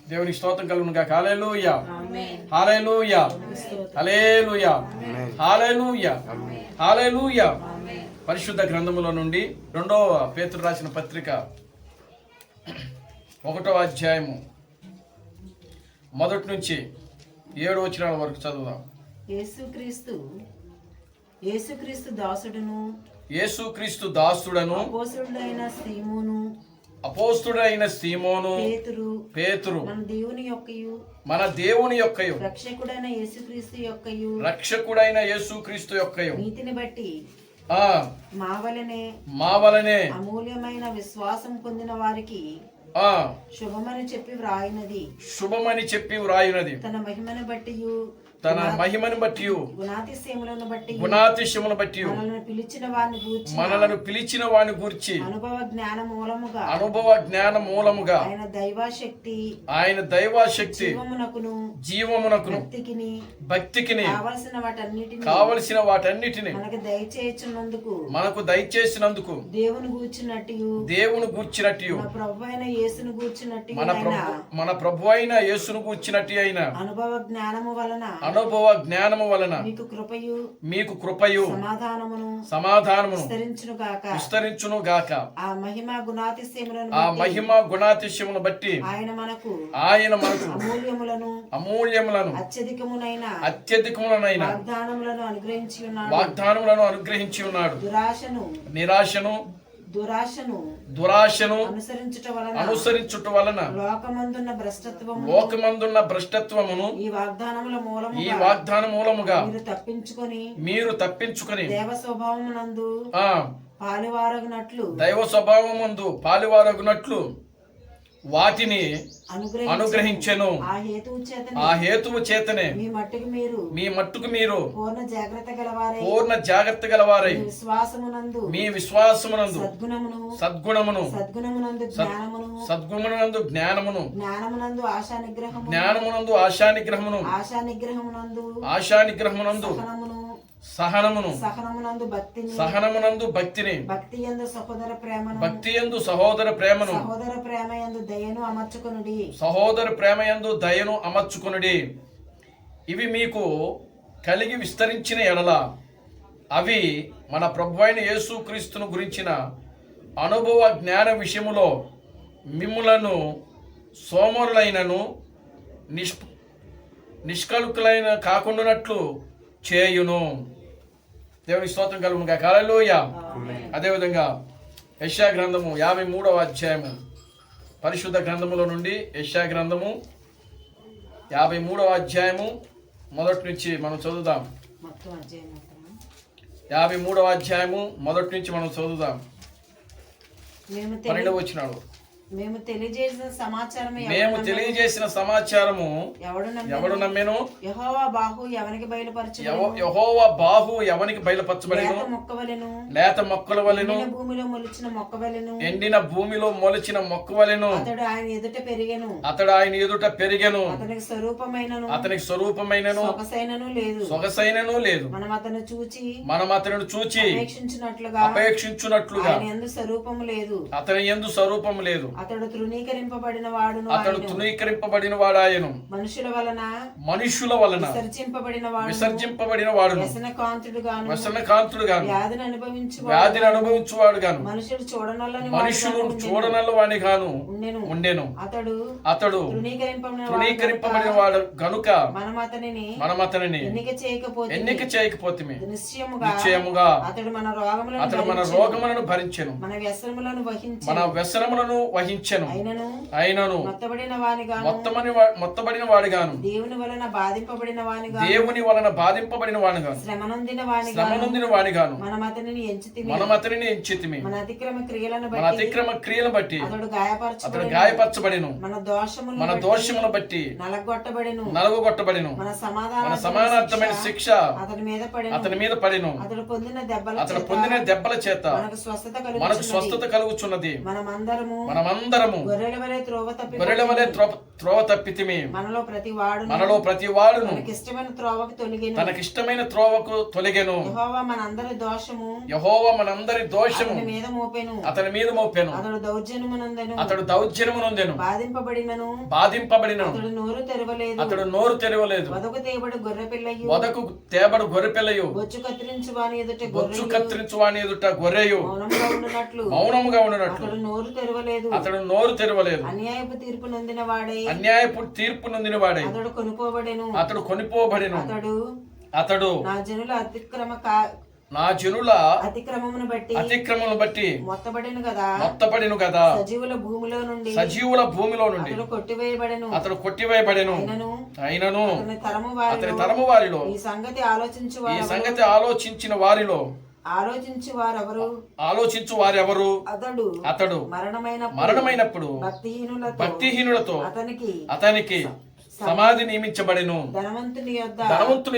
దేవునికి స్తోత్రం కలుగును గాక. హల్లెలూయా, హల్లెలూయా, హల్లెలూయా, హల్లెలూయా, హల్లెలూయా. పరిశుద్ధ గ్రంథములో నుండి 2వ పేతురు రాసిన పత్రిక 1వ అధ్యాయము మొదటి నుంచి 7 వచనాల వరకు చదువుదాం. యేసుక్రీస్తు దాసుడను అపోస్తుడైన సీమోను పేతురు మన దేవుని యొక్కయు రక్షకుడైన యేసుక్రీస్తు యొక్కయు నీతిని బట్టి మా వలనే అమూల్యమైన విశ్వాసం పొందిన వారికి శుభమని చెప్పి వ్రాయినది తన మహిమను బట్టి గుణాతిశయములను బట్టి మనలను పిలిచిన వాని గూర్చి అనుభవ జ్ఞాన మూలముగా ఆయన దైవశక్తి జీవమునకును భక్తికిని కావలసిన వాటన్నిటిని మనకు దయచేసినందుకు దేవుని గూర్చినట్టు మన ప్రభు అయిన యేసును గూర్చినట్టు అయిన అనుభవ జ్ఞానము వలన మీకు కృపయు సమాధానమును విస్తరించును గాక. ఆ మహిమ గుణాతిశయమును బట్టి ఆయన మనకు అమూల్యములను అత్యధికములైన వాగ్దానములను అనుగ్రహించి ఉన్నాడు. దురాశను అనుసరించుట వలన లోకమందున్న భ్రష్టత్వమును ఈ వాగ్దాన మూలముగా మీరు తప్పించుకొని దైవ స్వభావమందు పాలువారగునట్లు వాటిని అనుగ్రహించెను. ఆ హేతువు చేతనే మీ మట్టుకు మీరు పూర్ణ జాగ్రత్త గలవారై మీ విశ్వాసమునందు సద్గుణమును జ్ఞానమును ఆశానిగ్రహమునందు సహనమునందు భక్తిని భక్తియందు సహోదర ప్రేమయందు దయను అమర్చుకొనుడి. ఇవి మీకు కలిగి విస్తరించిన ఎడల అవి మన ప్రభువైన యేసుక్రీస్తును గురించిన అనుభవ జ్ఞాన విషయములో మిమ్ములను సోమరులైనను నిష్కలుకులైన కాకుండానట్లు చేయును. దేవుని స్తోత్రం కలుగును గాక. హల్లెలూయా. అదేవిధంగా యెషయా గ్రంథము 53వ అధ్యాయము పరిశుద్ధ గ్రంథములో నుండి యెషయా గ్రంథము 53వ అధ్యాయము మొదటి నుంచి మనం చదువుదాం. 53వ అధ్యాయము మొదటి నుంచి మనం చదువుదాం. 12వ వచనాలు. మేము తెలియజేసిన సమాచారము ఎవడు నమ్మెను? యెహోవా బాహు ఎవనికి బయలుపరచబడెను? లేత మొక్కల వలెను ఎండిన భూమిలో మొలిచిన మొక్క వలెను అతడు ఆయన ఎదుట పెరిగెను. అతనికి స్వరూపమైనను సొగసైనను లేదు. మనం అతను చూచి అపేక్షించున్నట్లుగా అతని యందు స్వరూపము లేదు. అతడు తృణీకరింపబడిన వాడాయను. మనుషుల వలన విసర్జింపబడిన వాడు వ్యసనకాంతుడుగాను వ్యాధిని అనుభవించువాడు గాను మనుషులు చూడనల్ల వాని గాను ఉండెను. అతడు తృణీకరింపబడిన వాడు గనుక మనం అతనిని ఎన్నిక చేయకపోతే నిశ్చయముగా అతడు మన రోగములను భరించెను, మన వ్యసనములను వహించెను. అయినను మొత్తబడిన వాడిగాను దేవుని వలన బాధింపబడిన వానిగాను శ్రమనొందిన వానిగాను మనం అతనిని ఎంచితిమి. మన అతిక్రమ క్రియలను బట్టి అతడు గాయపరచబడెను. మన దోషములను బట్టి నలగొట్టబడెను. మన సమానార్థమైన శిక్ష అతని మీద పడెను. అతడు పొందిన దెబ్బల చేత మనకు స్వస్థత కలుగుచున్నది. మనమందరము మనమందరము గొర్రెల వలె త్రోవ తప్పితిమి. మనలో ప్రతి వాడును తనకిష్టమైన త్రోవకు తొలగెను. యెహోవా మనందరి దోషము అతని మీద మోపెను. అతడు దౌర్జన్యమునొందెను. బాధింపబడినను. అతడు నోరు తెరవలేదు. వదకు తేబడు గొర్రెపిల్లయు బొచ్చు కత్తిరించు వాని ఎదుట గొర్రెయు మౌనముగా ఉండునట్లు అతడు నోరు తెరవలేదు. అన్యాయపు తీర్పు నొందిన వాడై అతడు కొనిపోబడెను. అతడు నా జనుల అతిక్రమమును బట్టి మొత్తబడిను కదా. సజీవుల భూమిలో నుండి అతడు కొట్టివేయబడెను. అయినను అతని తరము వారిలో ఈ సంగతి ఆలోచించిన వారిలో ఆలోచించు వారెవరు? అతడు మరణమైనప్పుడు భక్తిహీనులతో అతనికి సమాధి నియమించబడెను. ధనవంతుని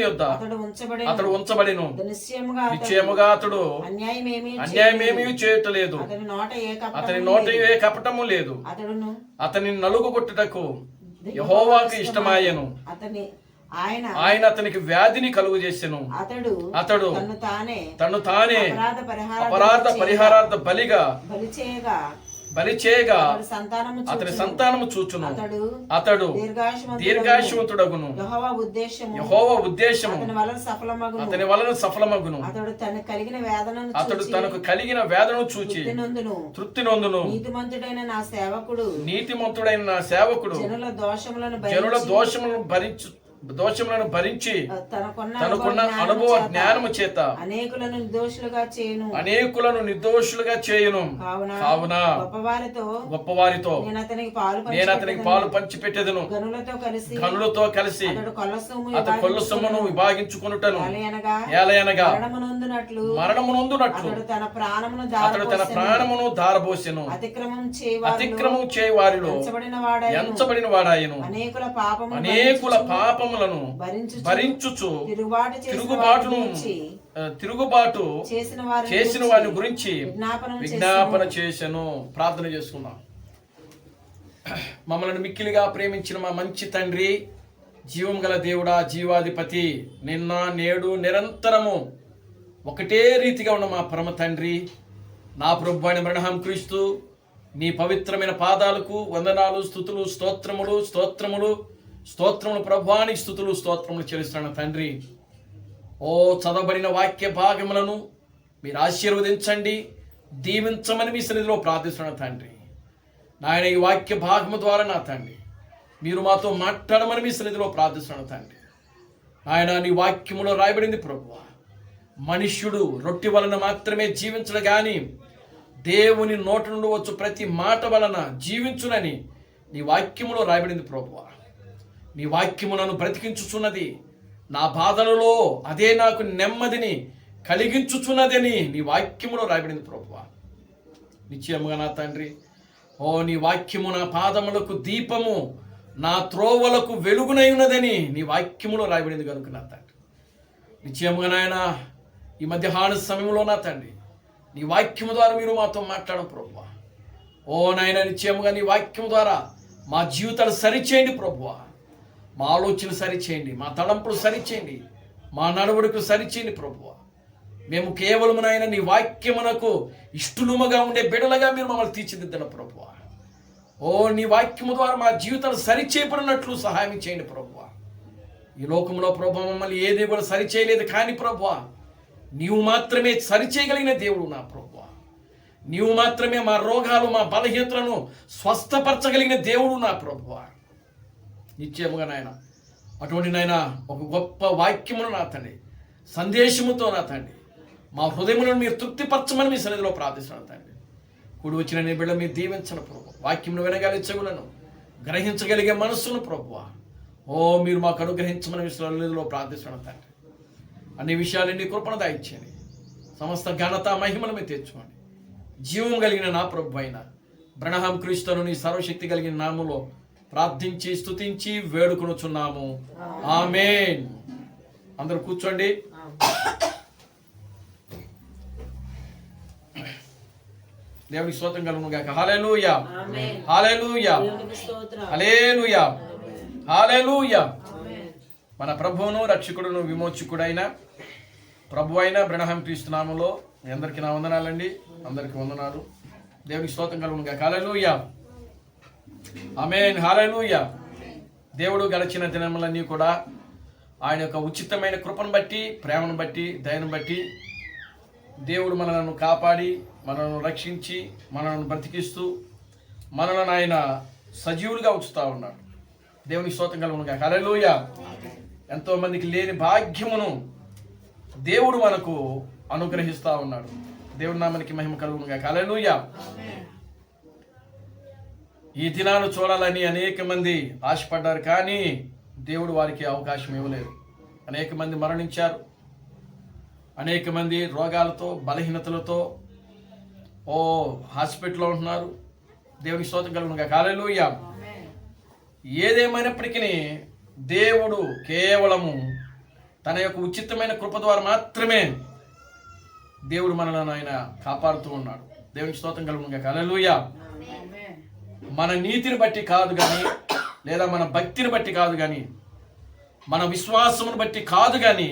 యొద్ద అతడు ఉంచబడెను. నిశ్చయముగా అతడు అన్యాయమేమీ చేయటలేదు. అతని నోట ఏ కపటము లేదు. అతని నలుగుగొట్టుటకు యెహోవాకు ఇష్టమాయెను. ఆయన అతనికి వ్యాధిని కలుగు చేసెను. అతడు తను తానే అపరాధ పరిహారార్థ బలి చేయగా అతని సంతానము చూచును. అతడు దీర్ఘాయుష్మంతుడగును. యెహోవా ఉద్దేశము అతని వలన సఫలమగును. అతడు తనకు కలిగిన వేదనను చూచి తృప్తి నొందును. నీతిమంతుడైన నా సేవకుడు జనుల దోషములను భరించి తనకున్న అనుభవ జ్ఞానము చేత అనేకులను నిర్దోషులుగా చేయును. కావున గొప్పవారితో నేను అతనికి పాలు పంచిపెట్టెదను. గనులతో కలిసి అతడు కొల్ల సొమ్మును విభాగించుకొనుటను ఏలయనగా మరణమునొందునట్లు అతడు తన ప్రాణమును ధారబోసెను. అతిక్రమం చేయ వారిలో ఎంచబడిన వాడాయను. అనేకుల పాపములను భరించుచు తిరుగుబాటు చేసిన వారిని గురించి విజ్ఞాపన చేసెను. ప్రార్థన చేసుకున్నాం. మమ్మల్ని మిక్కిలిగా ప్రేమించిన మా మంచి తండ్రి, జీవం గల దేవుడా, జీవాధిపతి, నిన్న నేడు నిరంతరము ఒకటే రీతిగా ఉన్న మా పరమ తండ్రి, నా ప్రభువైన అబ్రహాం క్రీస్తు, నీ పవిత్రమైన పాదాలకు వందనాలు, స్తుతులు, స్తోత్రములు ప్రభువానికి స్తుతులు, స్తోత్రములు చెల్లిస్తున్నాను తండ్రి. ఓ చదవబడిన వాక్య భాగములను మీరు ఆశీర్వదించండి, దీవించమని మీ సన్నిధిలో ప్రార్థిస్తున్నాను తండ్రి. నాయన ఈ వాక్య భాగము ద్వారా నా తండ్రి మీరు మాతో మాట్లాడమని మీ సన్నిధిలో ప్రార్థిస్తున్నాను తండ్రి. ఆయన నీ వాక్యములో రాయబడింది ప్రభువా, మనుష్యుడు రొట్టె వలన మాత్రమే జీవించడు గాని దేవుని నోటి నుండి వచ్చు ప్రతి మాట వలన జీవించునని నీ వాక్యములో రాయబడింది ప్రభువా. నీ వాక్యము నన్ను బ్రతికించుచున్నది, నా బాధలలో అదే నాకు నెమ్మదిని కలిగించుచున్నదని నీ వాక్యములో రాయబడింది ప్రభువా. నిశ్చయముగా నా తండ్రి, ఓ నీ వాక్యము నా పాదములకు దీపము, నా త్రోవలకు వెలుగునై ఉన్నదని నీ వాక్యములో రాయబడింది కనుక నా తండ్రి, నిశ్చయముగా నాయన ఈ మధ్యాహ్న సమయంలో నా తండ్రి నీ వాక్యము ద్వారా మీరు మాతో మాట్లాడడం ప్రభువా. ఓ నాయన నిశ్చయముగా నీ వాక్యము ద్వారా మా జీవితాలు సరిచేయండి ప్రభువా. మా ఆలోచనలు సరిచేయండి, మా తలంపులు సరిచేయండి, మా నడవడికు సరిచేయండి ప్రభువా. మేము కేవలం నాయన నీ వాక్యమునకు ఇష్టలుమగా ఉండే బిడలుగా మీరు మమ్మల్ని తీర్చిదిద్దిన ప్రభువా. ఓ నీ వాక్యము ద్వారా మా జీవితాలు సరిచేయబడినట్లు సహాయం చేయండి ప్రభువా. ఈ లోకంలో ప్రభువా మమ్మల్ని ఏది కూడా సరిచేయలేదు, కానీ ప్రభువా నీవు మాత్రమే సరిచేయగలిగిన దేవుడు నా ప్రభువా. నీవు మాత్రమే మా రోగాలు, మా బలహీనతలను స్వస్థపరచగలిగిన దేవుడు నా ప్రభువా. నిశ్చయముగా నాయన అటువంటి నాయన ఒక గొప్ప వాక్యమును నా తండ్రి, సందేశముతో నా తండ్రి మా హృదయములను మీరు తృప్తిపరచమని మీ సన్నిధిలో ప్రార్థిస్తున్నాను తండ్రి. కూడి వచ్చిన నీ బిడ్డ మీరు దీవించను ప్రభు, వాక్యమును వినగలిగే చెవులను, గ్రహించగలిగే మనస్సును ప్రభువా ఓ మీరు మాకు అనుగ్రహించమని మీ సన్నిధిలో ప్రార్థిస్తున్నాను తండ్రి. అన్ని విషయాలు నీ కృపణ దాయిచ్చండి, సమస్త ఘనత మహిమను మీరు తెచ్చుకోండి. జీవం కలిగిన నా ప్రభు అయిన అబ్రహాం క్రీస్తును నీ సర్వశక్తి కలిగిన నామములో ప్రార్థించి స్తుతించి వేడుకొనుచున్నాము. ఆమేన్. అందరూ కూర్చోండి. దేవునికి స్తోత్రం కలుగును గాక. Hallelujah, amen. హల్లెలూయా, దేవునికి స్తోత్రం. హల్లెలూయా, హల్లెలూయా. ఆమేన్. మన ప్రభువును రక్షకుడును విమోచకుడైన ప్రభు అయిన బ్రహ్మ క్రీస్తు నామములో మీ అందరికీ నా వందనాలండి. అందరికీ వందనాలు. దేవునికి స్తోత్రం కలుగును గాక. హల్లెలూయా, ఆమేన్, హల్లెలూయా. దేవుడు గడిచిన దినములన్నీ కూడా ఆయన యొక్క ఉచితమైన కృపను బట్టి, ప్రేమను బట్టి, దయను బట్టి దేవుడు మనలను కాపాడి, మనలను రక్షించి, మనలను బ్రతికిస్తూ, మనలను ఆయన సజీవులుగా ఉంచుతూ ఉన్నాడు. దేవునికి స్తోత్రం కలుగును గాక. హల్లెలూయా. ఎంతో మందికి లేని భాగ్యమును దేవుడు మనకు అనుగ్రహిస్తూ ఉన్నాడు. దేవుడి నామానికి మహిమ కలుగును గాక. హల్లెలూయా. ఈ దినాలు చూడాలని అనేక మంది ఆశపడ్డారు, కానీ దేవుడు వారికి అవకాశం ఇవ్వలేదు. అనేక మంది మరణించారు. అనేక మంది రోగాలతో, బలహీనతలతో హాస్పిటల్లో ఉంటున్నారు. దేవునికి స్తోత్రం కలుగును గాక. హల్లెలూయా. ఏదేమైనప్పటికీ దేవుడు కేవలము తన యొక్క ఉచితమైన కృప ద్వారా మాత్రమే దేవుడు మనలను ఆయన కాపాడుతూ ఉన్నాడు. దేవునికి స్తోత్రం కలుగును గాక. హల్లెలూయా. మన నీతిని బట్టి కాదు కానీ, లేదా మన భక్తిని బట్టి కాదు కానీ, మన విశ్వాసమును బట్టి కాదు కానీ,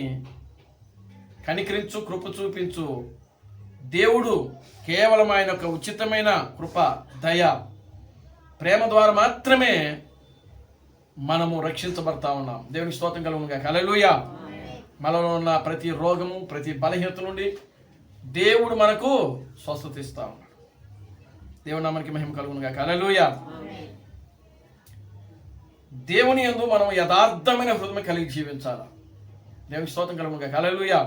కనికరించు, కృప చూపించు దేవుడు కేవలం ఆయన యొక్క ఉచితమైన కృప, దయ, ప్రేమ ద్వారా మాత్రమే మనము రక్షించబడతా ఉన్నాం. దేవునికి స్తోత్రం కలుగును గాక. హల్లెలూయా. మనలో ఉన్న ప్రతి రోగము, ప్రతి బలహీనత నుండి దేవుడు మనకు స్వస్థత ఇస్తా ఉన్నాడు. దేవుని నామానికి మహిమ కలుగును గాక. హల్లెలూయా. దేవుని యందు మనం యథార్థమైన హృదయం కలిగి జీవించాలి. దేవునికి స్తోత్రం కలుగును గాక. హల్లెలూయా.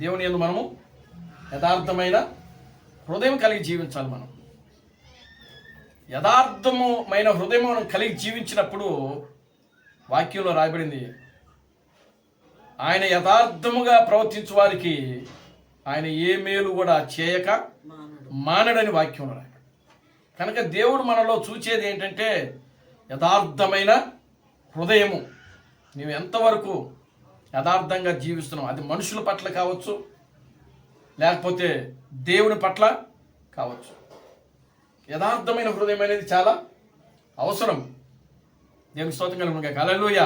దేవుని యందు మనము యథార్థమైన హృదయం కలిగి జీవించాలి. మనం యథార్థమైన హృదయం మనం కలిగి జీవించినప్పుడు వాక్యంలో రాయబడింది, ఆయన యథార్థముగా ప్రవర్తించు వారికి ఆయన ఏ మేలు కూడా చేయక మానడని వాక్యంలో రాయబడింది. కనుక దేవుడు మనలో చూచేది ఏంటంటే యథార్థమైన హృదయము. నీవు ఎంతవరకు యథార్థంగా జీవిస్తున్నావు, అది మనుషుల పట్ల కావచ్చు, లేకపోతే దేవుని పట్ల కావచ్చు. యథార్థమైన హృదయం అనేది చాలా అవసరం. దేవునికి స్తోత్రం కలుగును గాక. హల్లెలూయా.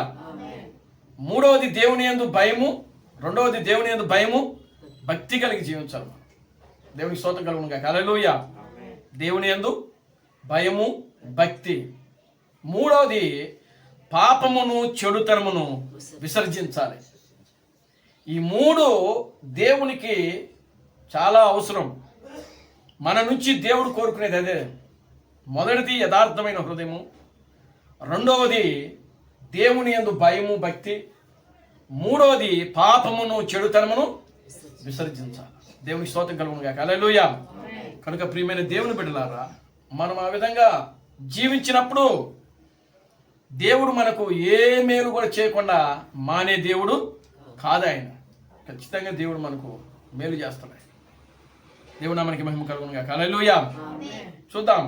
మూడవది దేవుని యందు భయము, రెండవది దేవుని యందు భయము, భక్తి కలిగి జీవించాలి. దేవునికి స్తోత్రం కలుగును గాక. హల్లెలూయా. దేవుని యందు భయము, భక్తి. మూడవది పాపమును, చెడుతనమును విసర్జించాలి. ఈ మూడు దేవునికి చాలా అవసరం. మన నుంచి దేవుడు కోరుకునేది అదే. మొదటిది యథార్థమైన హృదయము, రెండవది దేవుని యందు భయము, భక్తి, మూడవది పాపమును, చెడుతనమును విసర్జించాలి. దేవునికి స్తోత్రం కలుగును గాక. హల్లెలూయా. కనుక ప్రియమైన దేవుని బిడ్డలారా, మనం ఆ విధంగా జీవించినప్పుడు దేవుడు మనకు ఏ మేలు కూడా చేయకుండా మానే దేవుడు కాదు. ఆయన ఖచ్చితంగా దేవుడు మనకు మేలు చేస్తాడు. దేవుడు మనకి మహిమ కలుగును గాక. హల్లెలూయా. చూద్దాం,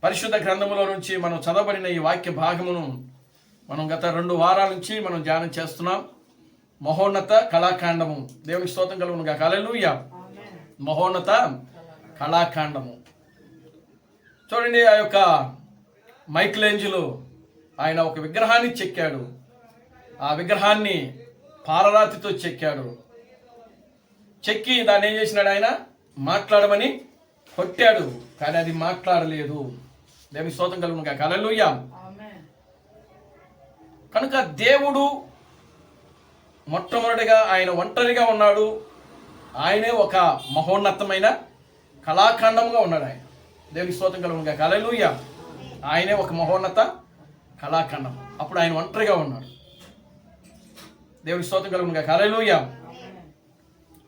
పరిశుద్ధ గ్రంథములో నుంచి మనం చదవబడిన ఈ వాక్య భాగమును మనం గత 2 వారాల నుంచి మనం ధ్యానం చేస్తున్నాం. మహోన్నత కళాకాండము. దేవునికి స్తోత్రం కలుగును గాక. హల్లెలూయా. మహోన్నత కళాకాండము. చూడండి, ఆ యొక్క మైకెలేంజెలో ఆయన ఒక విగ్రహాన్ని చెక్కాడు. ఆ విగ్రహాన్ని పాలరాతితో చెక్కాడు. చెక్కి దాన్ని ఏం చేసినాడు, ఆయన మాట్లాడమని కొట్టాడు, కానీ అది మాట్లాడలేదు. దేవునికి స్తోత్రం కలుగును గాక. హల్లెలూయా. కనుక దేవుడు మొట్టమొదటిగా ఆయన ఒంటరిగా ఉన్నాడు. ఆయనే ఒక మహోన్నతమైన కళాఖండముగా ఉన్నాడు. ఆయన దేవునికి స్తోత్రం కలుగును గాక. హల్లెలూయా. ఆయనే ఒక మహోన్నత కళాఖండం. అప్పుడు ఆయన ఒంటరిగా ఉన్నాడు. దేవునికి స్తోత్రం కలుగును గాక. హల్లెలూయా.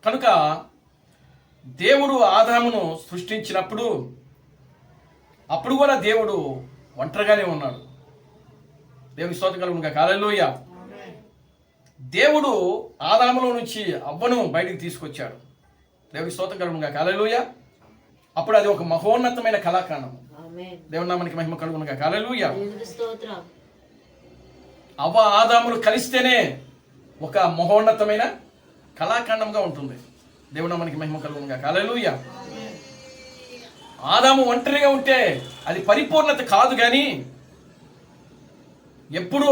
కనుక దేవుడు ఆదామును సృష్టించినప్పుడు అప్పుడు కూడా దేవుడు ఒంటరిగానే ఉన్నాడు. దేవునికి స్తోత్రం కలుగును గాక. హల్లెలూయా. దేవుడు ఆదాములో నుంచి అవ్వను బయటికి తీసుకొచ్చాడు. దేవునికి స్తోత్రం కలుగును గాక. హల్లెలూయా. అప్పుడు అది ఒక మహోన్నతమైన కళాఖండం. దేవుని నామానికి మహిమ కలుగును గాక. హల్లెలూయా. అవ్వ ఆదాములు కలిస్తేనే ఒక మహోన్నతమైన కళాఖండంగా ఉంటుంది. దేవుని నామానికి మహిమ కలుగును గాక. హల్లెలూయా. ఆదాము ఒంటరిగా ఉంటే అది పరిపూర్ణత కాదు, కానీ ఎప్పుడు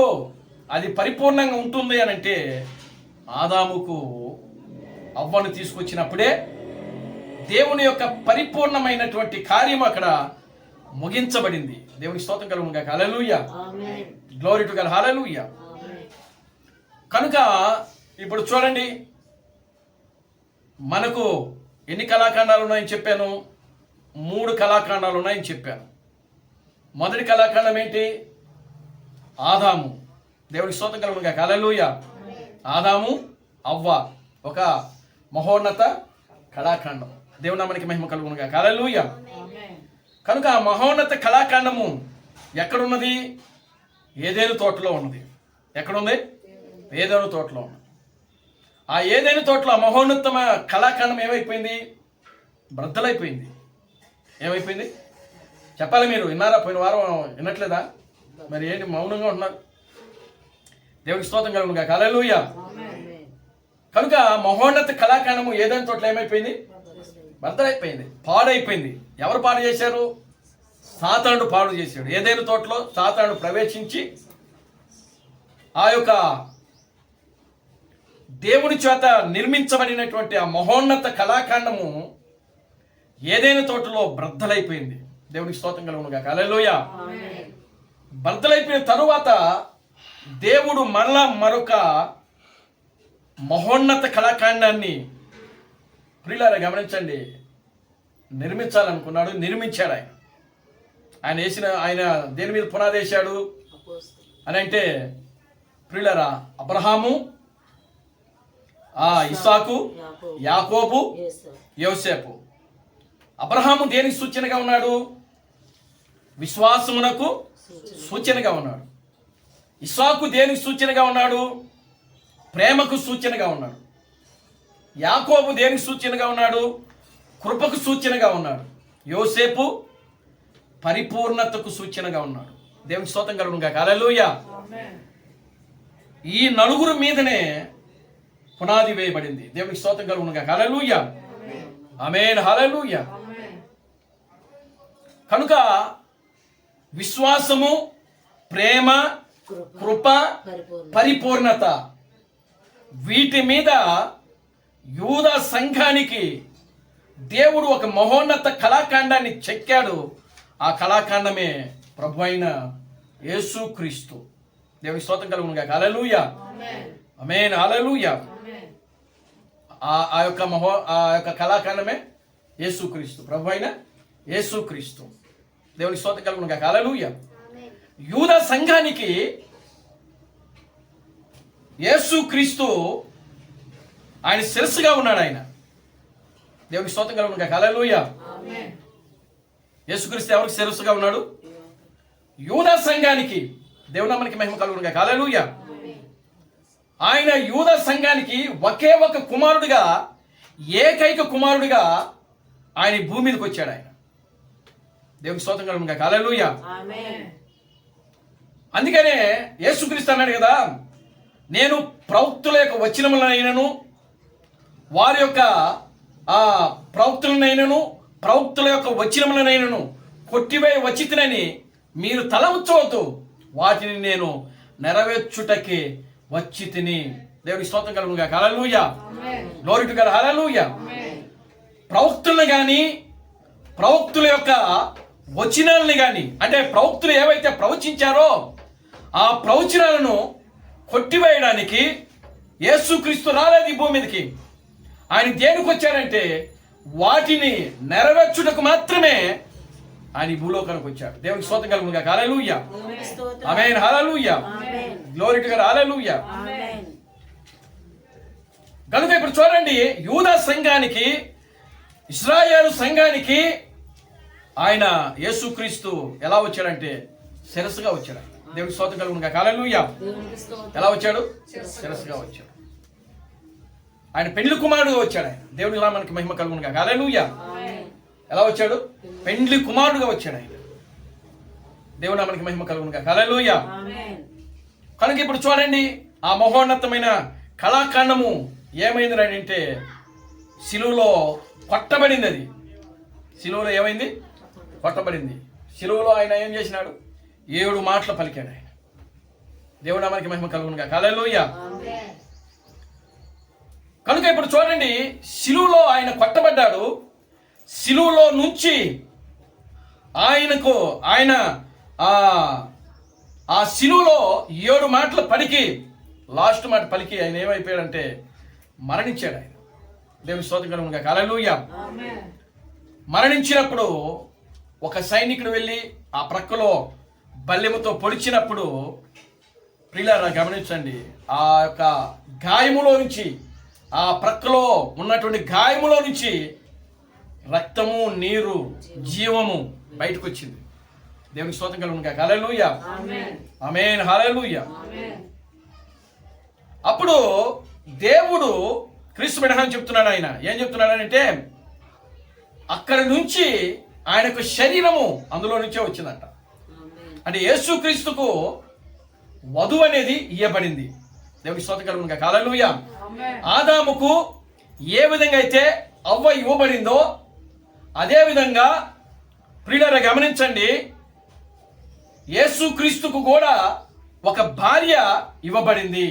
అది పరిపూర్ణంగా ఉంటుంది అని అంటే ఆదాముకు అవ్వను తీసుకొచ్చినప్పుడే దేవుని యొక్క పరిపూర్ణమైనటువంటి కార్యం అక్కడ ముగించబడింది. దేవునికి స్తోత్రం కలుగును గాక. Hallelujah, glory to God, hallelujah. కనుక ఇప్పుడు చూడండి, మనకు ఎన్ని కళాఖండాలు ఉన్నాయని చెప్పాను? 3 కళాఖండాలు ఉన్నాయని చెప్పాను. మొదటి కళాఖండం ఏంటి? ఆదాము. దేవునికి స్తోత్రం కలుగును గాక. హల్లెలూయా. ఆదాము అవ్వ ఒక మహోన్నత కళాఖండం. దేవుని నామానికి మహిమ కలుగును గాక. హల్లెలూయా. కనుక ఆ మహోన్నత కళాఖండము ఎక్కడున్నది? ఏదెను తోటలో ఉన్నది. ఎక్కడుంది? ఏదెను తోటలో ఉన్నది. ఆ ఏదెను తోటలో ఆ మహోన్నతమ కళాఖండం ఏమైపోయింది? బ్రద్దలైపోయింది. ఏమైపోయింది చెప్పాలి. మీరు విన్నారా? పోయిన వారం వినట్లేదా? మరి ఏంటి మౌనంగా ఉంటున్నారు? దేవునికి స్తోత్రం కలుగును గాక. హల్లెలూయా. కనుక మహోన్నత కళాఖండము ఏదైనా తోటలో ఏమైపోయింది? బద్దలైపోయింది, పాడైపోయింది. ఎవరు పాడు చేశారు? సాతానుడు పాడు చేశాడు. ఏదైనా తోటలో సాతానుడు ప్రవేశించి ఆ యొక్క దేవుని చేత నిర్మించబడినటువంటి ఆ మహోన్నత కళాఖండము ఏదైనా తోటలో బద్దలైపోయింది. దేవునికి స్తోత్రం కలుగును గాక. హల్లెలూయా. బద్దలైపోయిన తరువాత దేవుడు మరలా మరొక మహోన్నత కళాఖండాన్ని ప్రియులారా గమనించండి, నిర్మించాలనుకున్నాడు, నిర్మించాడు. ఆయన దేని మీద పునాది వేశాడు అని అంటే ప్రియులారా, అబ్రహాము, ఇస్సాకు, యాకోబు, యోసేపు. అబ్రహాము దేనికి సూచనగా ఉన్నాడు? విశ్వాసమునకు సూచనగా ఉన్నాడు. ఇస్సాకు దేనికి సూచనగా ఉన్నాడు? ప్రేమకు సూచనగా ఉన్నాడు. యాకోబు దేనికి సూచనగా ఉన్నాడు? కృపకు సూచనగా ఉన్నాడు. యోసేపు పరిపూర్ణతకు సూచనగా ఉన్నాడు. దేవునికి స్తోత్రం కలుగును గాక. హల్లెలూయా. ఈ నలుగురు మీదనే పునాది వేయబడింది. దేవునికి స్తోత్రం కలుగును గాక. హల్లెలూయా. ఆమేన్, హల్లెలూయా. కనుక విశ్వాసము, ప్రేమ, కృప, పరిపూర్ణత, వీటి మీద యూదా సంఘానికి దేవుడు ఒక మహోన్నత కళాఖండాన్ని చెక్కాడు. ఆ కళాఖండమే ప్రభు అయిన యేసుక్రీస్తు. దేవునికి స్తోత్రం కలుగును గాక. హల్లెలూయా. ఆమేన్, హల్లెలూయా. ఆ యొక్క కళాఖండమే యేసుక్రీస్తు, ప్రభు అయిన యేసుక్రీస్తు. దేవునికి స్తోత్రం కలుగును గాక. హల్లెలూయా. యూదా సంఘానికి యేసుక్రీస్తు ఆయన శిరస్సుగా ఉన్నాడు. ఆయన దేవునికి స్తోత్రం కలుగును గాక. హల్లెలూయా. యేసుక్రీస్తు ఎవరికి శిరస్సుగా ఉన్నాడు? యూదా సంఘానికి. దేవుని నామానికి మహిమ కలుగును గాక. హల్లెలూయా. ఆయన యూదా సంఘానికి ఒకే ఒక కుమారుడిగా, ఏకైక కుమారుడిగా ఆయన భూమి మీదకి వచ్చాడు. ఆయన దేవునికి స్తోత్రం కలుగును గాక. హల్లెలూయా. అందుకనే యేసుక్రీస్తు అన్నాడు కదా, నేను ప్రవక్తుల యొక్క వచనములనైనను వారి యొక్క ప్రవక్తుల యొక్క వచనములనైనను కొట్టివేయ వచ్చితినని మీరు తల ఉంచవద్దు, వాటిని నేను నెరవేర్చుటకి వచ్చి తిని. దేవునికి స్తోత్రం కలుగును గాక. Hallelujah. Glory to God. Hallelujah. ప్రవక్తులను కానీ, ప్రవక్తుల యొక్క వచనాలని కానీ, అంటే ప్రవక్తులు ఏవైతే ప్రవచించారో ఆ ప్రవచనాలను కొట్టివేయడానికి యేసుక్రీస్తు రాలేదు ఈ భూమి మీదకి. ఆయన దేనికి వచ్చాడంటే వాటిని నెరవేర్చుటకు మాత్రమే ఆయన భూలోకానికి వచ్చాడు. దేవునికి స్తోత్రం కలుగును గాక. Hallelujah. Amen, hallelujah. Glory to God. Hallelujah. కనుక ఇప్పుడు చూడండి, యూదా సంఘానికి, ఇశ్రాయేలు సంఘానికి ఆయన యేసుక్రీస్తు ఎలా వచ్చాడంటే శిరస్సుగా వచ్చాడు. దేవునికి స్తోత్రం కలుగును గాక. హల్లెలూయా. ఎలా వచ్చాడు? శిరస్సుగా వచ్చాడు. ఆయన పెండ్లి కుమారుడుగా వచ్చాడు. ఆయన దేవుని నామానికి మహిమ కలుగును గాక. హల్లెలూయా. ఎలా వచ్చాడు? పెండ్లి కుమారుడుగా వచ్చాడు. ఆయన దేవుని నామానికి మహిమ కలుగును గాక. హల్లెలూయా. కనుక ఇప్పుడు చూడండి, ఆ మహోన్నతమైన కళాఖండము ఏమైంది అంటే శిలువలో కొట్టబడింది. అది శిలువలో ఏమైంది? కొట్టబడింది. శిలువలో ఆయన ఏం చేసినాడు? 7 మాటలు పలికాడు ఆయన. దేవుడు నామానికి మహిమ కలుగునుగా. హల్లెలూయా. కనుక ఇప్పుడు చూడండి, శిలువలో ఆయన కొట్టబడ్డాడు. శిలువలో నుంచి ఆయన ఆ శిలువలో 7 మాటలు పలికి, లాస్ట్ మాట పలికి ఆయన ఏమైపోయాడంటే మరణించాడు ఆయన. దేవుని స్తోత్రం కలుగునుగా. హల్లెలూయా. మరణించినప్పుడు ఒక సైనికుడు వెళ్ళి ఆ ప్రక్కలో బల్లెముతో పొడిచినప్పుడు, ప్రియులారా గమనించండి, ఆ యొక్క గాయములో నుంచి, ఆ ప్రక్కలో ఉన్నటువంటి గాయములో నుంచి రక్తము, నీరు, జీవము బయటకు వచ్చింది. దేవునికి స్తోత్రం కలుగునుగా. హల్లెలూయా. ఆమేన్. హల్లెలూయా. అప్పుడు దేవుడు క్రీస్తు బిడ్డని చెప్తున్నాడు. ఆయన ఏం చెప్తున్నాడంటే, అక్కడి నుంచి ఆయనకు శరీరము అందులో నుంచే వచ్చిందంట. అంటే యేసుక్రీస్తుకు వధువు అనేది ఇయ్యబడింది. దేవునికి స్తోత్రం కలుగునుగా. హల్లెలూయా. ఆదాముకు ఏ విధంగా అయితే అవ్వ ఇవ్వబడిందో అదే విధంగా ప్రియులారా గమనించండి, యేసుక్రీస్తుకు కూడా ఒక భార్య ఇవ్వబడింది.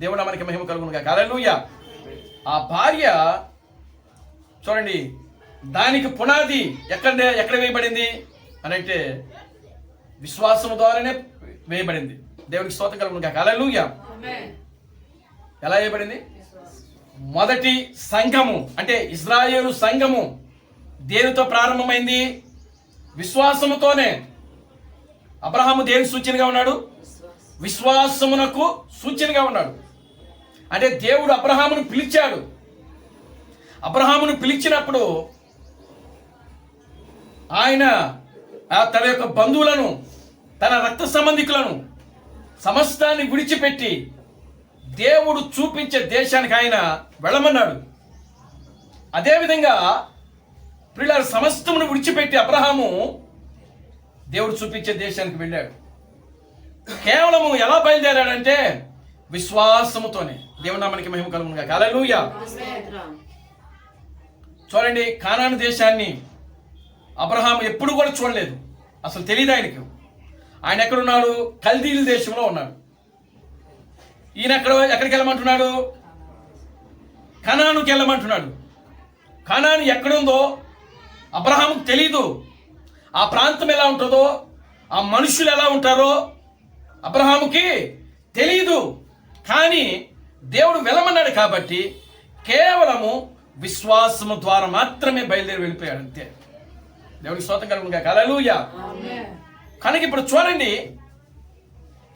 దేవుడు మనకి మహిమ కలుగునుగా. హల్లెలూయా. ఆ భార్య చూడండి, దానికి పునాది ఎక్కడ వేయబడింది అని అంటే విశ్వాసము ద్వారానే వేయబడింది. దేవునికి స్తోత్రం కలుగునుగా. హల్లెలూయా. ఎలా వేయబడింది? మొదటి సంఘము అంటే ఇశ్రాయేలు సంఘము దేనితో ప్రారంభమైంది? విశ్వాసముతోనే. అబ్రహాము దేని సూచనగా ఉన్నాడు? విశ్వాసమునకు సూచనగా ఉన్నాడు. అంటే దేవుడు అబ్రహామును పిలిచాడు. అబ్రహామును పిలిచినప్పుడు ఆయన తన యొక్క బంధువులను, తన రక్త సంబంధికులను సమస్తాన్ని విడిచిపెట్టి దేవుడు చూపించే దేశానికి ఆయన వెళ్ళమన్నాడు. అదేవిధంగా ప్రియులారా సమస్తమును విడిచిపెట్టి అబ్రహాము దేవుడు చూపించే దేశానికి వెళ్ళాడు. కేవలము ఎలా బయలుదేరాడంటే విశ్వాసముతోనే. దేవుని నామానికి మహిమ కలుగునుగా. హల్లెలూయా. చూడండి, కానాను దేశాన్ని అబ్రహాము ఎప్పుడు కూడా చూడలేదు, అసలు తెలియదు ఆయనకు. ఆయన ఎక్కడున్నాడు? కల్దీల దేశంలో ఉన్నాడు. ఈయన ఎక్కడికి వెళ్ళమంటున్నాడు? కనానుకి వెళ్ళమంటున్నాడు. కనాను ఎక్కడుందో అబ్రహాముకు తెలీదు. ఆ ప్రాంతం ఎలా ఉంటుందో, ఆ మనుషులు ఎలా ఉంటారో అబ్రహాముకి తెలీదు. కానీ దేవుడు వెళ్ళమన్నాడు కాబట్టి కేవలము విశ్వాసము ద్వారా మాత్రమే బయలుదేరి వెళ్ళిపోయాడు, అంతే. దేవుడికి స్తోత్రం కలుగునుగా. హల్లెలూయా. కనుక ఇప్పుడు చూడండి,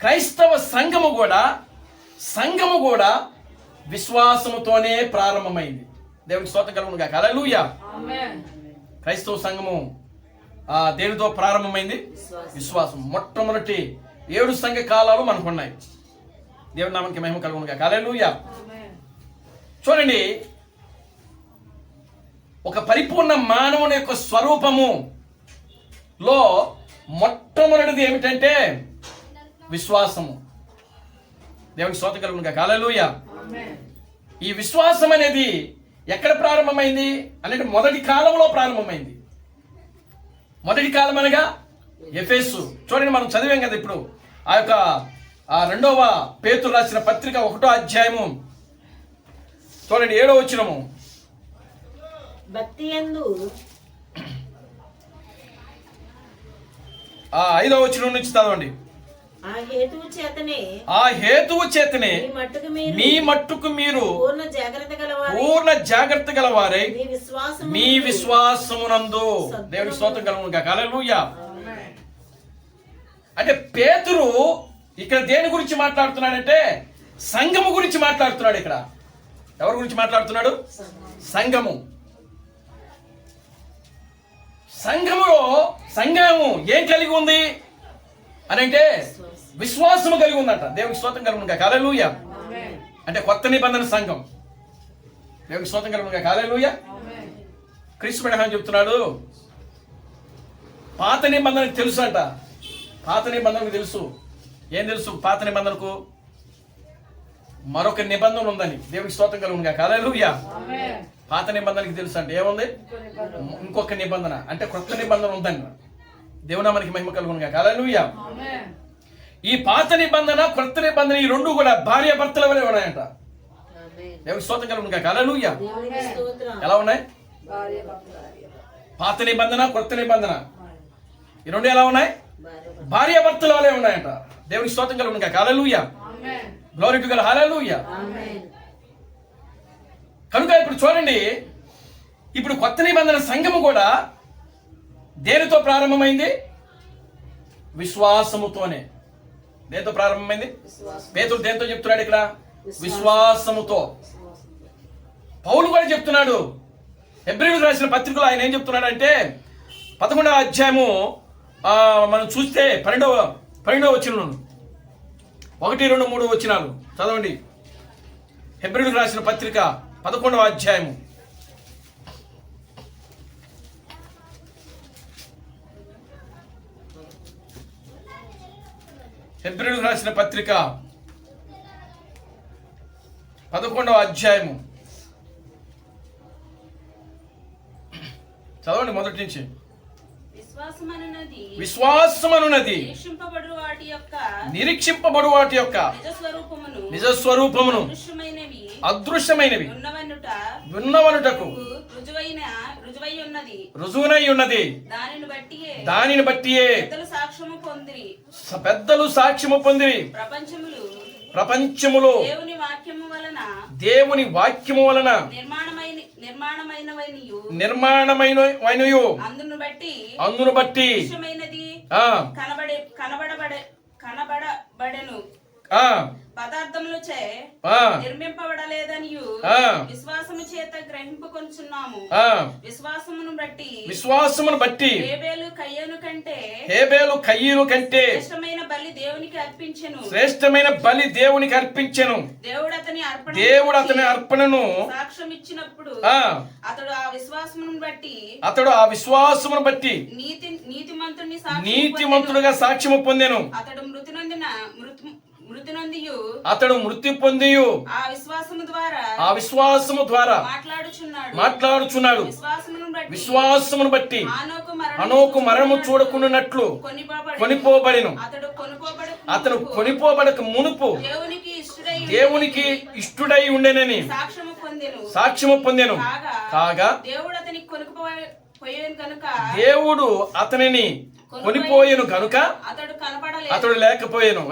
క్రైస్తవ సంఘము కూడా విశ్వాసముతోనే ప్రారంభమైంది. దేవుడికి స్తోత్రం కలుగునుగా. హల్లెలూయా. క్రైస్తవ సంఘము దేనితో ప్రారంభమైంది? విశ్వాసం. మొట్టమొదటి 7 సంఘ కాలాలు మనకు ఉన్నాయి. దేవుడి నామానికి మహిమ కలుగునుగా. హల్లెలూయా. చూడండి, ఒక పరిపూర్ణ మానవుని యొక్క స్వరూపములో మొట్టమొదటిది ఏమిటంటే విశ్వాసము. దేవునికి స్తోత్రం కలుగునుగా. హల్లెలూయా. ఈ విశ్వాసం అనేది ఎక్కడ ప్రారంభమైంది అంటే మొదటి కాలంలో ప్రారంభమైంది. మొదటి కాలం అనగా ఎఫెసు. చూడండి, మనం చదివాం కదా ఇప్పుడు ఆ యొక్క 2వ పేతురు రాసిన పత్రిక 1వ అధ్యాయము చూడండి 7వ వచనము. భక్తి యందు 5వ వచనం నుంచి చదవండి. ఆ హేతువు చేతనే మీ మట్టుకు మీరు పూర్ణ జాగ్రత్త గలవారై మీ విశ్వాసమునందు. దేవుని స్తోత్రం కలుగునుగా. హల్లెలూయా. అంటే పేతురు ఇక్కడ దేని గురించి మాట్లాడుతున్నాడంటే సంఘము గురించి మాట్లాడుతున్నాడు. ఇక్కడ ఎవరి గురించి మాట్లాడుతున్నాడు? సంఘము. సంఘము ఏం కలిగి ఉంది అని అంటే విశ్వాసము కలిగి ఉందంట. దేవునికి స్తోత్రం కలుగునుగా. హల్లెలూయా. అంటే కొత్త నిబంధన సంఘం. దేవునికి స్తోత్రం కలుగునుగా. హల్లెలూయా. క్రీస్తు బిడ్డ చెప్తున్నాడు, పాత నిబంధనకు తెలుసు అంట. పాత నిబంధనకు తెలుసు. ఏం తెలుసు? పాత నిబంధనకు మరొక నిబంధన ఉందని. దేవునికి స్తోత్రం కలుగునుగా. హల్లెలూయా. పాత నిబంధనకి తెలుసు అంటే ఏముంది? ఇంకొక నిబంధన అంటే కొత్త నిబంధన ఉందని. దేవునామానికి మహిమ కలుగును గాక. హల్లెలూయా. ఈ పాత నిబంధన కొత్త నిబంధన ఈ రెండు కూడా భార్య భర్తల వలె ఉన్నాయంట. దేవునికి స్తోత్రం కలుగును గాక. హల్లెలూయా. ఎలా ఉన్నాయి? పాత నిబంధన కొత్త నిబంధన ఈ రెండు ఎలా ఉన్నాయి? భార్య భర్తల వలె ఉన్నాయంట. దేవునికి స్తోత్రం కలుగును గాక. Hallelujah. Glory to God. Hallelujah. కనుక ఇప్పుడు చూడండి, ఇప్పుడు కొత్త నిబంధన సంఘము కూడా దేనితో ప్రారంభమైంది? విశ్వాసముతోనే. దేంతో ప్రారంభమైంది? పేతురు దేంతో చెప్తున్నాడు ఇక్కడ? విశ్వాసముతో. పౌలు కూడా చెప్తున్నాడు. హెబ్రీయులకు రాసిన పత్రికలో ఆయన ఏం చెప్తున్నాడు అంటే 11వ అధ్యాయము మనం చూస్తే 12వ వచనం 1, 2, 3 వచనాలు చదవండి. హెబ్రీయులకు రాసిన పత్రిక 11వ అధ్యాయము. హెబ్రీయులకు రాసిన పత్రిక 11వ అధ్యాయము చదవండి మొదటి నుంచి. విశ్వాసమనున్నది నిరీక్షింపబడు వాటి యొక్క నిజ స్వరూపమును అదృశ్యమైనవి విన్నవనుటకు రుజువునై ఉన్నది. దానిని బట్టియే పెద్దలు సాక్ష్యము పొందిరి. ప్రపంచములో దేవుని వాక్యము వలన నిర్మాణమైనయు అందును బట్టి కనబడబడెను పదార్థములచే నిర్మింపబడలేదనియు విశ్వాసము చేత గ్రహింపుకొనుచున్నాము. విశ్వాసమును బట్టి హేబేలు కయ్యను కంటే శ్రేష్టమైన బలి దేవునికి అర్పించెను. దేవుడు అతని అర్పణను సాక్ష్యం ఇచ్చినప్పుడు అతడు ఆ విశ్వాసమును బట్టి నీతిమంతుడుగా సాక్ష్యము పొందెను. అతడు మృతి పొందియు ఆ విశ్వాసము ద్వారా మాట్లాడుచున్నాడు. విశ్వాసమును బట్టి హనోకు మరణము చూడకుండానట్లు కొనిపోబడెను. అతడు కొనిపోబడక మునుపు దేవునికి ఇష్టుడై ఉండెనని సాక్ష్యము పొందెను. కాగా దేవుడు అతనిని కొనిపోయెను కనుక అతడు లేకపోయాను.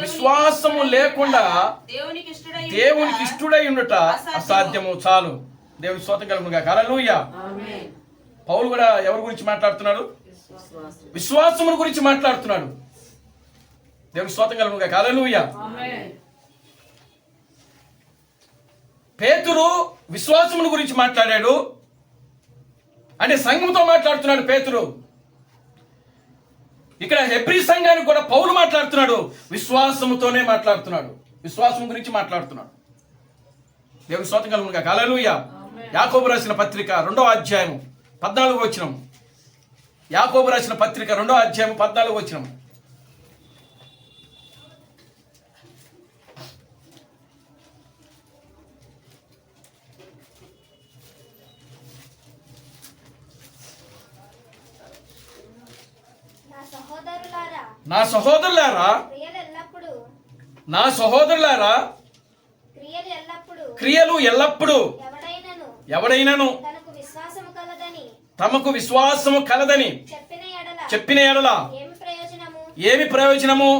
విశ్వాసము లేకుండా దేవునికి ఇష్టుడై ఉండుట అసాధ్యము. చాలు. దేవుని స్తోత్రం కలుగును గాక. హల్లెలూయా. పౌలు కూడా ఎవరి గురించి మాట్లాడుతున్నాడు? విశ్వాసముల గురించి మాట్లాడుతున్నాడు. దేవుని స్తోత్రం కలుగును గాక. హల్లెలూయా. పేతురు విశ్వాసముల గురించి మాట్లాడాడు అంటే సంఘంతో మాట్లాడుతున్నాడు పేతురు. ఇక్కడ హెబ్రీ సంఘానికి కూడా పౌలు మాట్లాడుతున్నాడు. విశ్వాసముతోనే మాట్లాడుతున్నాడు. విశ్వాసం గురించి మాట్లాడుతున్నాడు. దేవుని స్తోత్రం కలుగును గాక. హల్లెలూయా. యాకోబు రాసిన పత్రిక 2వ అధ్యాయం 14వ వచనం. యాకోబు రాసిన పత్రిక 2వ అధ్యాయం 14వ వచనం. నా సహోదరులారా క్రియలు ఎల్లప్పుడూ ఎవడైనను తమకు విశ్వాసము కలదని చెప్పిన ఎడల ఏమి ప్రయోజనము?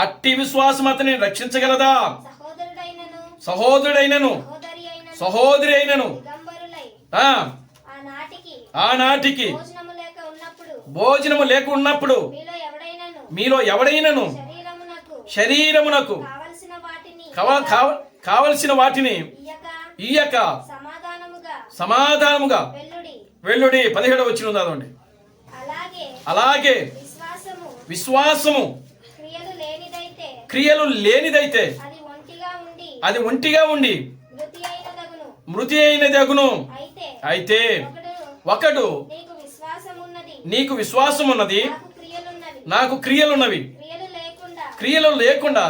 అట్టి విశ్వాసం అతని రక్షించగలదా? సహోదరుడైనను సహోదరి అయినను ఆనాటికి భోజనము లేక ఉన్నప్పుడు మీలో ఎవడైనను శరీరమునకు కావలసిన వాటిని ఇయ్యక సమాధానముగా వెళ్ళుడి. 17వ వచనం చదవండి. అలాగే విశ్వాసము క్రియలు లేనిదైతే అది ఒంటిగా ఉండి మృతి అయినదగును. అయితే ఒకడు నీకు విశ్వాసమున్నది నాకు క్రియలున్నవి. క్రియలు లేకుండా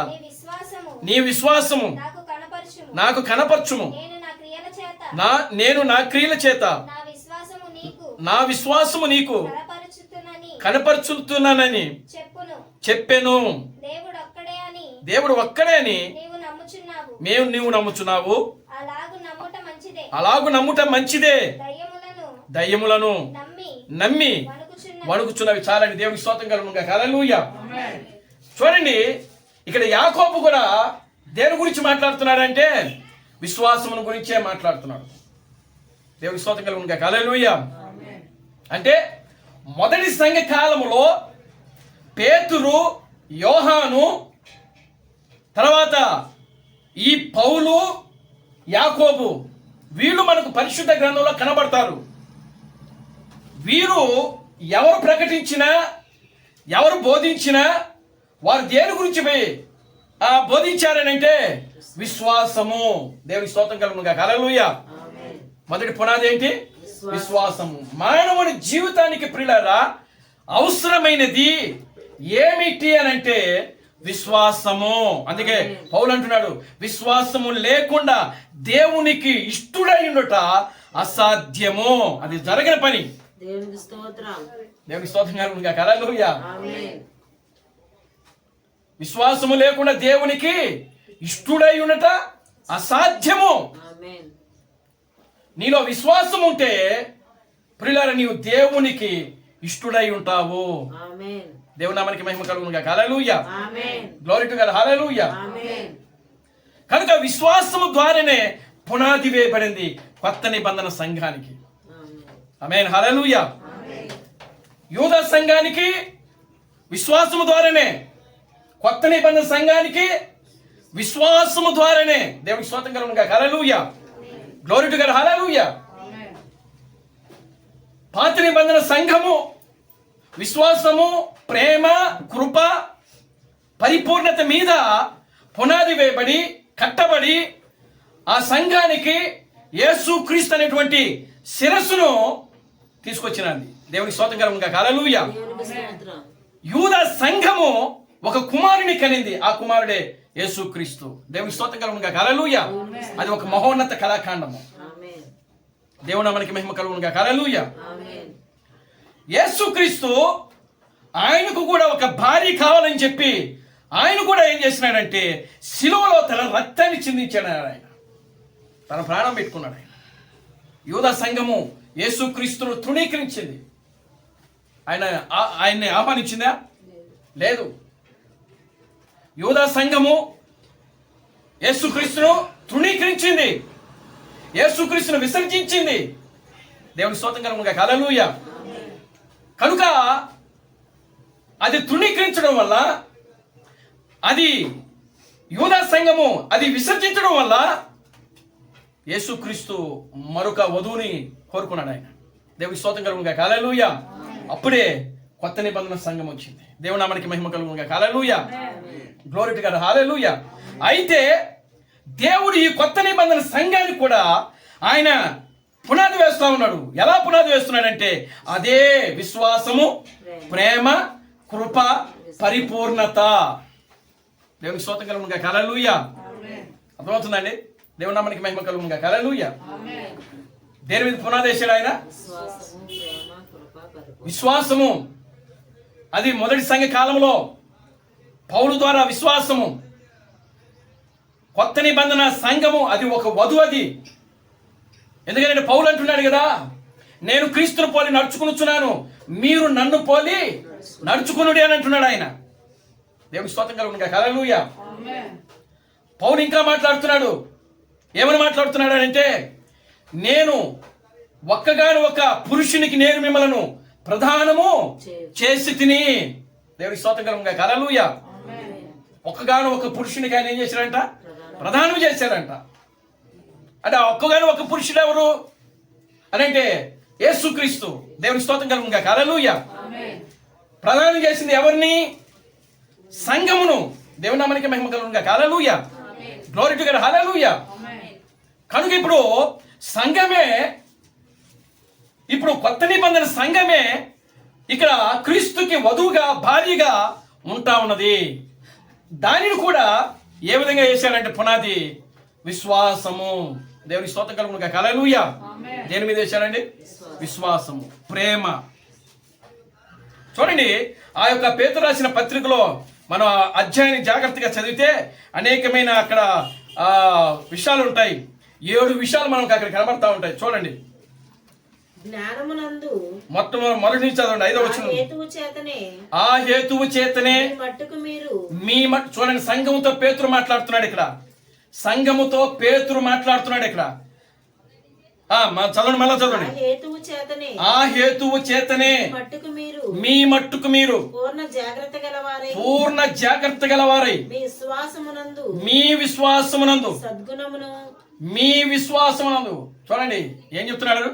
నీ విశ్వాసము నాకు కనపరచుము. నేను నా క్రియల చేత నా విశ్వాసము నీకు కనపరుచుతునని కనపరుచుతున్నానని చెప్పును. చెప్పెను. దేవుడు ఒక్కడే అని దేవుడు ఒక్కడే అని నీవు నమ్ముచున్నావు. నీవు నమ్ముచున్నావు. అలాగు నమ్ముట మంచిదే. అలాగు నమ్ముట మంచిదే. దయ్యములను నమ్మి వణుకుచున్నవి చాలని దేవునికి స్తోత్రం కలుగునుగాక. హల్లెలూయా. చూడండి, ఇక్కడ యాకోబు కూడా దేని గురించి మాట్లాడుతున్నాడంటే విశ్వాసమును గురించే మాట్లాడుతున్నాడు. దేవునికి స్తోత్రం కలుగునుగాక. హల్లెలూయా. అంటే మొదటి సంఘ కాలములో పేతురు, యోహాను, తర్వాత ఈ పౌలు, యాకోబు, వీళ్ళు మనకు పరిశుద్ధ గ్రంథంలో కనబడతారు. వీరు ఎవరు ప్రకటించినా, ఎవరు బోధించినా వారు దేని గురించి బోధించారనంటే విశ్వాసము. దేవుని స్తోత్రం కలుగునుగాక. హల్లెలూయా. మొదటి పునాది ఏంటి? విశ్వాసము. మానవుని జీవితానికి ప్రియులారా అవసరమైనది ఏమిటి అనంటే విశ్వాసము. అందుకే పౌలు అంటున్నాడు, విశ్వాసము లేకుండా దేవునికి ఇష్టుడై ఉండుట అసాధ్యము. అది జరగని పని. దేవునికి స్తోత్రం. దేవునికి స్తోత్రం కలుగునుగాక. హల్లెలూయా. విశ్వాసము లేకుండా దేవునికి ఇష్టుడై ఉండట అసాధ్యము. నీలో విశ్వాసం ఉంటే ప్రియులారా నీవు దేవునికి ఇష్టుడై ఉంటావు. దేవుని నామానికి మహిమ కలుగునుగాక. Hallelujah. Glory to God. Hallelujah. కనుక విశ్వాసము ద్వారానే పునాది వేయబడింది కొత్త నిబంధన సంఘానికి. ఆమేన్. హల్లెలూయా. యూదా సంఘానికి విశ్వాసము ద్వారానే, కొత్త నిబంధన సంఘానికి విశ్వాసము ద్వారానే. దేవునికి స్తోత్రం కలుగునుగాక. Hallelujah. Glory to God. Hallelujah. పాత నిబంధన సంఘము విశ్వాసము, ప్రేమ, కృప, పరిపూర్ణత మీద పునాది వేయబడి కట్టబడి ఆ సంఘానికి యేసుక్రీస్తు అనేటువంటి శిరస్సును తీసుకొచ్చినది. దేవునికి స్తోత్రం కలుగునుగాక. హల్లెలూయా. యూదా సంఘము ఒక కుమారుని కనింది. ఆ కుమారుడే యేసుక్రీస్తు. దేవునికి స్తోత్రం కలుగునుగాక. హల్లెలూయా. అది ఒక మహోన్నత కళాఖండము. దేవుని నామానికి మహిమ కలుగునుగాక. హల్లెలూయా. యేసుక్రీస్తు ఆయనకు కూడా ఒక భార్య కావాలని చెప్పి ఆయన కూడా ఏం చేసినాడంటే శిలువలో తన రక్తాన్ని చిందించాడు. ఆయన తన ప్రాణం పెట్టుకున్నాడు. ఆయన యూదా సంఘము యేసుక్రీస్తును తృణీకరించింది. ఆయన్ని ఆహ్వానించిందా? లేదు. యూదా సంఘము యేసుక్రీస్తును తృణీకరించింది, యేసుక్రీస్తును విసర్జించింది. దేవుని స్తోత్రం కలుగునుగాక. హల్లెలూయా. కనుక అది తృణీకరించడం వల్ల, అది యూదా సంఘము అది విసర్జించడం వల్ల యేసుక్రీస్తు మరొక వధువుని కోరుకున్నాడు. ఆయన దేవుని స్తోత్రం కలుగునుగాక. హల్లెలూయా. అప్పుడే కొత్త నిబంధన సంఘం వచ్చింది. దేవుని నామానికి మహిమ కలుగునుగాక. Hallelujah. Glory to God. Hallelujah. అయితే దేవుడు ఈ కొత్త నిబంధన సంఘానికి కూడా ఆయన పునాది వేస్తా ఉన్నాడు. ఎలా పునాది వేస్తున్నాడంటే అదే విశ్వాసము, ప్రేమ, కృప, పరిపూర్ణత. దేవునికి స్తోత్రం కలుగునుగాక. హల్లెలూయా. అర్థమవుతుందండి? దేవుని నామానికి మహిమ కలుగునుగాక. హల్లెలూయా. దేని మీద పునాది వేసాడు ఆయన? విశ్వాసము. అది మొదటి సంఘ కాలంలో పౌలు ద్వారా విశ్వాసము. కొత్త నిబంధన సంఘము అది ఒక వధువు. అది ఎందుకంటే పౌలు అంటున్నాడు కదా, నేను క్రీస్తును పోలి నడుచుకునుచున్నాను, మీరు నన్ను పోలి నడుచుకునుడి అని అంటున్నాడు ఆయన. దేవుని స్తోత్రం కలుగునుగాక. హల్లెలూయా. పౌలు ఇంకా మాట్లాడుతున్నాడు. ఏమని మాట్లాడుతున్నాడు అంటే, నేను ఒక్కగాను ఒక పురుషునికి నేను మిమ్మలను ప్రధానము చేసి తిని. దేవుని స్తోత్రం కలుగునుగాక. హల్లెలూయా. ఒక్కగాను ఒక పురుషునికి ఆయన ఏం చేశారంట? ప్రధానం చేశారంట. అంటే ఒక్కగాను ఒక పురుషుడు ఎవరు అని అంటే యేసుక్రీస్తు. దేవుని స్తోత్రం కలుగునుగాక. హల్లెలూయా. ప్రధానం చేసింది ఎవరిని? సంఘమును. దేవుని నామానికి మహిమ కలుగునుగాక. Hallelujah. Glory to God. Hallelujah. కనుక ఇప్పుడు సంఘమే, ఇప్పుడు కొత్త నిబంధన సంఘమే ఇక్కడ క్రీస్తుకి వధువుగా, భార్యగా ఉంటా ఉన్నది. దానిని కూడా ఏ విధంగా చేశారంటే పునాది విశ్వాసము. దేవుని స్తోత్రం కలుగును గాక. హల్లెలూయా. దేని మీద వేశాడండి? విశ్వాసము, ప్రేమ. చూడండి, ఆ యొక్క పేతురు రాసిన పత్రికలో మనం అధ్యాయాన్ని జాగ్రత్తగా చదివితే అనేకమైన అక్కడ విషయాలు ఉంటాయి. 7 విషయాలు మనకు అక్కడ కనబడతా ఉంటాయి. చూడండి, జ్ఞానమునందు మొదటి నుంచి చదవండి, 5వ వచనం. ఆ హేతువు చేతనే మట్టుకు మీరు చూడండి, సంఘముతో పేతురు మాట్లాడుతున్నాడు ఇక్కడ. సంఘముతో పేతురు మాట్లాడుతున్నాడు ఇక్కడ. చదవండి, మళ్ళా చదవండి. ఆ హేతువు చేతనే మీ మట్టుకు మీరు పూర్ణ జాగ్రత్త గలవారై మీ విశ్వాసమునందు చూడండి ఏం చెప్తున్నాడు?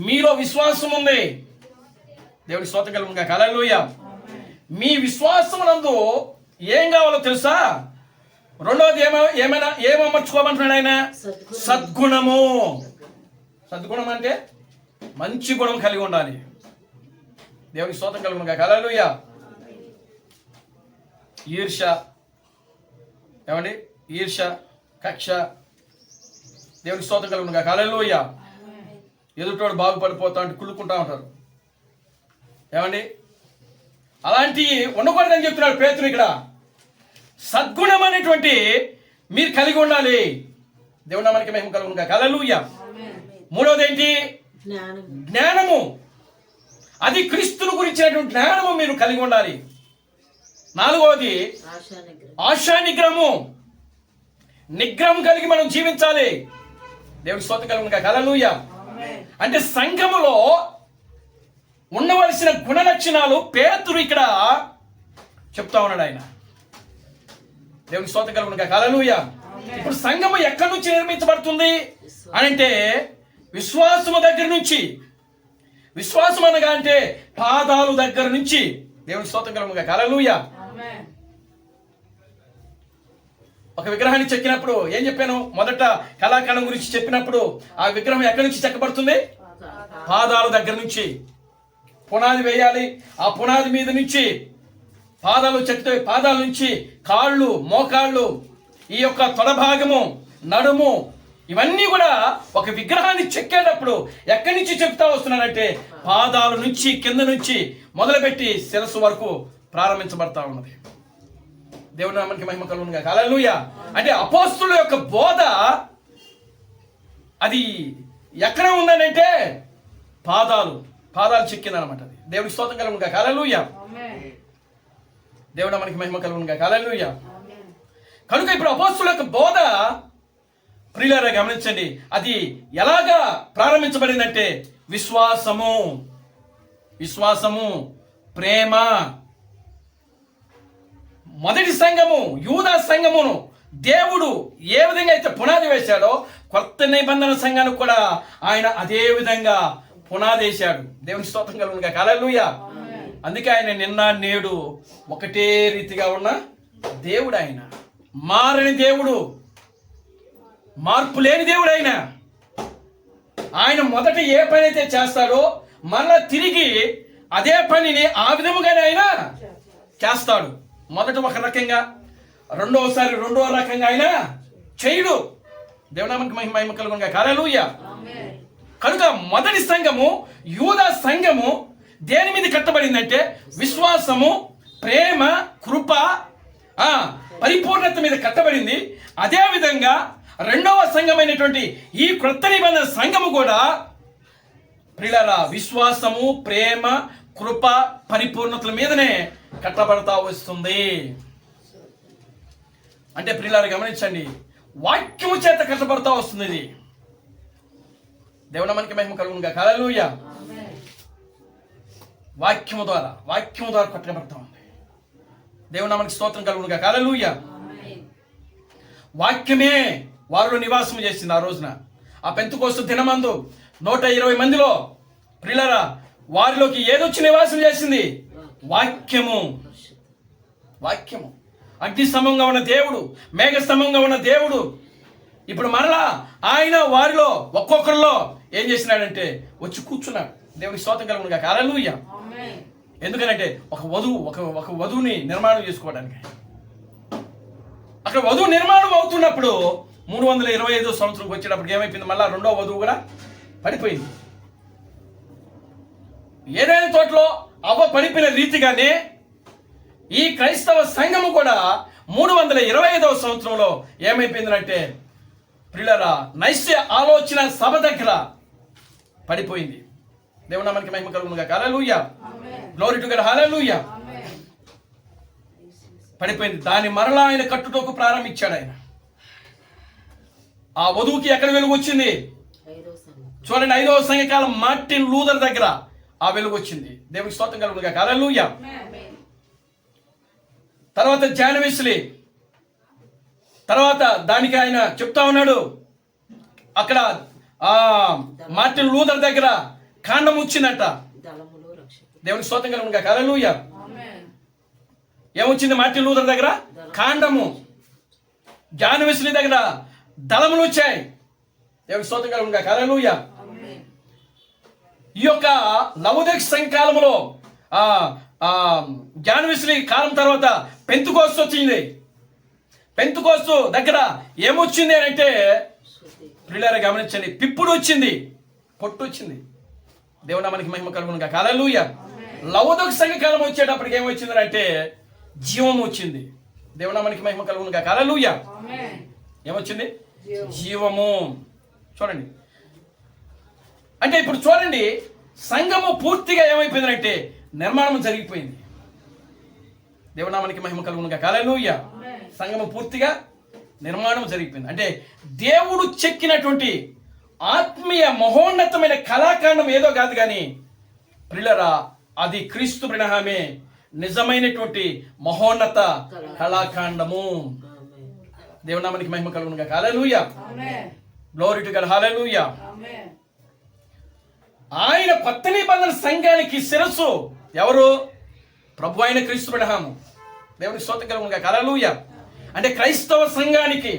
మీలో విశ్వాసం ఉంది. దేవుని స్తోత్రం కలుగును గాక. హల్లెలూయా. మీ విశ్వాసమునందు ఏం కావాలో తెలుసా? రెండోది ఏమర్చుకోమంటున్నాడు ఆయన? సద్గుణము. సద్గుణం అంటే మంచి గుణం కలిగి ఉండాలి. దేవునికి స్తోత్రం కలుగును గాక. హల్లెలూయా. ఈర్ష్య, ఏమండి? ఈర్ష్య, కక్ష. దేవునికి స్తోత్రం కలుగును గాక. హల్లెలూయా. ఎదుటోడు బాగుపడిపోతా అంటే కుళ్ళుకుంటా ఉంటారు, ఏమండి? అలాంటి ఉండకూడదని చెప్తున్నాడు పేతురు ఇక్కడ. సద్గుణం అనేటువంటి మీరు కలిగి ఉండాలి. దేవుని నామానికి మహిమ కలుగును గాక. హల్లెలూయా. మూడవది ఏంటి? జ్ఞానము. అది క్రీస్తును గురించినటువంటి జ్ఞానము మీరు కలిగి ఉండాలి. నాలుగవది ఆశా నిగ్రహము. నిగ్రహం కలిగి మనం జీవించాలి. దేవుని స్తోత్రం కలుగును గాక. హల్లెలూయా. అంటే సంఘములో ఉండవలసిన గుణ లక్షణాలు పేతురు ఇక్కడ చెప్తా ఉన్నాడు ఆయన. దేవుని స్తోత్రం కలుగును గాక. హల్లెలూయా. ఇప్పుడు సంఘము ఎక్కడి నుంచి నిర్మించబడుతుంది అని అంటే విశ్వాసము దగ్గర నుంచి. విశ్వాసం అనగా అంటే పాదాలు దగ్గర నుంచి. దేవుని స్తోత్రం కలుగును గాక. హల్లెలూయా. ఒక విగ్రహాన్ని చెక్కినప్పుడు ఏం చెప్పాను? మొదట కళాఖండం గురించి చెప్పినప్పుడు ఆ విగ్రహం ఎక్కడి నుంచి చెక్కబడుతుంది? పాదాల దగ్గర నుంచి. పునాది వేయాలి. ఆ పునాది మీద నుంచి పాదాలు చెక్కితే పాదాల నుంచి కాళ్ళు, మోకాళ్ళు, ఈ యొక్క తొడ భాగము, నడుము, ఇవన్నీ కూడా ఒక విగ్రహాన్ని చెక్కేటప్పుడు ఎక్కడి నుంచి చెప్తా వస్తున్నారంటే పాదాల నుంచి, కింద నుంచి మొదలుపెట్టి శిరస్సు వరకు ప్రారంభించబడతా ఉన్నది. దేవుని నామానికి మహిమ కలుగును గాక. హల్లెలూయా. అంటే అపోస్తుల యొక్క బోధ అది ఎక్కడ ఉందనంటే పాదాలు చెక్కిందనమాట. అది దేవునికి స్తోత్రం కలుగును గాక. హల్లెలూయా. దేవుని నామానికి మహిమ కలుగును గాక. హల్లెలూయా. కనుక ఇప్పుడు అపోస్తుల యొక్క బోధ ప్రియులారా గమనించండి, అది ఎలాగా ప్రారంభించబడిందంటే విశ్వాసము, ప్రేమ. మొదటి సంఘము, యూదా సంఘమును దేవుడు ఏ విధంగా అయితే పునాది వేశాడో కొత్త నిబంధన సంఘానికి కూడా ఆయన అదే విధంగా పునాది వేశాడు. దేవుని స్తోత్రం కలుగును గాక. హల్లెలూయా. అందుకే ఆయన నిన్న నేడు ఒకటే రీతిగా ఉన్న దేవుడు. ఆయన మారని దేవుడు, మార్పు లేని దేవుడు. ఆయన మొదట ఏ పని అయితే చేస్తాడో మళ్ళా తిరిగి అదే పనిని ఆ విధముగానే ఆయన చేస్తాడు. మొదట ఒక రకంగా, రెండోసారి రెండో రకంగా ఆయన చేయడు. దేవునామానికి మహిమ కలుగును గాక. హల్లెలూయా. కనుక మొదటి సంఘము, యూదా సంఘము దేని మీద కట్టబడిందంటే విశ్వాసము, ప్రేమ, కృప, పరిపూర్ణత మీద కట్టబడింది. అదే విధంగా రెండవ సంఘమైనటువంటి ఈ క్రొత్త నిబంధన సంఘము కూడా ప్రియులారా విశ్వాసము, ప్రేమ, కృప, పరిపూర్ణతల మీదనే కట్టబడతా వస్తుంది. అంటే ప్రియులారా గమనించండి, వాక్యము చేత కట్టబడతా వస్తుంది. ఇది దేవుని నామానికి మహిమ కలుగును గాక. హల్లెలూయా. వాక్యము ద్వారా కట్టబడతా ఉంది. దేవుని నామానికి స్తోత్రం కలుగును గాక. హల్లెలూయా. వాక్యమే వారిలో నివాసం చేసింది. ఆ రోజున ఆ పెంతెకోస్తు దినమందు 120 మందిలో ప్రియులారా వారిలోకి ఏదొచ్చి నివాసం చేసింది? వాక్యము. అగ్ని స్తంభంగా ఉన్న దేవుడు, మేఘ స్తంభంగా ఉన్న దేవుడు ఇప్పుడు మరలా ఆయన వారిలో ఒక్కొక్కరిలో ఏం చేసినాడంటే వచ్చి కూర్చున్నాడు. దేవునికి స్తోత్రం కలుగును గాక. హల్లెలూయా. ఎందుకనంటే ఒక వధువుని నిర్మాణం చేసుకోవడానికి. అక్కడ వధువు నిర్మాణం అవుతున్నప్పుడు 325 సంవత్సరంకి వచ్చేటప్పటికి ఏమైపోయింది? మళ్ళా రెండో వధువు కూడా పడిపోయింది. ఏదైనా తోటలో అవ్వ పడిపోయిన రీతిగానే ఈ క్రైస్తవ సంఘము కూడా 325వ సంవత్సరంలో ఏమైపోయిందంటే ప్రియులారా, నైస్య ఆలోచన సభ దగ్గర పడిపోయింది. దేవుని నామానికి మహిమ కలుగును గాక. హల్లెలూయా, గ్లోరీ టు గాడ్, హల్లెలూయా. పడిపోయింది. దాని మరలా ఆయన కట్టుటకు ప్రారంభించాడు. ఆయన ఆ వధువుకి ఎక్కడ వెలుగు వచ్చింది? చూడండి, 5వ సంఘకాలం మార్టిన్ లూథర్ దగ్గర ఆ వెలుగు వచ్చింది. దేవునికి స్తోత్రం కలుగును గాక. హల్లెలూయా. తర్వాత జాన్ వెస్లీ, తర్వాత దానికి ఆయన చెప్తా ఉన్నాడు, అక్కడ మార్టిన్ లూథర్ దగ్గర కాండం వచ్చిందంట. దేవునికి స్తోత్రం కలుగును గాక. హల్లెలూయా. ఏమొచ్చింది మార్టిన్ లూథర్ దగ్గర? కాండము. జాన్ వెస్లీ దగ్గర దళములు వచ్చాయి. దేవునికి స్తోత్రం కలుగును గాక. హల్లెలూయా. ఈ యొక్క లవోదికయ సంఘకాలంలో జాన్ వెస్లీ కాలం తర్వాత పెంతెకోస్తు వచ్చింది. పెంతెకోస్తు దగ్గర ఏమొచ్చింది అని అంటే ప్రియులారా గమనించండి, పిప్పుడు వచ్చింది, పొట్టు వచ్చింది. దేవుని నామానికి మహిమ కలుగును గాక. హల్లెలూయా. లవోదికయ సంఘకాలం వచ్చేటప్పటికి ఏమొచ్చింది అంటే జీవం వచ్చింది. దేవుని నామానికి మహిమ కలుగును గాక. హల్లెలూయా. ఏమొచ్చింది? జీవము. చూడండి, అంటే ఇప్పుడు చూడండి, సంఘము పూర్తిగా ఏమైపోయిందంటే నిర్మాణం జరిగిపోయింది. దేవునామానికి మహిమ కలుగును గాక. హల్లెలూయా. సంఘము పూర్తిగా నిర్మాణం జరిగిపోయింది. అంటే దేవుడు చెక్కినటువంటి ఆత్మీయ మహోన్నతమైన కళాకాండం ఏదో కాదు కానీ ప్రియులారా, అది క్రీస్తు బ్రహ్మే నిజమైనటువంటి మహోన్నత కళాకాండము. దేవునామానికి మహిమ కలుగును గాక. హల్లెలూయా, గ్లోరీ టు గాడ్, హల్లెలూయా. ఆయన కొత్త నిబంధన సంఘానికి శిరస్సు ఎవరు? ప్రభు అయిన క్రీస్తు బ్రహ్ము. దేవునికి స్తోత్రం కలుగును గాక. హల్లెలూయా. అంటే క్రైస్తవ సంఘానికి,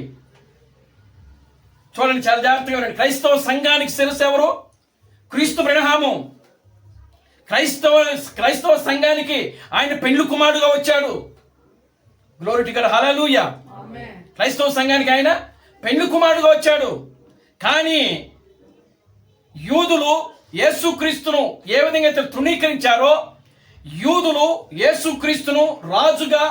చూడండి చాలా జాగ్రత్తగా ఉండండి, క్రైస్తవ సంఘానికి శిరస్సు ఎవరు? క్రీస్తు బ్రహ్ము. క్రైస్తవ సంఘానికి ఆయన పెండ్లి కుమారుడుగా వచ్చాడు. గ్లోరీ టు గాడ్, హల్లెలూయా. క్రైస్తవ సంఘానికి ఆయన పెండ్లి కుమారుడుగా వచ్చాడు. కానీ యూదులు యేసుక్రీస్తును ఏ విధంగా అయితే తృణీకరించారో, యూదులు యేసుక్రీస్తును రాజుగా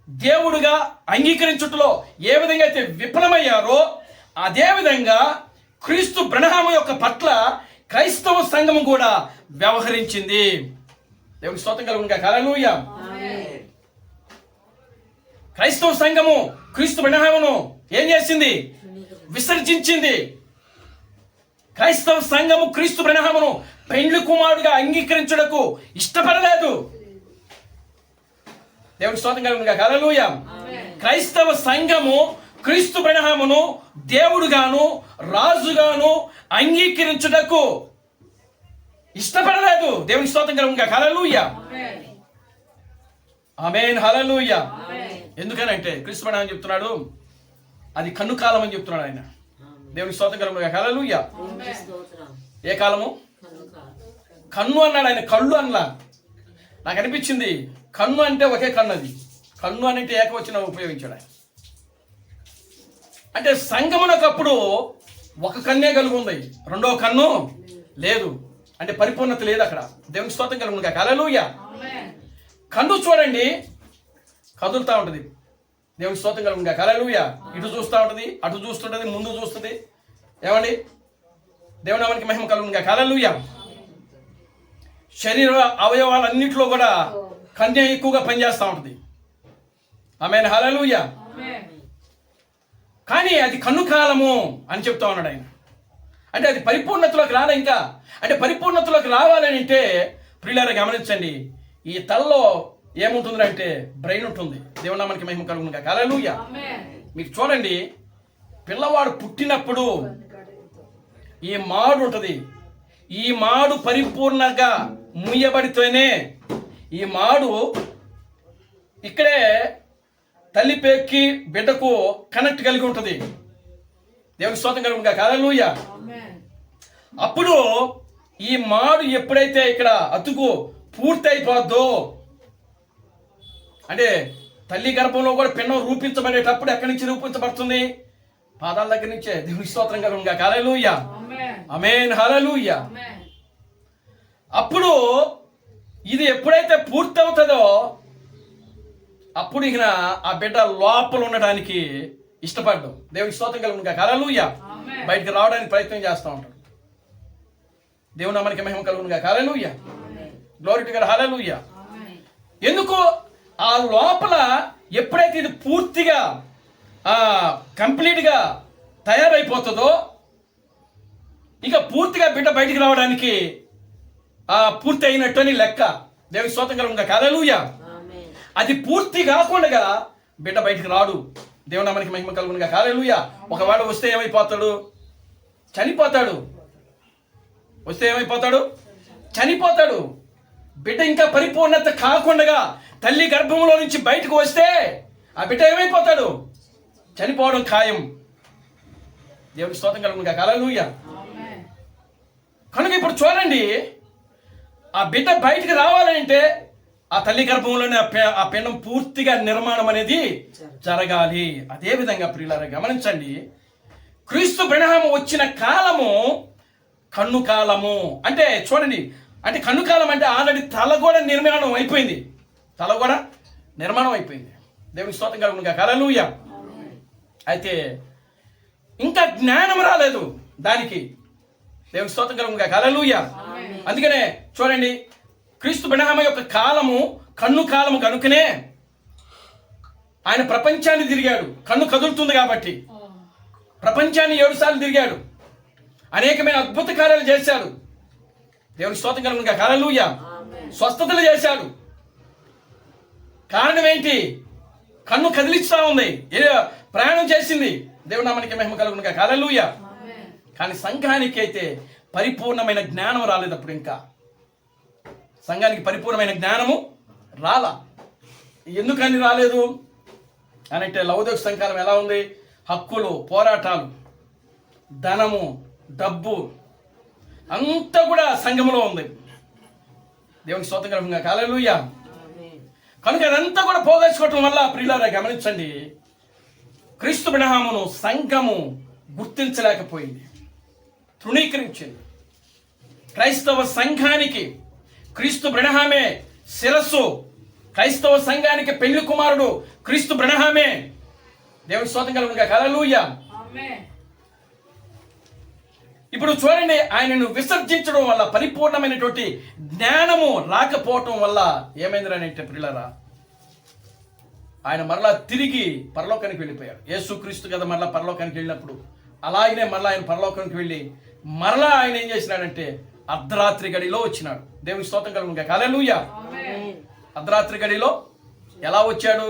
దేవుడుగా అంగీకరించుటలో ఏ విధంగా అయితే విఫలమయ్యారో, అదే విధంగా క్రీస్తు బ్రహ్మ యొక్క పట్ల క్రైస్తవ సంఘము కూడా వ్యవహరించింది. దేవునికి స్తోత్రం కలుగును గాక. హల్లెలూయా. క్రైస్తవ సంఘము క్రీస్తు బ్రహ్మను ఏం చేసింది? విసర్జించింది. క్రైస్తవ సంఘము క్రీస్తు బ్రహ్మను పెండ్లి కుమారుడుగా అంగీకరించుటకు ఇష్టపడలేదు. దేవునికి స్తోత్రం కలుగును గాక. హల్లెలూయా. క్రైస్తవ సంఘము క్రీస్తు బ్రహ్మను దేవుడుగాను రాజుగాను అంగీకరించుటకు ఇష్టపడలేదు. దేవునికి స్తోత్రం కలుగును గాక. హల్లెలూయా, ఆమేన్, హల్లెలూయా. ఎందుకనంటే క్రీస్తు బ్రహ్మ చెప్తున్నాడు, అది కన్ను కాలం అని చెప్తున్నాడు ఆయన. దేవునికి స్తోత్రం కలుగును గాక. హల్లెలూయా. ఏ కాలము? కన్ను అన్నాడు ఆయన, కళ్ళు అన్నా. నాకు అనిపించింది కన్ను అంటే ఒకే కన్ను, అది కన్ను అంటే ఏకవచనం ఉపయోగించాడు ఆయన. అంటే సంగమునకప్పుడు ఒక కన్నే కలిగి ఉంది, రెండో కన్ను లేదు. అంటే పరిపూర్ణత లేదు అక్కడ. దేవునికి స్తోత్రం కలుగును గాక. హల్లెలూయా. కన్ను చూడండి కదులుతూ ఉంటుంది. దేవునికి స్తోత్రం కలుగును గాక. హల్లెలూయా. ఇటు చూస్తూ ఉంటుంది, అటు చూస్తుంటుంది, ముందు చూస్తుంది. ఏమండి? దేవుని నామానికి మహిమ కలుగును గాక. హల్లెలూయా. శరీర అవయవాలన్నింటిలో కూడా కన్య ఎక్కువగా పనిచేస్తూ ఉంటుంది. ఆమేన్, హల్లెలూయా. కానీ అది కన్ను కాలము అని చెప్తా ఉన్నాడు ఆయన. అంటే అది పరిపూర్ణతలోకి రాలే ఇంకా. అంటే పరిపూర్ణతలోకి రావాలని అంటే ప్రియులారా గమనించండి, ఈ తలలో ఏముంటుంది అంటే బ్రెయిన్ ఉంటుంది. దేవుని నామానికి మహిమ కలుగును గాక. హల్లెలూయా. మీరు చూడండి, పిల్లవాడు పుట్టినప్పుడు ఈ మాడు ఉంటుంది. ఈ మాడు పరిపూర్ణంగా ముయ్యబడితేనే ఈ మాడు ఇక్కడే తల్లిపేకి బిడ్డకు కనెక్ట్ కలిగి ఉంటుంది. దేవునికి స్తోత్రం కలుగును గాక. హల్లెలూయా. అప్పుడు ఈ మాడు ఎప్పుడైతే ఇక్కడ అతుకు పూర్తి అయిపోద్దో, అంటే తల్లి గర్భంలో కూడా పిండం రూపించబడేటప్పుడు ఎక్కడి నుంచి రూపించబడుతుంది? పాదాల దగ్గర నుంచే దేవునికి స్తోత్రం కలుగునుగా. హల్లెలూయా, ఆమేన్, హల్లెలూయా. అప్పుడు ఇది ఎప్పుడైతే పూర్తి అవుతుందో అప్పుడు ఇక ఆ బిడ్డ లోపల ఉండడానికి ఇష్టపడ్డం. దేవునికి స్తోత్రం కలుగునుగా. హల్లెలూయా. బయటికి రావడానికి ప్రయత్నం చేస్తూ ఉంటాడు. దేవుని నామానికి మహిమ కలుగునుగా. Hallelujah, glory to God. హల్లెలూయా. ఎందుకు ఆ లోపల ఎప్పుడైతే ఇది పూర్తిగా కంప్లీట్గా తయారైపోతుందో ఇక పూర్తిగా బిడ్డ బయటికి రావడానికి పూర్తి అయినట్టు అని లెక్క. దేవునికి స్తోత్రం కలుగునుగా. హల్లెలూయా. అది పూర్తి కాకుండా బిడ్డ బయటికి రాడు. దేవుని నామానికి మహిమ కలుగునుగా. హల్లెలూయా. ఒకవేళ వస్తే ఏమైపోతాడు? చనిపోతాడు. వస్తే ఏమైపోతాడు? చనిపోతాడు. బిడ్డ ఇంకా పరిపూర్ణత కాకుండా తల్లి గర్భంలో నుంచి బయటకు వస్తే ఆ బిడ్డ ఏమైపోతాడు? చనిపోవడం ఖాయం. దేవునికి స్తోత్రం కలుగునుగా. హల్లెలూయా. కనుక ఇప్పుడు చూడండి, ఆ బిడ్డ బయటికి రావాలంటే ఆ తల్లి గర్భంలోనే ఆ పిండం పూర్తిగా నిర్మాణం అనేది జరగాలి. అదేవిధంగా ప్రియులారా గమనించండి, క్రీస్తు బ్రహ్మ వచ్చిన కాలము కన్ను కాలము. అంటే చూడండి, అంటే కన్ను కాలం అంటే ఆల్రెడీ తల కూడా నిర్మాణం అయిపోయింది. తల కూడా నిర్మాణం అయిపోయింది. దేవునికి స్తోత్రం కలుగునుగా. హల్లెలూయా. అయితే ఇంకా జ్ఞానం రాలేదు దానికి. దేవునికి స్తోత్రం కలుగునుగా. హల్లెలూయా. అందుకనే చూడండి, క్రీస్తు బ్రహ్మ యొక్క కాలము కన్ను కాలము కనుకనే ఆయన ప్రపంచాన్ని తిరిగాడు. కన్ను కదులుతుంది కాబట్టి ప్రపంచాన్ని 7 సార్లు తిరిగాడు. అనేకమైన అద్భుత కార్యాలు చేశాడు. దేవునికి స్తోత్రం కలుగునుగా. హల్లెలూయా. స్వస్థతలు చేశాడు. కారణం ఏంటి? కన్ను కదిలిస్తా ఉంది, ప్రయాణం చేసింది. దేవుని నామానికి మహిమ కలుగునుగా. హల్లెలూయా. కానీ సంఘానికి అయితే పరిపూర్ణమైన జ్ఞానం రాలేదు. అప్పుడు ఇంకా సంఘానికి పరిపూర్ణమైన జ్ఞానము రాలా. ఎందుకని రాలేదు అంటే లౌదోక సంఘాలం ఎలా ఉంది? హక్కులు, పోరాటాలు, ధనము, డబ్బు అంతా కూడా సంఘములో ఉంది. దేవునికి స్తోత్రం కలుగునుగా. హల్లెలూయా. కనుక అదంతా కూడా పోగొట్టుకోవటం వల్ల ప్రియులారా గమనించండి, క్రీస్తు బ్రహ్మను సంఘము గుర్తించలేకపోయింది, తృణీకరించింది. క్రైస్తవ సంఘానికి క్రీస్తు బ్రహ్మే శిరస్సు. క్రైస్తవ సంఘానికి పెళ్లి కుమారుడు క్రీస్తు బ్రహ్మే. దేవునికి స్తోత్రం కలుగునుగా. హల్లెలూయా. ఇప్పుడు చూడండి, ఆయనను విసర్జించడం వల్ల పరిపూర్ణమైనటువంటి జ్ఞానము రాకపోవటం వల్ల ఏమైందంటే ప్రియులారా, ఆయన మరలా తిరిగి పరలోకానికి వెళ్ళిపోయాడు. యేసుక్రీస్తు కదా మరలా పరలోకానికి వెళ్ళినప్పుడు అలాగనే మరలా ఆయన పరలోకానికి వెళ్ళి మరలా ఆయన ఏం చేసినాడంటే అర్ధరాత్రి గడిలో వచ్చినాడు. దేవునికి స్తోత్రం కలుగునుగా. హల్లెలూయా. అర్ధరాత్రి గడిలో ఎలా వచ్చాడు?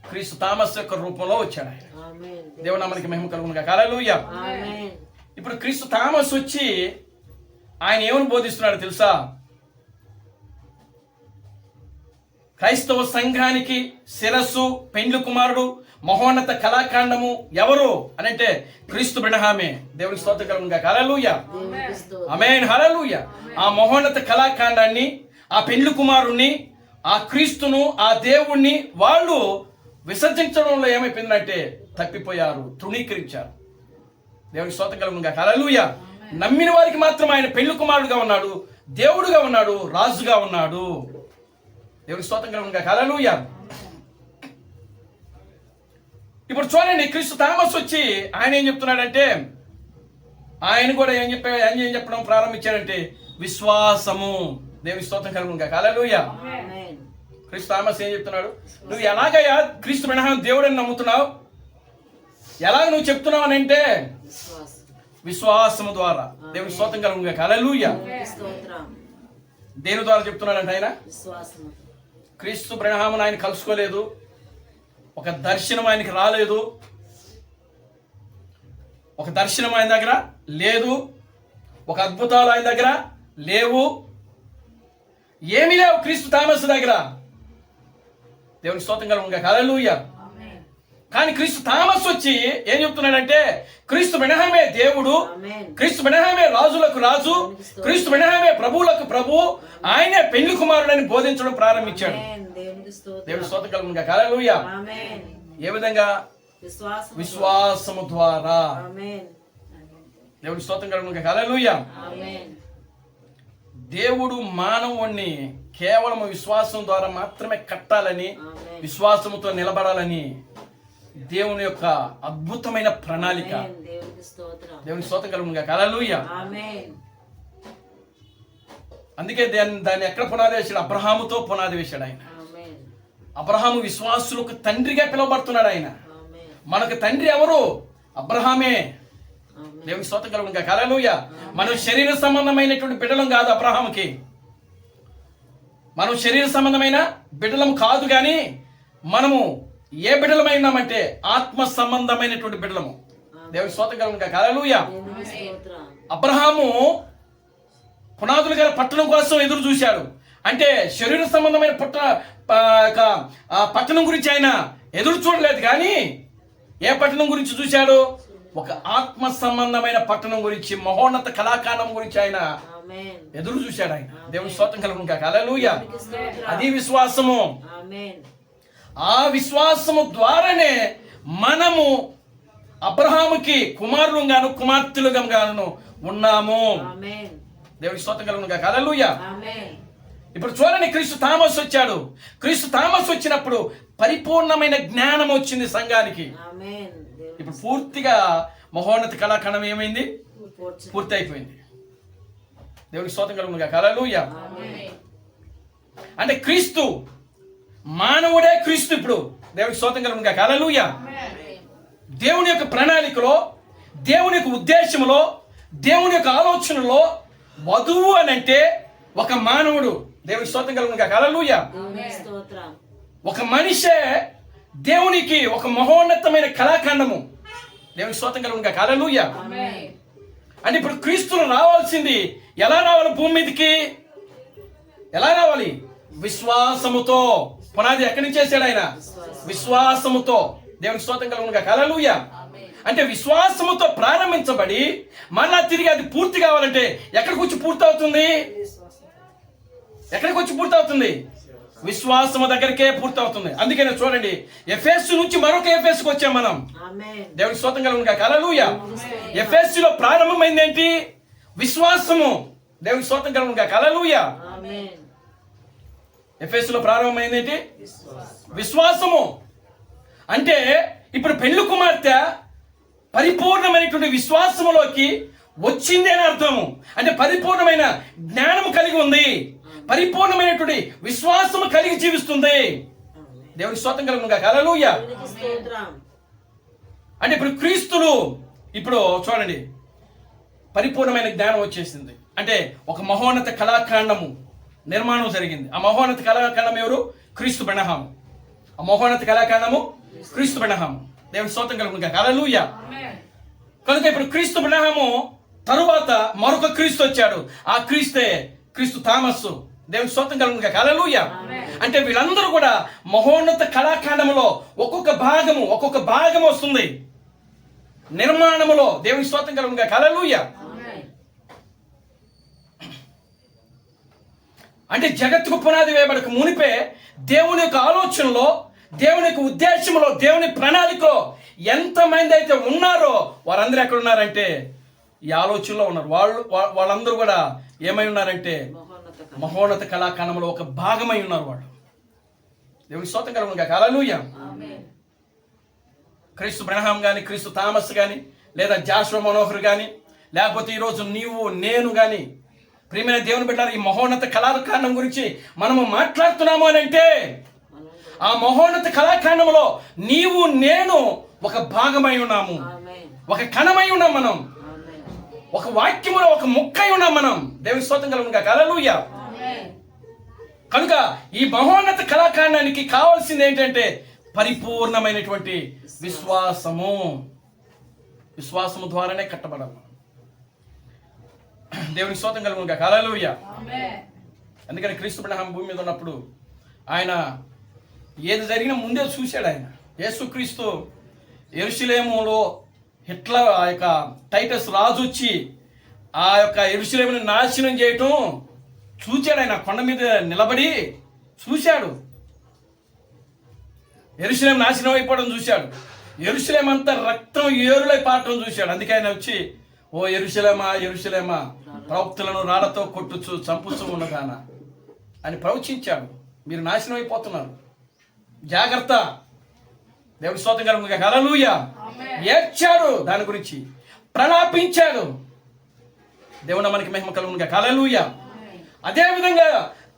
క్రీస్తు థామస్ యొక్క రూపంలో వచ్చాడు ఆయన. దేవుని నామానికి మహిమ కలుగునుగా. హల్లెలూయా. ఇప్పుడు క్రీస్తు థామస్ వచ్చి ఆయన ఏమని బోధిస్తున్నాడు తెలుసా? క్రైస్తవ సంఘానికి శిరస్సు, పెండ్లి కుమారుడు, మహోన్నత కళాకాండము ఎవరు అని అంటే క్రీస్తు బ్రహ్మే. దేవునికి స్తోత్రం కలుగునుగా. హల్లెలూయా. ఆమేన్, హల్లెలూయా. ఆ మహోన్నత కళాకాండాన్ని, ఆ పెండ్లి కుమారుణ్ణి, ఆ క్రీస్తును, ఆ దేవుణ్ణి వాళ్ళు విసర్జించడంలో ఏమైపోయిందంటే తప్పిపోయారు, తృణీకరించారు. దేవునికి స్తోత్రం కలుగునుగా. హల్లెలూయా. నమ్మిన వారికి మాత్రం ఆయన పెళ్లి కుమారుడుగా ఉన్నాడు, దేవుడుగా ఉన్నాడు, రాజుగా ఉన్నాడు. దేవునికి స్తోత్రం కలుగునుగా. హల్లెలూయా. ఇప్పుడు చూడండి, క్రీస్తు థామస్ వచ్చి ఆయన ఏం చెప్తున్నాడంటే, ఆయన కూడా ఏం చెప్పడం ప్రారంభించాడంటే విశ్వాసము. దేవునికి స్తోత్రం కలుగునుగా. హల్లెలూయా. క్రీస్తు థామస్ ఏం చెప్తున్నాడు? నువ్వు ఎలాగయ్యా క్రీస్తు బ్రహ్మ దేవుడని నమ్ముతున్నావు? ఎలాగ నువ్వు చెప్తున్నావు అని అంటే విశ్వాసము ద్వారా. దేవునికి స్తోత్రం కలుగునుగా. హల్లెలూయా. దేని ద్వారా చెప్తున్నాడంటే ఆయన క్రీస్తు బ్రహ్మను ఆయన కలుసుకోలేదు, ఒక దర్శనం ఆయనకి రాలేదు, ఒక దర్శనం ఆయన దగ్గర లేదు, ఒక అద్భుతాలు ఆయన దగ్గర లేవు, ఏమీ లేవు క్రీస్తు థామస్ దగ్గర. దేవునికి స్తోత్రం కలుగునుగా. హల్లెలూయా. కానీ క్రీస్తు థామస్ వచ్చి ఏం చెప్తున్నాడంటే క్రీస్తు బ్రహ్మే దేవుడు, క్రీస్తు బ్రహ్మే రాజులకు రాజు, క్రీస్తు బ్రహ్మే ప్రభువులకు ప్రభు, ఆయనే పెళ్లి కుమారుడని బోధించడం ప్రారంభించాడు. దేవుని స్తోత్రం కలుగునుగా. హల్లెలూయా. ఏ విధంగా విశ్వాసము ద్వారా. ఆమేన్. దేవుని స్తోత్రం కలుగును. హల్లెలూయా. ఆమేన్. దేవుడు మానవుణ్ణి కేవలం విశ్వాసం ద్వారా మాత్రమే కట్టాలని, ఆమేన్. విశ్వాసముతో నిలబడాలని దేవుని యొక్క అద్భుతమైన ప్రణాళిక. ఆమేన్. దేవునికి స్తోత్రం. దేవుని స్తోత్రం కలుగును. హల్లెలూయా. ఆమేన్. అందుకే దాన్ని ఎక్కడ పునాది వేసాడు? అబ్రహాముతో పునాది వేశాడు ఆయన. ఆమేన్. అబ్రహాము విశ్వాసులకు తండ్రిగా పిలువబడుతున్నాడు ఆయన. ఆమేన్. మనకు తండ్రి ఎవరు? అబ్రహామే. ఆమేన్. దేవుని స్తోత్రం కలుగును. హల్లెలూయా. మనం శరీర సంబంధమైనటువంటి బిడ్డలం కాదు అబ్రహాముకి. మనం శరీర సంబంధమైన బిడ్డలం కాదు, కానీ మనము ఏ బిడ్డలమై ఉన్నామంటే ఆత్మ సంబంధమైనటువంటి బిడ్డలము. దేవుని స్తోత్రం కలుగును. హల్లెలూయా. దేవునికి స్తోత్రం. అబ్రహాము పునాదులు గల పట్టణం కోసం ఎదురు చూశాడు. అంటే శరీర సంబంధమైన పట్టణం గురించి ఆయన ఎదురు చూడలేదు, కానీ ఏ పట్టణం గురించి చూశాడు? ఒక ఆత్మ సంబంధమైన పట్టణం గురించి, మహోన్నత కళాకాండం గురించి ఆయన ఆమేన్. ఎదురు చూశాడు ఆయన. దేవుని స్తోత్రం కలుగును. హల్లెలూయా. దేవునికి స్తోత్రం. అది విశ్వాసము. ఆమేన్. ఆ విశ్వాసము ద్వారానే మనము అబ్రహాముకి కుమారులుగాను కుమార్తెలుగాను ఉన్నాము. ఆమేన్. దేవుని స్తోత్రం కలుగును. హల్లెలూయా. ఆమేన్. ఇప్పుడు చూడండి, క్రీస్తు థామస్ వచ్చాడు. క్రీస్తు థామస్ వచ్చినప్పుడు పరిపూర్ణమైన జ్ఞానం వచ్చింది సంఘానికి. ఆమేన్. దేవునికి ఇప్పుడు పూర్తిగా మహోన్నత కళాఖండం ఏమైంది? స్తోత్రం. పూర్తి అయిపోయింది. దేవునికి స్తోత్రం కలుగును. హల్లెలూయా. ఆమేన్. అంటే క్రీస్తు మానవుడే క్రీస్తు. ఇప్పుడు దేవునికి స్తోత్రం కలుగును. హల్లెలూయా. దేవుని యొక్క ప్రణాళికలో, దేవుని యొక్క ఉద్దేశంలో, దేవుని యొక్క ఆలోచనలో వధువు అని అంటే ఒక మానవుడు. దేవునికి స్తోత్రం కలుగును. హల్లెలూయా. దేవునికి స్తోత్రం. ఒక మనిషే దేవునికి ఒక మహోన్నతమైన కళాఖండము. దేవునికి స్తోత్రం కలుగును. హల్లెలూయా. ఆమేన్. అంటే ఇప్పుడు క్రీస్తులు రావాల్సింది ఎలా రావాలి? భూమి మీదకి ఎలా రావాలి? విశ్వాసముతో. పునాది ఎక్కడి నుంచి చేశాడు ఆయన? విశ్వాసముతో. దేవునికి స్తోత్రం కలుగును. హల్లెలూయా. అంటే విశ్వాసముతో ప్రారంభించబడి మళ్ళా తిరిగి అది పూర్తి కావాలంటే ఎక్కడికి వచ్చి పూర్తవుతుంది? ఎక్కడికి వచ్చి పూర్తవుతుంది? విశ్వాసము దగ్గరికే పూర్తవుతుంది. అందుకనే చూడండి, ఎఫెసు నుంచి మరొక ఎఫెసుకి వచ్చాం మనం. ఆమేన్. దేవునికి స్తోత్రం కలుగును. హల్లెలూయా. ఎఫెసులో ప్రారంభమైంది ఏంటి? విశ్వాసము. దేవునికి స్తోత్రం కలుగును. హల్లెలూయా. ఆమేన్. ఎఫెసులో ప్రారంభమైంది ఏంటి? విశ్వాసము. అంటే ఇప్పుడు పెళ్లి కుమార్తె పరిపూర్ణమైనటువంటి విశ్వాసములోకి వచ్చింది అని అర్థము. అంటే పరిపూర్ణమైన జ్ఞానము కలిగి ఉంది, పరిపూర్ణమైనటువంటి విశ్వాసము కలిగి జీవిస్తుంది. దేవునికి స్తోత్రం కలుగును. హల్లెలూయా. దేవునికి స్తోత్రం. అంటే ఇప్పుడు క్రీస్తులు ఇప్పుడు చూడండి, పరిపూర్ణమైన జ్ఞానం వచ్చేసింది. అంటే ఒక మహోన్నత కళాఖండము నిర్మాణం జరిగింది. ఆ మహోన్నత కళాఖండం ఎవరు? క్రీస్తు బెనహాము. ఆ మహోన్నత కళాఖండము క్రీస్తు బెనహాము. దేవుని స్తోత్రం కలుగును. హల్లెలూయా. కనుక ఇప్పుడు క్రీస్తు బెనహాము తరువాత మరొక క్రీస్తు వచ్చాడు. ఆ క్రీస్తే క్రీస్తు థామస్. దేవుని స్తోత్రం కలుగును. హల్లెలూయా. అంటే వీళ్ళందరూ కూడా మహోన్నత కళాఖండములో ఒక్కొక్క భాగం వస్తుంది నిర్మాణములో. దేవుని స్తోత్రం కలుగును. హల్లెలూయా. అంటే జగత్తుకు పునాది వేయబడక మునిపే దేవుని యొక్క ఆలోచనలో, దేవుని యొక్క ఉద్దేశంలో, దేవుని ప్రణాళికలో ఎంతమంది అయితే ఉన్నారో వారందరూ ఎక్కడ ఉన్నారంటే ఈ ఆలోచనలో ఉన్నారు. వాళ్ళందరూ కూడా ఏమై ఉన్నారంటే మహోన్నత కళాఖండంలో ఒక భాగమై ఉన్నారు వాళ్ళు. దేవుని స్తోత్రం కలుగును. హల్లెలూయా. క్రీస్తు బ్రహ్మాం కానీ, క్రీస్తు థామస్ కానీ, లేదా జాషువా మనోహర్ కానీ, లేకపోతే ఈరోజు నీవు నేను కానీ, ప్రియమైన దేవుని బిడ్డలారా, ఈ మహోన్నత కళాఖండం గురించి మనము మాట్లాడుతున్నాము అని అంటే ఆ మహోన్నత కళాఖండంలో నీవు నేను ఒక భాగమై ఉన్నాము, ఒక కణమై ఉన్నాం మనం, ఒక వాక్యములో ఒక ముక్కై ఉన్నాం మనం. దేవుని స్తోత్రం కలుగును. హల్లెలూయా. కనుక ఈ మహోన్నత కళాఖండానికి కావాల్సింది ఏంటంటే పరిపూర్ణమైనటువంటి విశ్వాసము. విశ్వాసము ద్వారానే కట్టబడాలి. దేవుని స్తోత్రం కలుగును. హల్లెలూయా. అందుకని క్రీస్తు బ్రహ్మ భూమి మీద ఉన్నప్పుడు ఆయన ఏది జరిగినా ముందే చూశాడు. ఆయన యేసుక్రీస్తు యెరూషలేములో హిట్లర్ ఆ యొక్క టైటస్ రాజు వచ్చి ఆ యొక్క యెరూషలేముని నాశనం చేయటం చూశాడు. ఆయన కొండ మీద నిలబడి చూశాడు. యెరూషలేము నాశనం అయిపోవడం చూశాడు. యెరూషలేం అంతా రక్తం ఏరులై పారటం చూశాడు. అందుకే ఆయన వచ్చి, ఓ యెరూషలేమా యెరూషలేమా, ప్రవక్తలను రాళ్లతో కొట్టుచు చంపుచూ ఉన్నదానా అని ప్రవచించాడు. మీరు నాశనం అయిపోతున్నారు, జాగ్రత్త. దేవుడి స్తోత్రం కలుగునుగాక. హల్లెలూయా. ఏడ్చాడు, దాని గురించి ప్రలాపించాడు. దేవుని మనకి మహిమ కలుగునుగాక. హల్లెలూయా. అదే విధంగా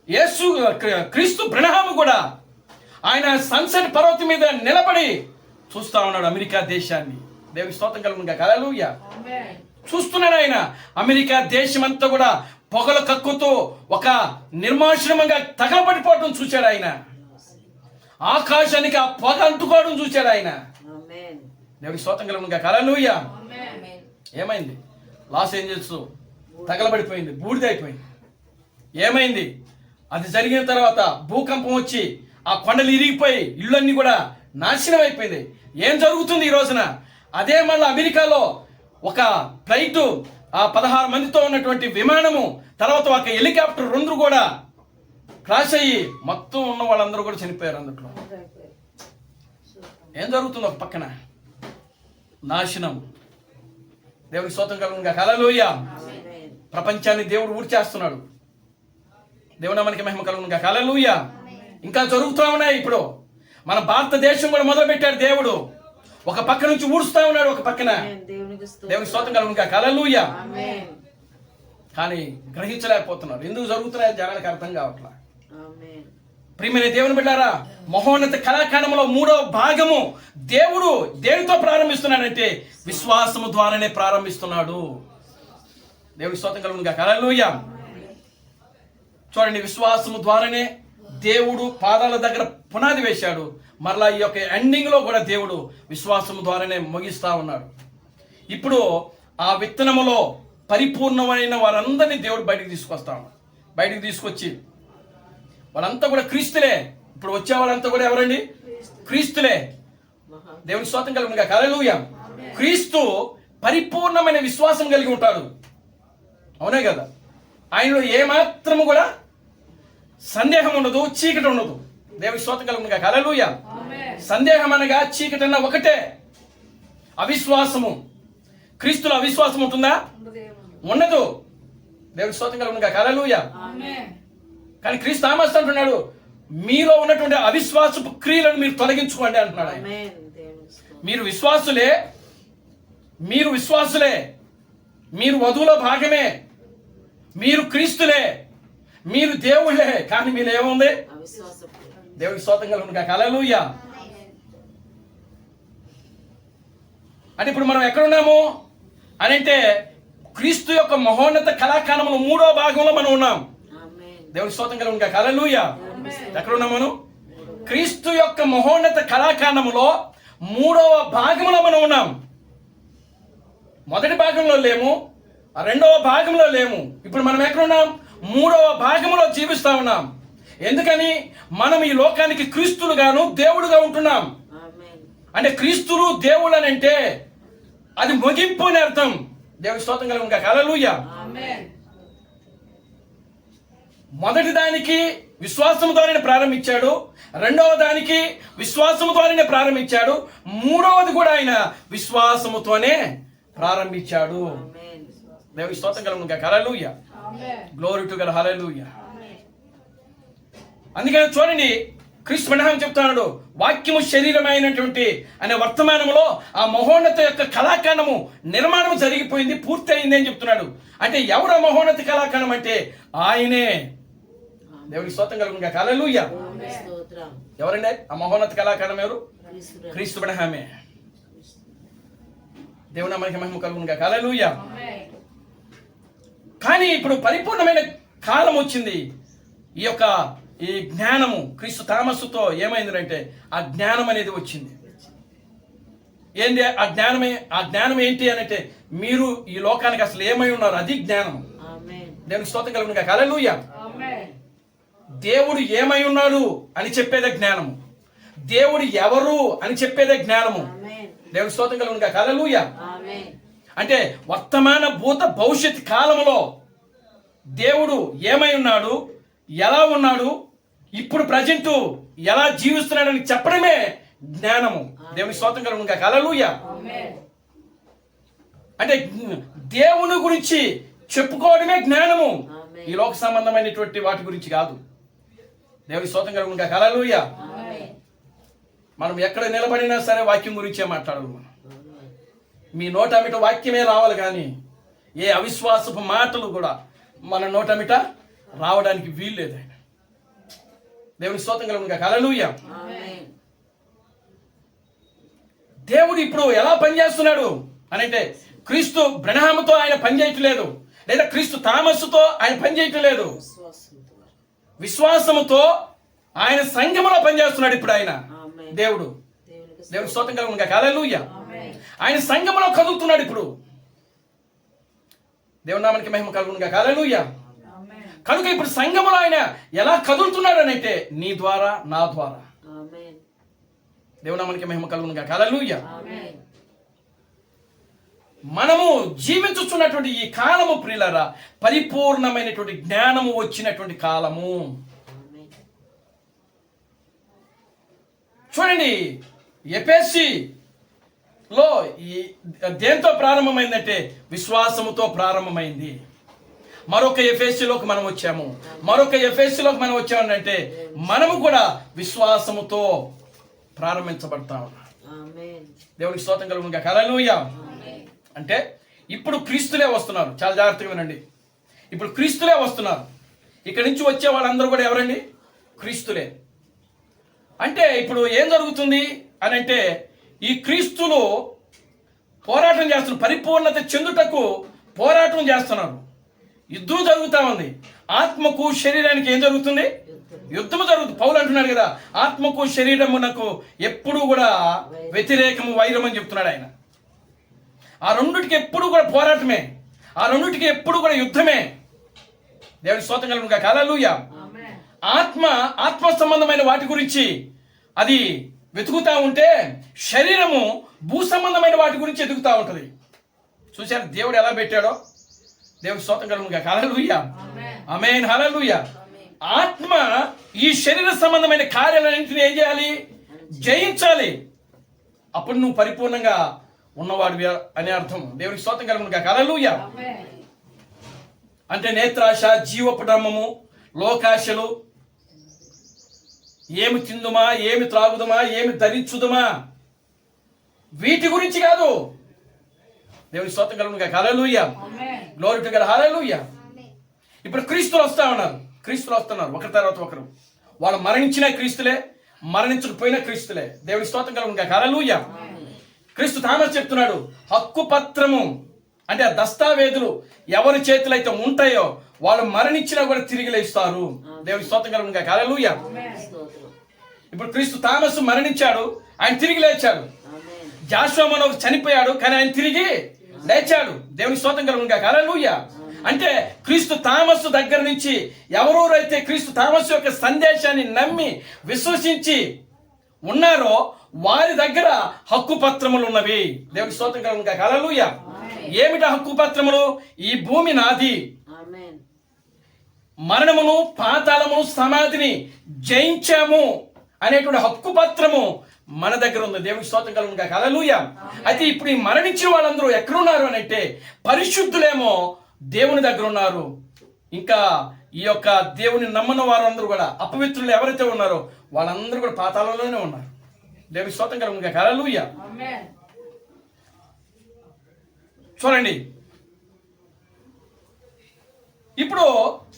యేసు క్రీస్తు బ్రహ్మ కూడా ఆయన సన్సెట్ పర్వతం మీద నిలబడి చూస్తా ఉన్నాడు అమెరికా దేశాన్ని. దేవుడి స్తోత్రం కలుగునుగాక. హల్లెలూయా. చూస్తున్నాడు ఆయన అమెరికా దేశం అంతా కూడా పొగలు కక్కుతూ ఒక నిర్మానుష్యంగా తగలబడిపోవడం చూశాడు ఆయన. ఆకాశానికి ఆ పొగ అంటుకోవడం చూశాడు ఆయన. ఆమేన్. దేవుడి స్తోత్రం కలుగునుగాక. హల్లెలూయా. ఏమైంది? లాస్ ఏంజల్స్ తగలబడిపోయింది, బూడిదైపోయింది. ఏమైంది? అది జరిగిన తర్వాత భూకంపం వచ్చి ఆ కొండలు ఇరిగిపోయి ఇళ్ళన్నీ కూడా నాశనం అయిపోయింది. ఏం జరుగుతుంది ఈ రోజున? అదే మళ్ళీ అమెరికాలో ఒక ఫ్లైట్, ఆ 16 మందితో ఉన్నటువంటి విమానము, తర్వాత ఒక హెలికాప్టర్ 2 కూడా క్రాష్ అయ్యి మొత్తం ఉన్న వాళ్ళందరూ కూడా చనిపోయారు. అందులో ఏం జరుగుతుంది? ఒక పక్కన నాశనం. దేవుడికి స్తోత్రం కలుగునుగాక. హల్లెలూయా. ఆమేన్. ప్రపంచాన్ని దేవుడు ఊడ్చేస్తున్నాడు. దేవుని మనకి మహిమ కలుగునుగాక. హల్లెలూయా. ఇంకా జరుగుతూ ఉన్నాయి. ఇప్పుడు మన భారతదేశం కూడా మొదలు పెట్టాడు దేవుడు. ఒక పక్క నుంచి ఊడుస్తా ఉన్నాడు, ఒక పక్కన. ఆమేన్. దేవునికి స్తోత్రం. దేవునికి స్తోత్రం కలుగునుగాక. హల్లెలూయా. ఆమేన్. కానీ గ్రహించలేకపోతున్నారు. ఎందుకు జరుగుతున్నాయో జనానికి అర్థం కావట్లా. ఆమేన్. ప్రియమైన దేవుని బిడ్డారా, మహోన్నత కళాఖండంలో 3వ భాగము దేవుడు దేనితో ప్రారంభిస్తున్నాడంటే విశ్వాసము ద్వారానే ప్రారంభిస్తున్నాడు. దేవునికి స్తోత్రం కలుగునుగాక. హల్లెలూయా. చూడండి, విశ్వాసము ద్వారానే దేవుడు పాదాల దగ్గర పునాది వేశాడు. మరలా ఈ యొక్క ఎండింగ్ లో కూడా దేవుడు విశ్వాసము ద్వారానే ముగిస్తా ఉన్నాడు. ఇప్పుడు ఆ విత్తనములో పరిపూర్ణమైన వారందరినీ దేవుడు బయటికి తీసుకొస్తాడు. బయటికి తీసుకొచ్చి వాళ్ళంతా కూడా క్రీస్తులే. ఇప్పుడు వచ్చే వాళ్ళంతా కూడా ఎవరండి? క్రీస్తులే. దేవుని స్తోత్రం కలుగునుగాక. హల్లెలూయా. క్రీస్తు పరిపూర్ణమైన విశ్వాసం కలిగి ఉంటాడు. అవునే కదా? ఆయనలో ఏమాత్రము కూడా సందేహం ఉండదు, చీకటి ఉండదు. దేవుని స్తోత్రం కలుగునుగాక. హల్లెలూయా. సందేహం అనగా చీకటి అన్న ఒకటే, అవిశ్వాసము. క్రీస్తులో అవిశ్వాసం ఉంటుందా? ఉండదు. దేవుని స్తోత్రం కలుగునుగాక. హల్లెలూయా. కానీ క్రీస్తు అంటున్నాడు, మీలో ఉన్నటువంటి అవిశ్వాసపు క్రియలను మీరు తొలగించుకోండి అంటున్నాడు ఆయన. ఆమేన్. దేవునికి స్తోత్రం. మీరు విశ్వాసులే, మీరు వధువులో భాగమే, మీరు క్రీస్తులే, మీరు దేవుళ్ళే. కానీ మీరు ఏముంది? అవిశ్వాసపు. దేవుడికి స్తోత్రం కలుగునుగాక. హల్లెలూయా. అంటే ఇప్పుడు మనం ఎక్కడున్నాము అని అంటే క్రీస్తు యొక్క మహోన్నత కళాఖండంలో 3వ భాగంలో మనం ఉన్నాం. ఆమేన్. దేవుడికి స్తోత్రం కలుగునుగాక. హల్లెలూయా. ఎక్కడున్నాం మనం? క్రీస్తు యొక్క మహోన్నత కళాఖండంలో 3వ భాగంలో మనం ఉన్నాం. మొదటి భాగంలో లేము, 2వ భాగంలో లేము. ఇప్పుడు మనం ఎక్కడున్నాం? 3వ భాగంలో జీవిస్తా ఉన్నాం. ఎందుకని? మనం ఈ లోకానికి క్రీస్తులుగాను దేవుడుగా ఉంటున్నాం. ఆమేన్. అంటే క్రీస్తులు దేవుడు అని అంటే అది ముగింపు అని అర్థం. దేవుడి స్తోత్రం కలుగునుగాక. హల్లెలూయా. ఆమేన్. మొదటి దానికి విశ్వాసము ద్వారానే ప్రారంభించాడు, 2వ దానికి విశ్వాసము ద్వారానే ప్రారంభించాడు, 3వది కూడా ఆయన విశ్వాసముతోనే ప్రారంభించాడు. ఆమేన్. దేవుడి స్తోత్రం కలుగునుగాక. Hallelujah. Glory to God. Hallelujah. అందుకని చూడండి, క్రీస్తు బ్రహ్మ చెప్తున్నాడు, వాక్యము శరీరమైనటువంటి అనే వర్తమానములో ఆ మహోన్నత యొక్క కళాఖండము నిర్మాణం జరిగిపోయింది, పూర్తి అయింది అని చెప్తున్నాడు. అంటే ఎవరు ఆ మహోన్నత కళాఖండం అంటే ఆయనే. దేవుడికి స్తోత్రం కలుగునుగాక. హల్లెలూయా. దేవునికి స్తోత్రం. ఎవరండి ఆ మహోన్నత కళాఖండం? ఎవరు? క్రీస్తు. క్రీస్తు బ్రహ్మే. దేవుని నామానికి మహిమ కలుగునుగాక. హల్లెలూయా. కానీ ఇప్పుడు పరిపూర్ణమైన కాలం వచ్చింది. ఈ జ్ఞానము క్రీస్తు తామస్సుతో ఏమైందంటే ఆ జ్ఞానం అనేది వచ్చింది. ఏంటి ఆ జ్ఞానమే? ఆ జ్ఞానం ఏంటి అని అంటే మీరు ఈ లోకానికి అసలు ఏమై ఉన్నారు, అది జ్ఞానం. ఆమేన్. దేవునికి స్తోత్రం కలుగునుగాక. హల్లెలూయా. దేవుడు ఏమై ఉన్నాడు అని చెప్పేదే జ్ఞానము. దేవుడు ఎవరు అని చెప్పేదే జ్ఞానము. ఆమేన్. దేవునికి స్తోత్రం కలుగునుగాక. హల్లెలూయా. ఆమేన్. అంటే వర్తమాన భూత భవిష్యత్ కాలంలో దేవుడు ఏమై ఉన్నాడు, ఎలా ఉన్నాడు, ఇప్పుడు ప్రజెంట్ ఎలా జీవిస్తున్నాడని చెప్పడమే జ్ఞానము. దేవుని స్తోత్రం కలుగును గాక. హల్లెలూయా. అంటే దేవుని గురించి చెప్పుకోవడమే జ్ఞానము, ఈ లోక సంబంధమైనటువంటి వాటి గురించి కాదు. దేవుని స్తోత్రం కలుగును గాక. హల్లెలూయా. మనం ఎక్కడ నిలబడినా సరే వాక్యం గురించే మాట్లాడాలి. మనం మీ నోటమిట వాక్యమే రావాలి, కానీ ఏ అవిశ్వాసపు మాటలు కూడా మన నోటమిట రావడానికి వీల్లేదు. ఆయన దేవుని స్తోత్రం కలుగును గాక. హల్లెలూయా. దేవుడు ఇప్పుడు ఎలా పనిచేస్తున్నాడు అని అంటే, క్రీస్తు బ్రహ్మతో ఆయన పనిచేయట్లేదు, లేదా క్రీస్తు థామస్సుతో ఆయన పనిచేయట్లేదు. విశ్వాసముతో ఆయన సంఘములో పనిచేస్తున్నాడు ఇప్పుడు ఆయన దేవుడు. దేవుని స్తోత్రం కలుగును గాక. హల్లెలూయా. ఆయన సంఘములో కదులుతున్నాడు ఇప్పుడు. దేవుని నామానికి మహిమ కలుగును గాక. హల్లెలూయా. కనుక ఇప్పుడు సంఘములో ఆయన ఎలా కదులుతున్నాడు అని అంటే, నీ ద్వారా, నా ద్వారా. దేవుని నామానికి మహిమ కలుగును గాక. హల్లెలూయా. మనము జీవించుచున్నటువంటి ఈ కాలము ప్రియులారా, పరిపూర్ణమైనటువంటి జ్ఞానము వచ్చినటువంటి కాలము. చూడండి, ఎఫెసీలో ఈ దేంతో ప్రారంభమైందంటే విశ్వాసముతో ప్రారంభమైంది. మరొక ఎఫెసీలోకి మనం వచ్చాము. మరొక ఎఫెసీలోకి మనం వచ్చామంటే మనము కూడా విశ్వాసముతో ప్రారంభించబడతా ఉన్నాం. దేవునికి స్తోత్రం కలుగును గాక. హల్లెలూయా. అంటే ఇప్పుడు క్రీస్తులే వస్తున్నారు. చాలా జాగ్రత్తగా వినండి. ఇప్పుడు క్రీస్తులే వస్తున్నారు. ఇక్కడి నుంచి వచ్చే వాళ్ళందరూ కూడా ఎవరండి? క్రీస్తులే. అంటే ఇప్పుడు ఏం జరుగుతుంది అని అంటే, ఈ క్రీస్తులు పోరాటం చేస్తున్నారు, పరిపూర్ణత చెందుటకు పోరాటం చేస్తున్నారు. యుద్ధం జరుగుతూ ఉంది. ఆత్మకు శరీరానికి ఏం జరుగుతుంది? యుద్ధము జరుగుతుంది. పౌలు అంటున్నాడు కదా, ఆత్మకు శరీరమునకు ఎప్పుడు కూడా వ్యతిరేకము, వైరం అని చెప్తున్నాడు ఆయన. ఆ రెండుటికి ఎప్పుడు కూడా పోరాటమే, ఆ రెండుటికి ఎప్పుడు కూడా యుద్ధమే. దేవుని స్తోత్రం కలుగును గాక. హల్లెలూయా. ఆత్మ సంబంధమైన వాటి గురించి అది వెతుకుతా ఉంటే, శరీరము భూ సంబంధమైన వాటి గురించి ఎదుగుతూ ఉంటుంది. చూశారు దేవుడు ఎలా పెట్టాడో? దేవుని స్తోత్రం కలుగును గాక. హల్లెలూయా. ఆమేన్. హల్లెలూయా. ఆత్మ ఈ శరీర సంబంధమైన కార్యాలన్నింటినీ ఏం చేయాలి? జయించాలి. అప్పుడు నువ్వు పరిపూర్ణంగా ఉన్నవాడివి అనే అర్థం. దేవునికి స్తోత్రం కలుగును గాక. హల్లెలూయా. అంటే నేత్రాశ, జీవపు డ్రమ్మము, లోకాశలు, ఏమి తిందుమా, ఏమి త్రాగుదమా, ఏమి ధరించుదమా, వీటి గురించి కాదు. దేవుని స్తోత్రం కలుగును గాక. Hallelujah. Glory to God. Hallelujah. ఇప్పుడు క్రీస్తులు వస్తా ఉన్నారు. క్రీస్తులు వస్తున్నారు ఒకరి తర్వాత ఒకరు. వాళ్ళు మరణించిన క్రీస్తులే, మరణించకపోయిన క్రీస్తులే. దేవుని స్తోత్రం కలుగును గాక. హల్లెలూయా. క్రీస్తు థామస్ చెప్తున్నాడు, హక్కు పత్రము అంటే ఆ దస్తావేజులు ఎవరి చేతులు అయితే ఉంటాయో వాళ్ళు మరణించినా కూడా తిరిగి లేస్తారు. దేవుని స్తోత్రం కలుగును గాక. హల్లెలూయా. ఇప్పుడు క్రీస్తు థామస్ మరణించాడు, ఆయన తిరిగి లేచాడు. జాషువా మనోహర్ చనిపోయాడు, కానీ ఆయన తిరిగి లేచాడు. దేవుని స్తోత్రం కలుగును గాక. హల్లెలూయా. అంటే క్రీస్తు థామస్ దగ్గర నుంచి ఎవరెవరైతే క్రీస్తు థామస్ యొక్క సందేశాన్ని నమ్మి విశ్వసించి ఉన్నారో వారి దగ్గర హక్కు పత్రములు ఉన్నవి. దేవుని స్తోత్రం కలుగును గాక. హల్లెలూయా. ఏమిటా హక్కు పత్రములు? ఈ భూమి నాది, మరణమును, పాతాళమును, సమాధిని జయించాము అనేటువంటి హక్కు పత్రము మన దగ్గర ఉంది. దేవునికి స్తోత్రం కలుగును గాక. హల్లెలూయా. అయితే ఇప్పుడు ఈ మరణించిన వాళ్ళందరూ ఎక్కడున్నారు అని అంటే, పరిశుద్ధులేమో దేవుని దగ్గర ఉన్నారు. ఇంకా ఈ యొక్క దేవుని నమ్మని వారందరూ కూడా, అపవిత్రులు ఎవరైతే ఉన్నారో వాళ్ళందరూ కూడా పాతాళంలోనే ఉన్నారు. దేవునికి స్తోత్రం కలుగును గాక. హల్లెలూయా. చూడండి, ఇప్పుడు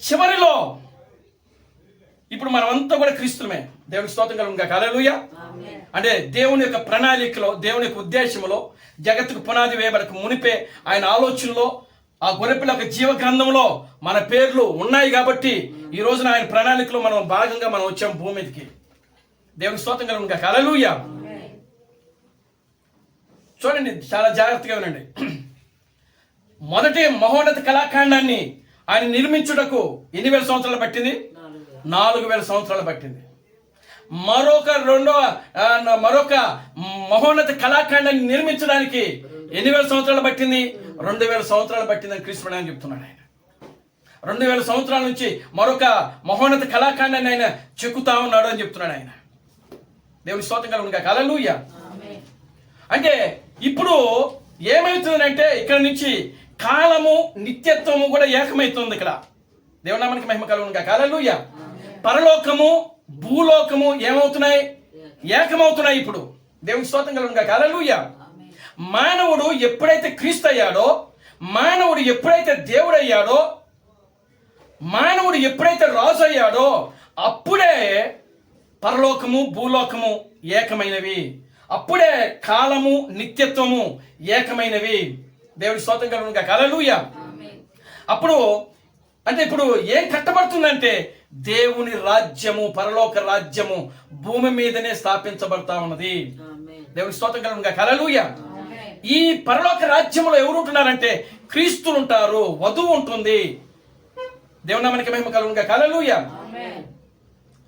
చివరిలో ఇప్పుడు మనమంతా కూడా క్రీస్తులమే. దేవునికి స్తోత్రం కలుగును గాక. హల్లెలూయా. అంటే దేవుని యొక్క ప్రణాళికలో, దేవుని యొక్క ఉద్దేశంలో, జగత్తుకు పునాది వేయబడక మునిపే ఆయన ఆలోచనలో, ఆ గొర్రెపిల్ల యొక్క జీవ గ్రంథంలో మన పేర్లు ఉన్నాయి కాబట్టి ఈ రోజున ఆయన ప్రణాళికలో మనం భాగంగా మనం వచ్చాం భూమి మీదకి. దేవునికి స్తోత్రం కలుగును గాక. హల్లెలూయా. చూడండి, చాలా జాగ్రత్తగా వినండి. మొదటి మహోన్నత కళాఖండాన్ని ఆయన నిర్మించుటకు ఎన్ని వేల సంవత్సరాలు పట్టింది? 4000 సంవత్సరాలు పట్టింది. మరొక మహోన్నత కళాఖండాన్ని నిర్మించడానికి ఎన్ని వేల సంవత్సరాలు పట్టింది? 2000 సంవత్సరాలు పట్టిందని క్రీస్తు అని చెప్తున్నాడు ఆయన. 2000 సంవత్సరాల నుంచి మరొక మహోన్నత కళాఖండాన్ని ఆయన చెక్కుతా ఉన్నాడు అని చెప్తున్నాడు ఆయన. దేవుని స్తోత్రం కలుగునుగా. హల్లెలూయా. అంటే ఇప్పుడు ఏమవుతుందంటే ఇక్కడ నుంచి కాలము నిత్యత్వము కూడా ఏకమవుతుంది. ఇక్కడ దేవుని నామానికి మహిమ కలుగునుగా. హల్లెలూయా. పరలోకము భూలోకము ఏమవుతున్నాయి? ఏకమవుతున్నాయి. ఇప్పుడు దేవుని స్తోత్రం కలుగునుగా. హల్లెలూయా. మానవుడు ఎప్పుడైతే క్రీస్తు అయ్యాడో, మానవుడు ఎప్పుడైతే దేవుడు అయ్యాడో, మానవుడు ఎప్పుడైతే రాజు అయ్యాడో అప్పుడే పరలోకము భూలోకము ఏకమైనవి. అప్పుడే కాలము నిత్యత్వము ఏకమైనవి. దేవుడి స్తోత్రం కలుగునుగా. హల్లెలూయా. అప్పుడు అంటే ఇప్పుడు ఏం కట్టబడుతుందంటే దేవుని రాజ్యము, పరలోక రాజ్యము భూమి మీదనే స్థాపించబడతా ఉన్నది. దేవుని స్తోత్రం కలుగునుగా. హల్లెలూయా. ఈ పరలోక రాజ్యంలో ఎవరు ఉంటున్నారంటే క్రీస్తులు ఉంటారు, వధువు ఉంటుంది. దేవుని నామానికి మహిమ కలుగునుగా. హల్లెలూయా.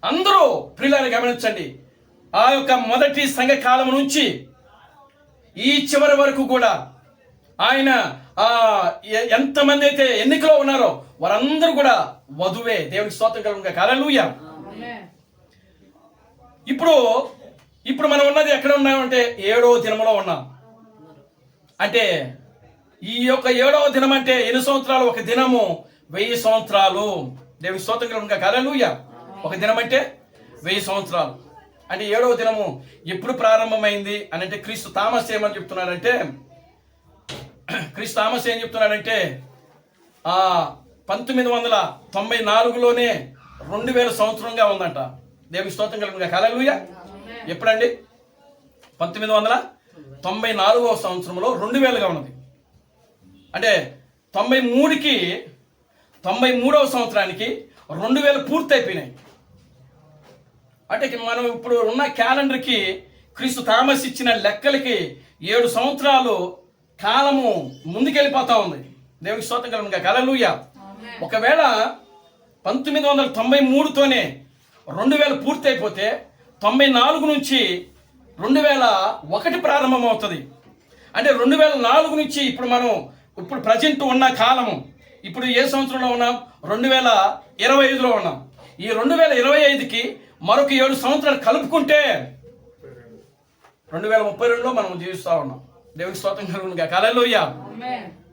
అందరూ ప్రియులారా గమనించండి, ఆ యొక్క మొదటి సంఘకాలం నుంచి ఈ చివరి వరకు కూడా ఆయన ఎంతమంది అయితే ఎన్నికలో ఉన్నారో వారందరూ కూడా వధువే. దేవునికి స్తోత్రం కలుగునుగా. హల్లెలూయా. ఇప్పుడు మనం ఉన్నది ఎక్కడ ఉన్నామంటే 7వ దినములో ఉన్నాం. అంటే ఈ యొక్క 7వ దినం అంటే ఎన్ని సంవత్సరాలు? ఒక దినము 1000 సంవత్సరాలు. దేవునికి స్తోత్రం కలుగునుగా. హల్లెలూయా. ఒక దినం అంటే 1000 సంవత్సరాలు. అంటే 7వ దినము ఎప్పుడు ప్రారంభమైంది అని అంటే క్రీస్తు థామస్ ఏమని చెప్తున్నాడంటే, క్రీస్తు థామస్ ఏం చెప్తున్నాడంటే 1994లోనే 2000 సంవత్సరంగా ఉందంట. దేవునికి స్తోత్రం కలుగునుగా. హల్లెలూయా. ఎప్పుడండి? 1994వ సంవత్సరంలో 2000గా ఉన్నది. అంటే 93వ సంవత్సరానికి 2000 పూర్తి అయిపోయినాయి. అంటే మనం ఇప్పుడు ఉన్న క్యాలెండర్కి క్రీస్తు థామస్ ఇచ్చిన లెక్కలకి 7 సంవత్సరాలు కాలము ముందుకెళ్ళిపోతా ఉంది. దేవునికి స్తోత్రం కలుగునుగా. హల్లెలూయా. ఒకవేళ 1993తోనే 2000 పూర్తి అయిపోతే 94 నుంచి 2001 ప్రారంభం అవుతుంది. అంటే 2004 నుంచి ఇప్పుడు ప్రజెంట్ ఉన్న కాలము ఇప్పుడు ఏ సంవత్సరంలో ఉన్నాం? 2025లో ఉన్నాం. ఈ 2025కి మరొక 7 సంవత్సరాలు కలుపుకుంటే 2032లో మనం జీవిస్తూ ఉన్నాం. దేవునికి స్తోత్రం కలుగునుగా. Hallelujah.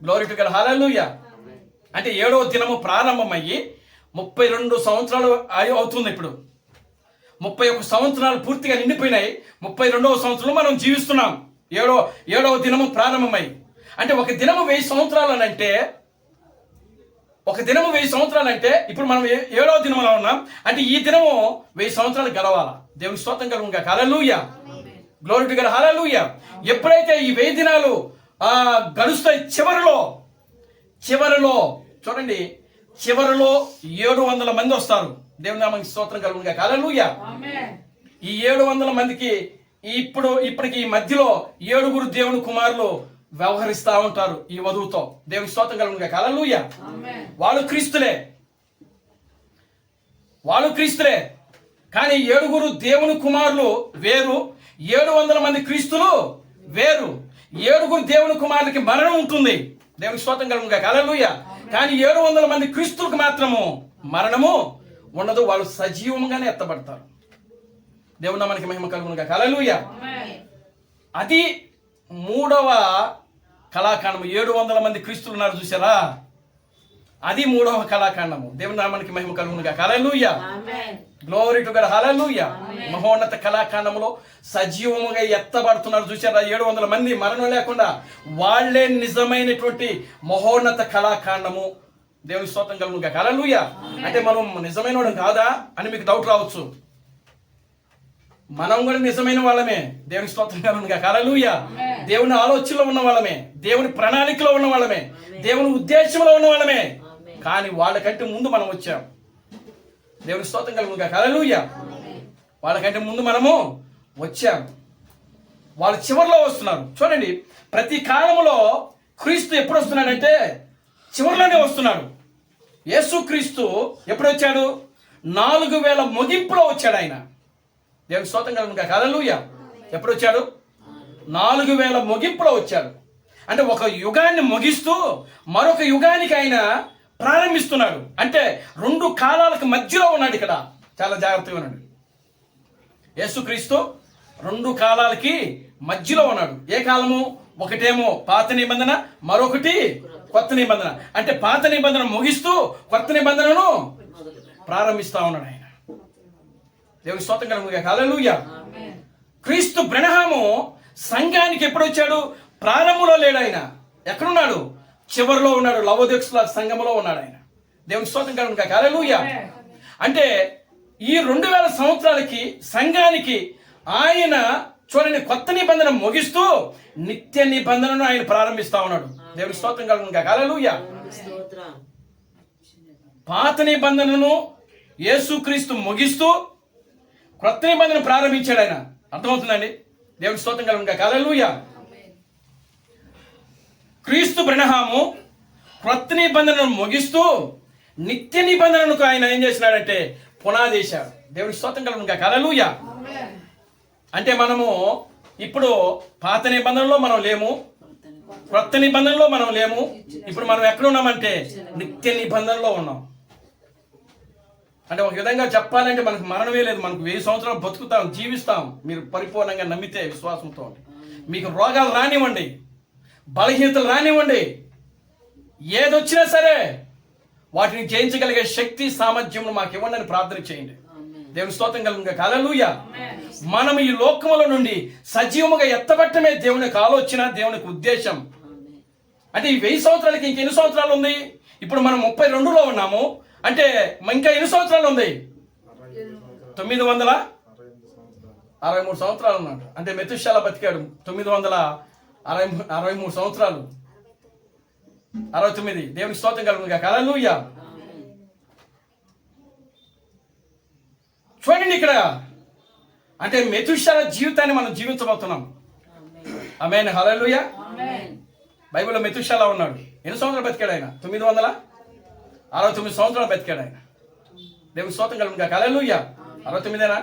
Glory to God. Hallelujah. అంటే 7వ దినము ప్రారంభమయ్యి 32 సంవత్సరాలు అవుతుంది. ఇప్పుడు 31 సంవత్సరాలు పూర్తిగా నిండిపోయినాయి. 32వ సంవత్సరంలో మనం జీవిస్తున్నాం. 7వ దినము ప్రారంభమై అంటే ఒక దినము 1000 సంవత్సరాలు అంటే ఇప్పుడు మనం 7వ దినంలో ఉన్నాం. అంటే ఈ దినము 1000 సంవత్సరాలు గడవాలా. దేవుని స్తోత్రం కలుగునుగా. Hallelujah. Glory to God. Hallelujah. ఎప్పుడైతే ఈ 1000 దినాలు గడుస్తాయి, చివరిలో చూడండి, చివరిలో 700 మంది వస్తారు. దేవుని నామానికి స్తోత్రం కలుగునుగా. హల్లెలూయా. ఈ 700 మందికి ఇప్పటికి ఈ మధ్యలో 7గురు దేవుని కుమారులు వ్యవహరిస్తూ ఉంటారు ఈ వధువుతో. దేవుని స్తోత్రం కలుగునుగా. హల్లెలూయా. వాళ్ళు క్రీస్తులే కానీ 7గురు దేవుని కుమారులు వేరు, 700 మంది క్రీస్తులు వేరు. 7గురు దేవుని కుమారులకి మరణం ఉంటుంది. దేవుని స్తోత్రం కలుగునుగా. హల్లెలూయా. కానీ 700 మంది క్రీస్తులకు మాత్రము మరణము ఉండదు. వాళ్ళు సజీవంగానే ఎత్తబడతారు. దేవుని నామానికి మహిమ కలుగునుగా. హల్లెలూయా. అది 3వ కళాఖండము. 700 మంది క్రీస్తులు ఉన్నారు చూసారా, అది 3వ కళాఖండము. దేవుని నామానికి మహిమ కలుగునుగా. Hallelujah. Glory to God. Hallelujah. మహోన్నత కళాఖండములో సజీవముగా ఎత్తబడుతున్నారు చూసారా 700 మంది మరణం లేకుండా. వాళ్ళే నిజమైనటువంటి మహోన్నత కళాఖండము. దేవుని స్తోత్రం కలుగునుగా. హల్లెలూయా. అంటే మనం నిజమైన వాళ్ళం కాదా అని మీకు డౌట్ రావచ్చు. మనం కూడా నిజమైన వాళ్ళమే. దేవుని స్తోత్రం కలుగునుగా. హల్లెలూయా. దేవుని ఆలోచనలో ఉన్న వాళ్ళమే, దేవుని ప్రణాళికలో ఉన్న వాళ్ళమే, దేవుని ఉద్దేశంలో ఉన్న వాళ్ళమే. కానీ వాళ్ళకంటే ముందు మనం వచ్చాం. దేవుని స్తోత్రం కలుగునుగా. హల్లెలూయా. వాళ్ళకంటే ముందు మనము వచ్చాం. వాళ్ళు చివరిలో వస్తున్నారు. చూడండి, ప్రతి కాలంలో క్రీస్తు ఎప్పుడు వస్తున్నాడంటే చివరిలోనే వస్తున్నాడు. యేసు క్రీస్తు ఎప్పుడు వచ్చాడు? 4000 ముగింపులో వచ్చాడు ఆయన. దేవుని స్తోత్రం కలుగునుగా. హల్లెలూయా. ఎప్పుడు వచ్చాడు? 4000 ముగింపులో వచ్చాడు. అంటే ఒక యుగాన్ని ముగిస్తూ మరొక యుగానికి ఆయన ప్రారంభిస్తున్నాడు. అంటే 2 కాలాలకు మధ్యలో ఉన్నాడు. ఇక్కడ చాలా జాగ్రత్తగా ఉన్నాడు. యేసుక్రీస్తు రెండు కాలాలకి మధ్యలో ఉన్నాడు. ఏ కాలము? ఒకటేమో పాత నిబంధన, మరొకటి కొత్త నిబంధన. అంటే పాత నిబంధన ముగిస్తూ కొత్త నిబంధనను ప్రారంభిస్తా ఉన్నాడు ఆయన. దేవుని స్తోత్రం కలుగునుగాక. హల్లెలూయా. క్రీస్తు బ్రహ్మము సంఘానికి ఎప్పుడు వచ్చాడు? ప్రారంభంలో లేడు ఆయన. ఎక్కడున్నాడు? చివరిలో ఉన్నాడు. లవోదికీయుల సంఘములో ఉన్నాడు ఆయన. దేవుని స్తోత్రం కలుగునుగాక. హల్లెలూయా. అంటే ఈ 2000 సంవత్సరాలకి సంఘానికి ఆయన చూడండి కొత్త నిబంధన ముగిస్తూ నిత్య నిబంధనను ఆయన ప్రారంభిస్తా ఉన్నాడు. దేవుని స్తోత్రం కలుగునుగాక. హల్లెలూయా. స్తోత్రం. పాత నిబంధనను యేసుక్రీస్తు ముగిస్తూ కొత్త నిబంధన ప్రారంభించాడు ఆయన. అర్థమవుతుందండి? దేవుని స్తోత్రం కలుగునుగాక. హల్లెలూయా. క్రీస్తు బ్రహ్మము కొత్త నిబంధనను ముగిస్తూ నిత్య నిబంధనకు ఆయన ఏం చేసినాడంటే పునాది వేశాడు. దేవుని స్తోత్రం కలుగునుగాక. హల్లెలూయా. అంటే మనము ఇప్పుడు పాత నిబంధనలో మనం లేము, కొత్త నిబంధనలో మనం లేము. ఇప్పుడు మనం ఎక్కడ ఉన్నామంటే నిత్య నిబంధనలో ఉన్నాం. అంటే ఒక విధంగా చెప్పాలంటే మనకు మరణమే లేదు. మనకు 1000 సంవత్సరాలు బతుకుతాం, జీవిస్తాం. మీరు పరిపూర్ణంగా నమ్మితే, విశ్వాసంతో. మీకు రోగాలు రానివ్వండి, బలహీనతలు రానివ్వండి, ఏదొచ్చినా సరే వాటిని జయించగలిగే శక్తి సామర్థ్యం మాకు ఇవ్వండి అని ప్రార్థన చేయండి. దేవుని స్తోత్రం కలుగునుగాక. హల్లెలూయా. మనం ఈ లోకముల నుండి సజీవముగా ఎత్తబట్టమే దేవుని యొక్క ఆలోచన, దేవుని యొక్క ఉద్దేశం. అంటే ఈ 1000 సంవత్సరాలకి ఇంకెన్ని సంవత్సరాలు ఉంది? ఇప్పుడు మనం 32లో ఉన్నాము. అంటే ఇంకా ఎన్ని సంవత్సరాలు ఉంది? 963 సంవత్సరాలు ఉన్నాడు. అంటే మెతుషాల బతికాడు 963 సంవత్సరాలు, 69. దేవుని స్తోత్రం కలుగునుగాక. హల్లెలూయా. చూడండి ఇక్కడ, అంటే మెతుషాల జీవితాన్ని మనం జీవించబోతున్నాం. ఆమేన్. హల్లెలూయా. బైబిల్లో మెతుషాల ఉన్నాడు. ఎన్ని సంవత్సరాలు బతికాడు ఆయన? 969 సంవత్సరాలు బతికాడు ఆయన. దేవుని స్తోత్రం కలుగునుగాక. హల్లెలూయా. 69ఏనా?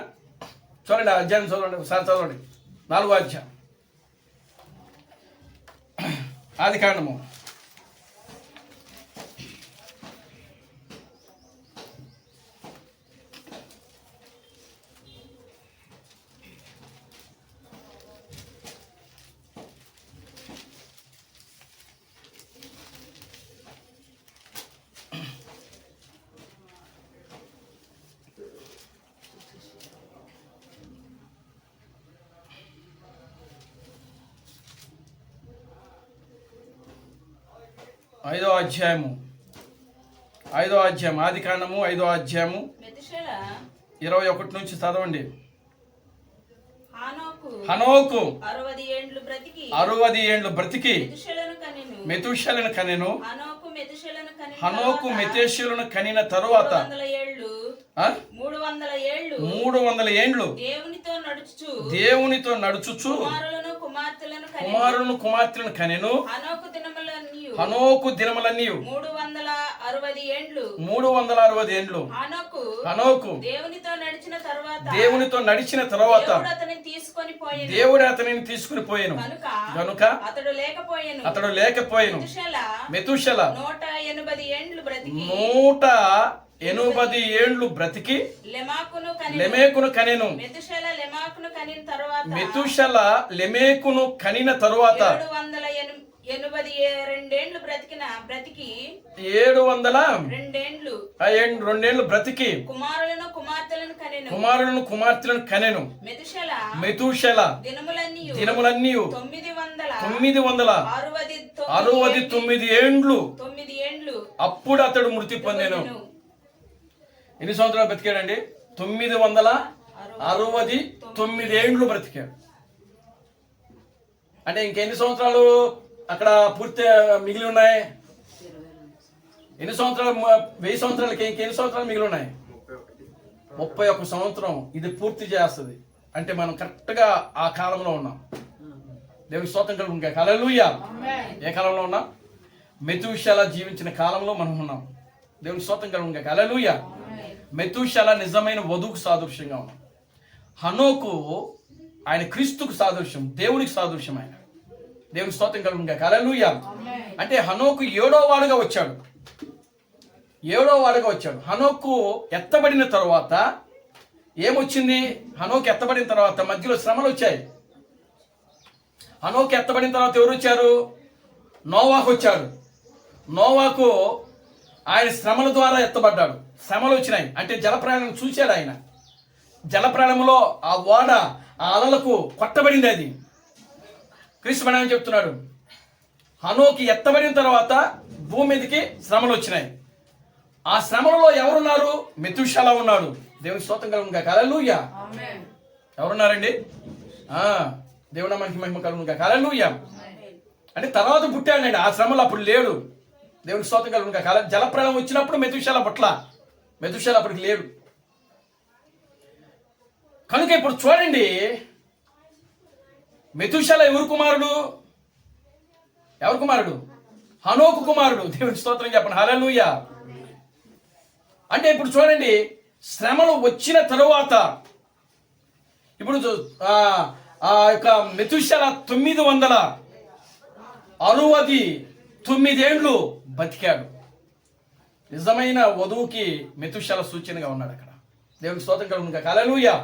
చూడండి, అధ్యాయం చదవండి, ఒకసారి చదవండి. 4వ అధ్యాయం, ఆదికాండము. ఐదో అధ్యాయము ఆదికాండము 5వ అధ్యాయము 21 నుంచి చదవండి. హనోకు 60 ఏండ్లు బ్రతికి మెతుషెలను కనెను. హనోకు మెతుషెలను కనిన తరువాత 300 ఏండ్లు దేవునితో నడుచుచు కుమారులను కుమార్తెలను కనెను. హనోకు దినములన్నీ 360 ఏండ్లు. హనోకు దేవునితో నడిచిన తర్వాత దేవుడు అతనిని తీసుకుని పోయెను గనుక అతడు లేకపోయెను. మెతుషెల 180 ఏండ్లు బ్రతికి లెమెకును కనెను. మెతుషెల లెమెకును కనిన తరువాత 702 బ్రతికి కుమారులను కుమార్తెలను కనెను. మెతుషెల దినములన్నీ 969 ఏండ్లు. అప్పుడు అతడు మృతి పొందెను. ఎన్ని సంవత్సరాలు బ్రతికాడండి? 969 ఏండ్లు బ్రతికాడు. అంటే ఇంకెన్ని సంవత్సరాలు అక్కడ పూర్తి మిగిలి ఉన్నాయి? ఎన్ని సంవత్సరాలు? 1000 సంవత్సరాలకి ఇంకెన్ని సంవత్సరాలు మిగిలి ఉన్నాయి? 31 సంవత్సరం ఇది పూర్తి చేస్తుంది. అంటే మనం కరెక్ట్గా ఆ కాలంలో ఉన్నాం. దేవుని స్తోత్రం కలుగునుగాక. హల్లెలూయా. ఏ కాలంలో ఉన్నాం? మెతుషెల జీవించిన కాలంలో మనం ఉన్నాం. దేవుని స్తోత్రం కలుగునుగాక. హల్లెలూయా. మెతుషెల నిజమైన వధువుకు సాదృశ్యంగా ఉన్నాం. హనోకు ఆయన క్రీస్తుకు సాదృశ్యం, దేవునికి సాదృశ్యం ఆయన. దేవుని స్తోత్రం కలుగునుగాక. హల్లెలూయా. అంటే హనోకు 7వ వాడుగా వచ్చాడు. హనోకు ఎత్తబడిన తరువాత ఏమొచ్చింది? హనోకు ఎత్తబడిన తర్వాత మధ్యలో శ్రమలు వచ్చాయి. హనోకు ఎత్తబడిన తర్వాత ఎవరు వచ్చారు? నోవాహు వచ్చాడు. నోవాహు ఆయన శ్రమల ద్వారా ఎత్తబడ్డాడు. శ్రమలు వచ్చినాయి అంటే జలప్రయాణం చూశాడు ఆయన. జలప్రయాణంలో ఆ ఓడ ఆ అలలకు కొట్టబడింది. అది క్రీస్తు మనమని చెప్తున్నాడు. హనోకి ఎత్తబడిన తర్వాత భూమి మీదకి శ్రమలు వచ్చినాయి. ఆ శ్రమలలో ఎవరున్నారు? మెతుషెల ఉన్నాడు. దేవుని స్తోత్రం కలుగునుగాక. హల్లెలూయా. ఎవరున్నారండి? దేవుని నామానికి మహిమ కలుగునుగాక. హల్లెలూయా. అంటే తర్వాత పుట్టాడండి. ఆ శ్రమలు అప్పుడు లేడు. దేవుని స్తోత్రం కలుగునుగాక. జలప్రళయం వచ్చినప్పుడు మెతుషెల పుట్ల, మెతుషెల అప్పటికి లేడు. కనుక ఇప్పుడు చూడండి, మెతుషెల ఎవరు కుమారుడు? ఎవరు కుమారుడు? హనోకు కుమారుడు. దేవుని స్తోత్రం చెప్పండి. హల్లెలూయా. అంటే ఇప్పుడు చూడండి, శ్రమలు వచ్చిన తరువాత ఇప్పుడు ఆ యొక్క మెతుషెల 969 ఏళ్ళు బతికాడు. నిజమైన వధువుకి మెతుషెల సూచనగా ఉన్నాడు అక్కడ. దేవునికి స్తోత్రం కలుగునుగాక. హల్లెలూయా.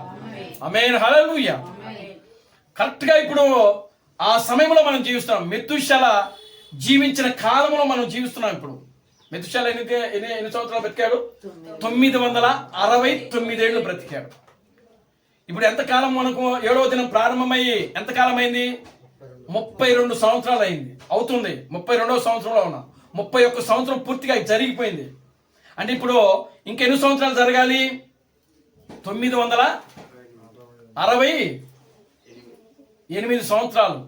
ఆమేన్. హల్లెలూయా. కరెక్ట్గా ఇప్పుడు ఆ సమయంలో మనం జీవిస్తున్నాం. మెతుషెల జీవించిన కాలంలో మనం జీవిస్తున్నాం. ఇప్పుడు మెతుషెల ఎన్ని సంవత్సరాలు బ్రతికాడు? 969 ఏళ్ళు బ్రతికాడు. ఇప్పుడు ఎంతకాలం మనకు 7వ దినం ప్రారంభమయ్యి ఎంతకాలం అయింది? 32 సంవత్సరాలు అయింది. అవుతుంది. 32వ సంవత్సరంలో ఉన్నాం. 31 సంవత్సరం పూర్తిగా జరిగిపోయింది. అంటే ఇప్పుడు ఇంకెన్ని సంవత్సరాలు జరగాలి? 968 సంవత్సరాలు.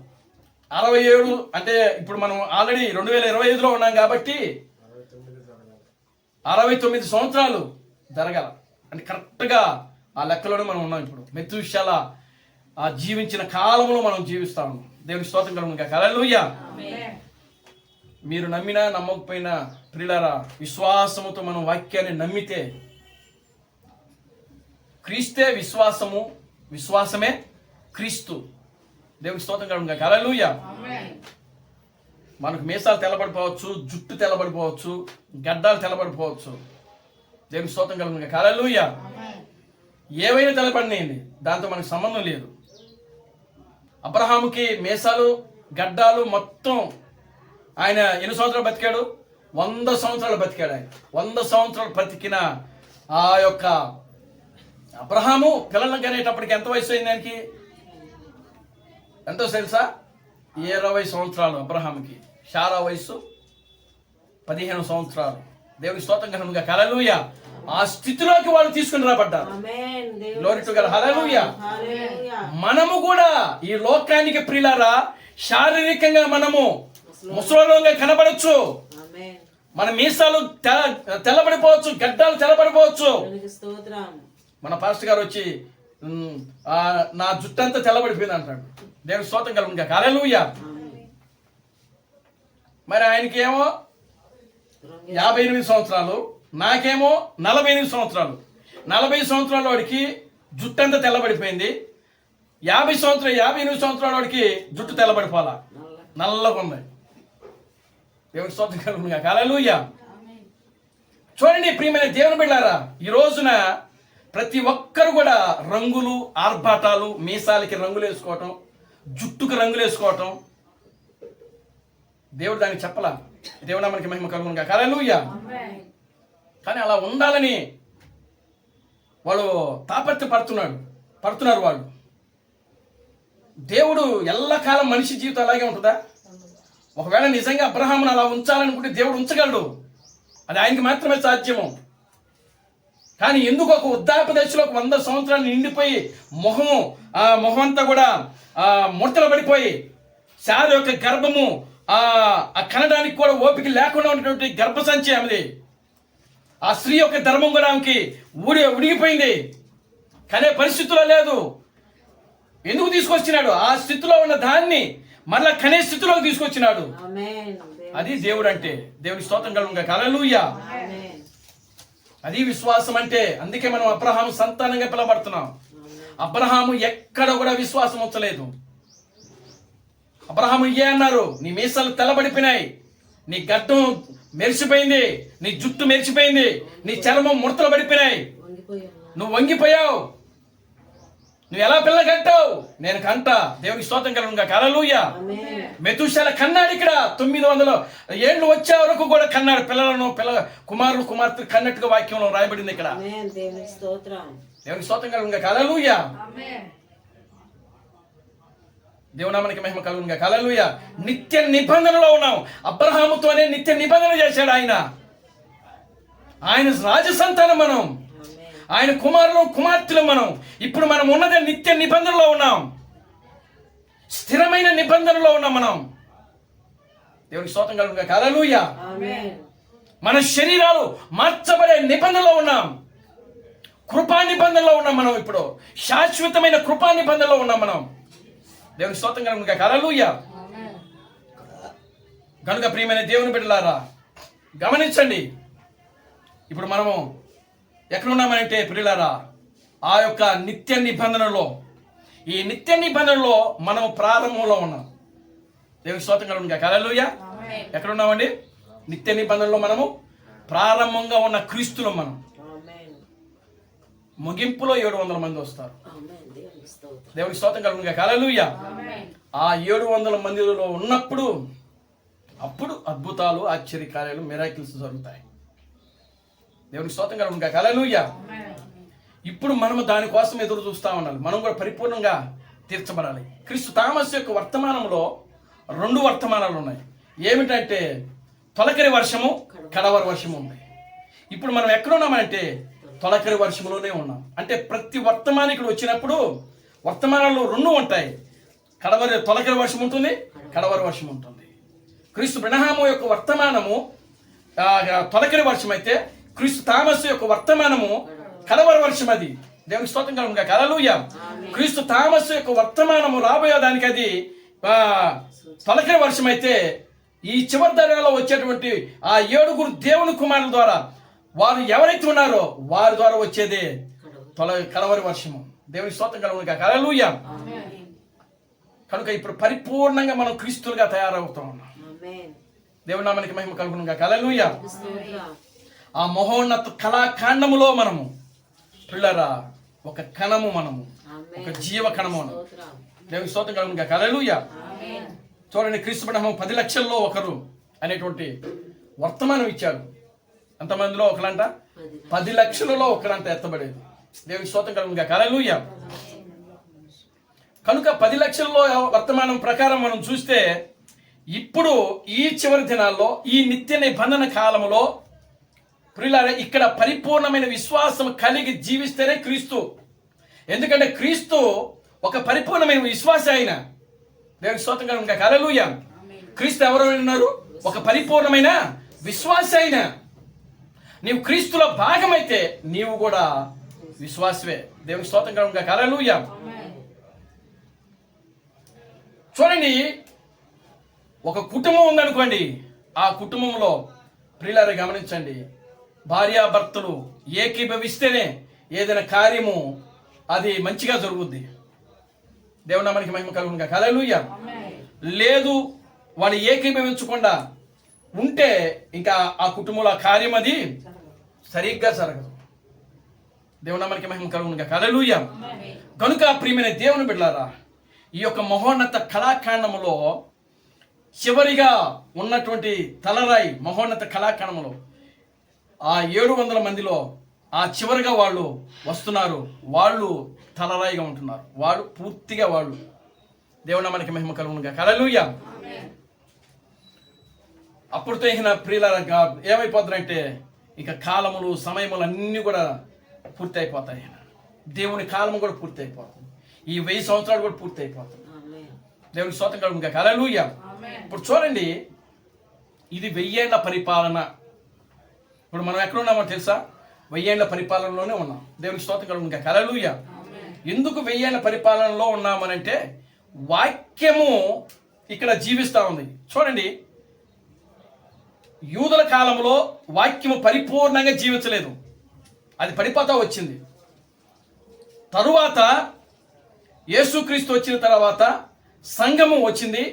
67 అంటే ఇప్పుడు మనం ఆల్రెడీ 2025లో ఉన్నాం కాబట్టి 69 సంవత్సరాలు జరగాల. అంటే కరెక్ట్గా ఆ లెక్కలోనే మనం ఉన్నాం. ఇప్పుడు మెతుషెల ఆ జీవించిన కాలంలో మనం జీవిస్తా ఉన్నాం. దేవుని స్తోత్రం కలుగునుగాక. హల్లెలూయా. మీరు నమ్మినా నమ్మకపోయినా ప్రియులారా, విశ్వాసముతో మనం వాక్యాన్ని నమ్మితే క్రీస్తే విశ్వాసము, విశ్వాసమే క్రీస్తు. దేవుని స్తోత్రం కలుగునుగాక. హల్లెలూయా. మనకు మీసాలు తెల్లబడిపోవచ్చు, జుట్టు తెల్లబడిపోవచ్చు, గడ్డాలు తెల్లబడిపోవచ్చు. దేవుని స్తోత్రం కలుగునుగాక. హల్లెలూయా. ఏవైనా తెల్లబడినాయండి, దాంతో మనకు సంబంధం లేదు. అబ్రహాముకి మీసాలు గడ్డాలు మొత్తం ఆయన ఎన్ని సంవత్సరాలు బతికాడు? 100 సంవత్సరాలు బతికాడు ఆయన. 100 సంవత్సరాలు బతికిన ఆ యొక్క అబ్రహాము పిల్లలను కనేటప్పటికి ఎంత వయసు అయింది ఆయనకి? ఎంతో తెలుసా? 20 సంవత్సరాలు అబ్రహాముకి. శారా వయసు 15 సంవత్సరాలు. దేవుని స్తోత్రం కలుగునుగాక. హల్లెలూయా. ఆ స్థితిలోకి వాళ్ళు తీసుకుని రాబడ్డారు. Glory to God. హల్లెలూయా. మనము కూడా ఈ లోకానికి ప్రియులారా, శారీరకంగా మనము ముసలిగా కనబడచ్చు. మన మీసాలు తెల్లబడిపోవచ్చు, గడ్డాలు తెల్లబడిపోవచ్చు. మన పాస్టర్ గారు వచ్చి నా జుట్టంతా తెల్లబడిపోయింది అంటాడు. దేవుని స్తోత్రం కలుగునుగాక. హల్లెలూయా. మరి ఆయనకేమో 58 సంవత్సరాలు, నాకేమో 48 సంవత్సరాలు. 40 సంవత్సరాల వాడికి జుట్టంతా తెల్లబడిపోయింది. 58 సంవత్సరాల వాడికి జుట్టు తెల్లబడిపోవాలా, నల్లగా ఉంది. దేవుని స్తోత్రం కలుగునుగాక. హల్లెలూయా. చూడండి ప్రియమైన దేవుని బిడ్డలారా, ఈ రోజున ప్రతి ఒక్కరు కూడా రంగులు, ఆర్భాటాలు, మీసాలకి రంగులు వేసుకోవటం, జుట్టుకు రంగులు వేసుకోవటం. దేవుడు దానికి చెప్పలా. దేవుడు మనకి మహిమ కలుగునుగాక. హల్లెలూయా. కానీ అలా ఉండాలని వాళ్ళు పడుతున్నారు వాళ్ళు. దేవుడు ఎల్లకాలం మనిషి జీవితం అలాగే ఉంటుందా? ఒకవేళ నిజంగా అబ్రహామును అలా ఉంచాలనుకుంటే దేవుడు ఉంచగలడు. అది ఆయనకి మాత్రమే సాధ్యము. కానీ ఎందుకు ఒక వృద్ధాప్య దశలో 100 సంవత్సరాలు నిండిపోయి మొహం అంతా కూడా ముడతలు పడిపోయి శారీ యొక్క గర్భము కనడానికి కూడా ఓపిక లేకుండా ఉన్నటువంటి గర్భసంచి ఆమెది. ఆ స్త్రీ యొక్క ధర్మం కూడా ఆమెకి ఉడిగిపోయింది. కనే పరిస్థితిలో లేదు. ఎందుకు తీసుకొచ్చినాడు? ఆ స్థితిలో ఉన్న దాన్ని మరలా కనే స్థితిలోకి తీసుకొచ్చినాడు. అది దేవుడు అంటే. దేవుని స్తోత్రం కలుగునుగాక. హల్లెలూయా. అది విశ్వాసం అంటే. అందుకే మనం అబ్రహాము సంతానంగా పిలవబడుతున్నాం. అబ్రహాము ఎక్కడ కూడా విశ్వాసం ఉంచలేదు. అబ్రహాము అన్నారు, నీ మీసాలు తెల్లబడిపోయినాయి, నీ గడ్డం మెరిసిపోయింది, నీ జుట్టు మెరిసిపోయింది, నీ చర్మం ముడతలు పడిపోయినాయి, నువ్వు వంగిపోయావు, నువ్వు ఎలా పిల్ల కంటావు? నేను కంట. దేవునికి స్తోత్రం కలుగునుగా. హల్లెలూయా. ఆమేన్. మెతుషెల కన్నాడు. ఇక్కడ 900 ఏళ్ళు వచ్చే వరకు కూడా కన్నాడు. పిల్లలను కుమారులు కుమార్తెలు కన్నట్టుగా వాక్యంలో రాయబడింది ఇక్కడ. ఆమేన్. దేవునికి స్తోత్రం. దేవునికి స్తోత్రం కలుగునుగా. హల్లెలూయా. దేవునామానికి మహిమ కలుగునుగా. హల్లెలూయా. నిత్య నిబంధనలో ఉన్నాం. అబ్రహాముతోనే నిత్య నిబంధన చేశాడు ఆయన. ఆయన రాజ సంతానం మనం. ఆమేన్. ఆయన కుమారులు కుమార్తెలు మనం. ఇప్పుడు మనం ఉన్నదే నిత్య నిబంధనలో ఉన్నాం. స్థిరమైన నిబంధనలో ఉన్నాం మనం. దేవునికి స్తోత్రం కలుగునుగా. హల్లెలూయా. ఆమేన్. మన శరీరాలు మార్చబడే నిబంధనలో ఉన్నాం. కృపా నిబంధనలో ఉన్నాం మనం. ఇప్పుడు శాశ్వతమైన కృపా నిబంధనలో ఉన్నాం మనం. దేవునికి స్తోత్రం కలుగునుగా. హల్లెలూయా. కనుక ప్రియమైన దేవుని బిడ్డలారా గమనించండి. ఇప్పుడు మనము ఎక్కడ ఉన్నామంటే ప్రియులారా, ఆ యొక్క నిత్య నిబంధనలో, ఈ నిత్య నిబంధనలో మనం ప్రారంభంలో ఉన్నాం. దేవునికి స్తోత్రం కలుగునుగా. హల్లెలూయా. ఎక్కడ ఉన్నామండి? నిత్య నిబంధనలో మనము ప్రారంభంగా ఉన్న క్రీస్తులో మనం. ఆమేన్. ముగింపులో 700 మంది వస్తారు. ఆమేన్. దేవునికి స్తోత్రం. దేవునికి స్తోత్రం కలుగునుగా. హల్లెలూయా. ఆ 700 మందిలో ఉన్నప్పుడు అప్పుడు అద్భుతాలు, ఆశ్చర్యకార్యాలు, మిరాకిల్స్ జరుగుతాయి. దేవునికి స్తోత్రం కలుగునుగా. హల్లెలూయా. ఇప్పుడు మనము దానికోసం ఎదురు చూస్తా ఉండాలి. మనం కూడా పరిపూర్ణంగా తీర్చబడాలి. క్రీస్తు తామస్ యొక్క వర్తమానంలో 2 వర్తమానాలు ఉన్నాయి. ఏమిటంటే తొలకరి వర్షము, కడవరి వర్షము ఉంది. ఇప్పుడు మనం ఎక్కడ ఉన్నామంటే తొలకరి వర్షములోనే ఉన్నాం. అంటే ప్రతి వర్తమానికుడు వచ్చినప్పుడు వర్తమానాలు 2 ఉంటాయి. తొలకరి వర్షం ఉంటుంది, కడవరి వర్షం ఉంటుంది. క్రీస్తు బ్రహ్మము యొక్క వర్తమానము తొలకరి వర్షం అయితే, క్రీస్తు తామస్ యొక్క వర్తమానము కడవరి వర్షం. అది దేవునికి స్తోత్రం కలుగునుగా. హల్లెలూయా. క్రీస్తు తామస్ యొక్క వర్తమానము రాబోయేదానికి అది తొలకరి వర్షం అయితే, ఈ చివరి తరంలో వచ్చేటువంటి ఆ 7 దేవుని కుమారుల ద్వారా వారు ఎవరైతే ఉన్నారో వారి ద్వారా వచ్చేదే కడవరి వర్షము. దేవుని స్తోత్రం కలుగునుగా. హల్లెలూయా. కనుక ఇప్పుడు పరిపూర్ణంగా మనం క్రీస్తులుగా తయారవుతా ఉన్నాం. ఆమేన్. దేవుని నామానికి మహిమ కలుగునుగా. హల్లెలూయా. స్తోత్రం. ఆ మహోన్నత కళాఖండములో మనము పిల్లరా ఒక కణము, మనము ఒక జీవ కణము. స్తోత్రం. దేవుని స్తోత్రం కలుగునుగా. హల్లెలూయా. ఆమేన్. చూడండి, క్రీస్తు బ్రహ్మం 10 లక్షల్లో ఒకరు అనేటువంటి వర్తమానం ఇచ్చాడు. అంతమందిలో ఒకరంట 10 లక్షలలో ఒకరంట ఎత్తబడేది. దేవుని స్తోత్రం కలుగునుగా. హల్లెలూయా. కనుక 10 లక్షల్లో వర్తమానం ప్రకారం మనం చూస్తే ఇప్పుడు ఈ చివరి దినాల్లో ఈ నిత్య నిబంధన కాలంలో ప్రియులారా ఇక్కడ పరిపూర్ణమైన విశ్వాసం కలిగి జీవిస్తేనే క్రీస్తు. ఎందుకంటే క్రీస్తు ఒక పరిపూర్ణమైన విశ్వాసి ఆయన. దేవునికి స్తోత్రం కలుగునుగా. హల్లెలూయా. క్రీస్తు ఎవరు ఉన్నారు? ఒక పరిపూర్ణమైన విశ్వాసి అయిన. నీవు క్రీస్తులో భాగమైతే నీవు కూడా విశ్వాసవే. దేవునికి స్తోత్రం కలుగునుగా. హల్లెలూయా. చూడండి, ఒక కుటుంబం ఉందనుకోండి. ఆ కుటుంబంలో ప్రియులారా గమనించండి, భార్యాభర్తలు ఏకీభవిస్తేనే ఏదైనా కార్యము అది మంచిగా జరుగుద్ది. దేవుని నామానికి మహిమ కలుగునుగా. హల్లెలూయా. లేదు వాళ్ళు ఏకీభవించకుండా ఉంటే ఇంకా ఆ కుటుంబంలో ఆ కార్యం అది సరిగ్గా జరగదు. దేవుని నామానికి మహిమ కలుగునుగా. హల్లెలూయా. కనుక ప్రియమైన దేవుని బిడ్డలారా, ఈ యొక్క మహోన్నత కళాఖండములో చివరిగా ఉన్నటువంటి తలరాయి మహోన్నత కళాఖండములో ఆ 700 మందిలో ఆ చివరిగా వాళ్ళు వస్తున్నారు. వాళ్ళు తలరాయిగా ఉంటున్నారు. వాళ్ళు పూర్తిగా వాళ్ళు. దేవుని మనకి మహిమ కలుగునుగా. హల్లెలూయా. అప్పుడు తగిన ప్రియులారా ఏమైపోతుందంటే ఇక కాలములు సమయములు అన్నీ కూడా పూర్తి అయిపోతాయి. దేవుని కాలము కూడా పూర్తి అయిపోతుంది. ఈ 1000 సంవత్సరాలు కూడా పూర్తి అయిపోతుంది. ఆమేన్. దేవునికి స్తోత్రం కలుగునుగా. హల్లెలూయా. ఇప్పుడు చూడండి, ఇది 1000 ఏళ్ల పరిపాలన. ఇప్పుడు మనం ఎక్కడ ఉన్నామో తెలుసా? 1000 ఏళ్ల పరిపాలనలోనే ఉన్నాం. దేవునికి స్తోత్రం కలుగునుగా. హల్లెలూయా. ఎందుకు 1000 ఏళ్ల పరిపాలనలో ఉన్నామనంటే వాక్యము ఇక్కడ జీవిస్తూ ఉంది. చూడండి, యూదుల కాలంలో వాక్యము పరిపూర్ణంగా జీవించలేదు. అది పడిపోతా వచ్చింది. తరువాత యేసుక్రీస్తు వచ్చిన తర్వాత సంఘము వచ్చింది.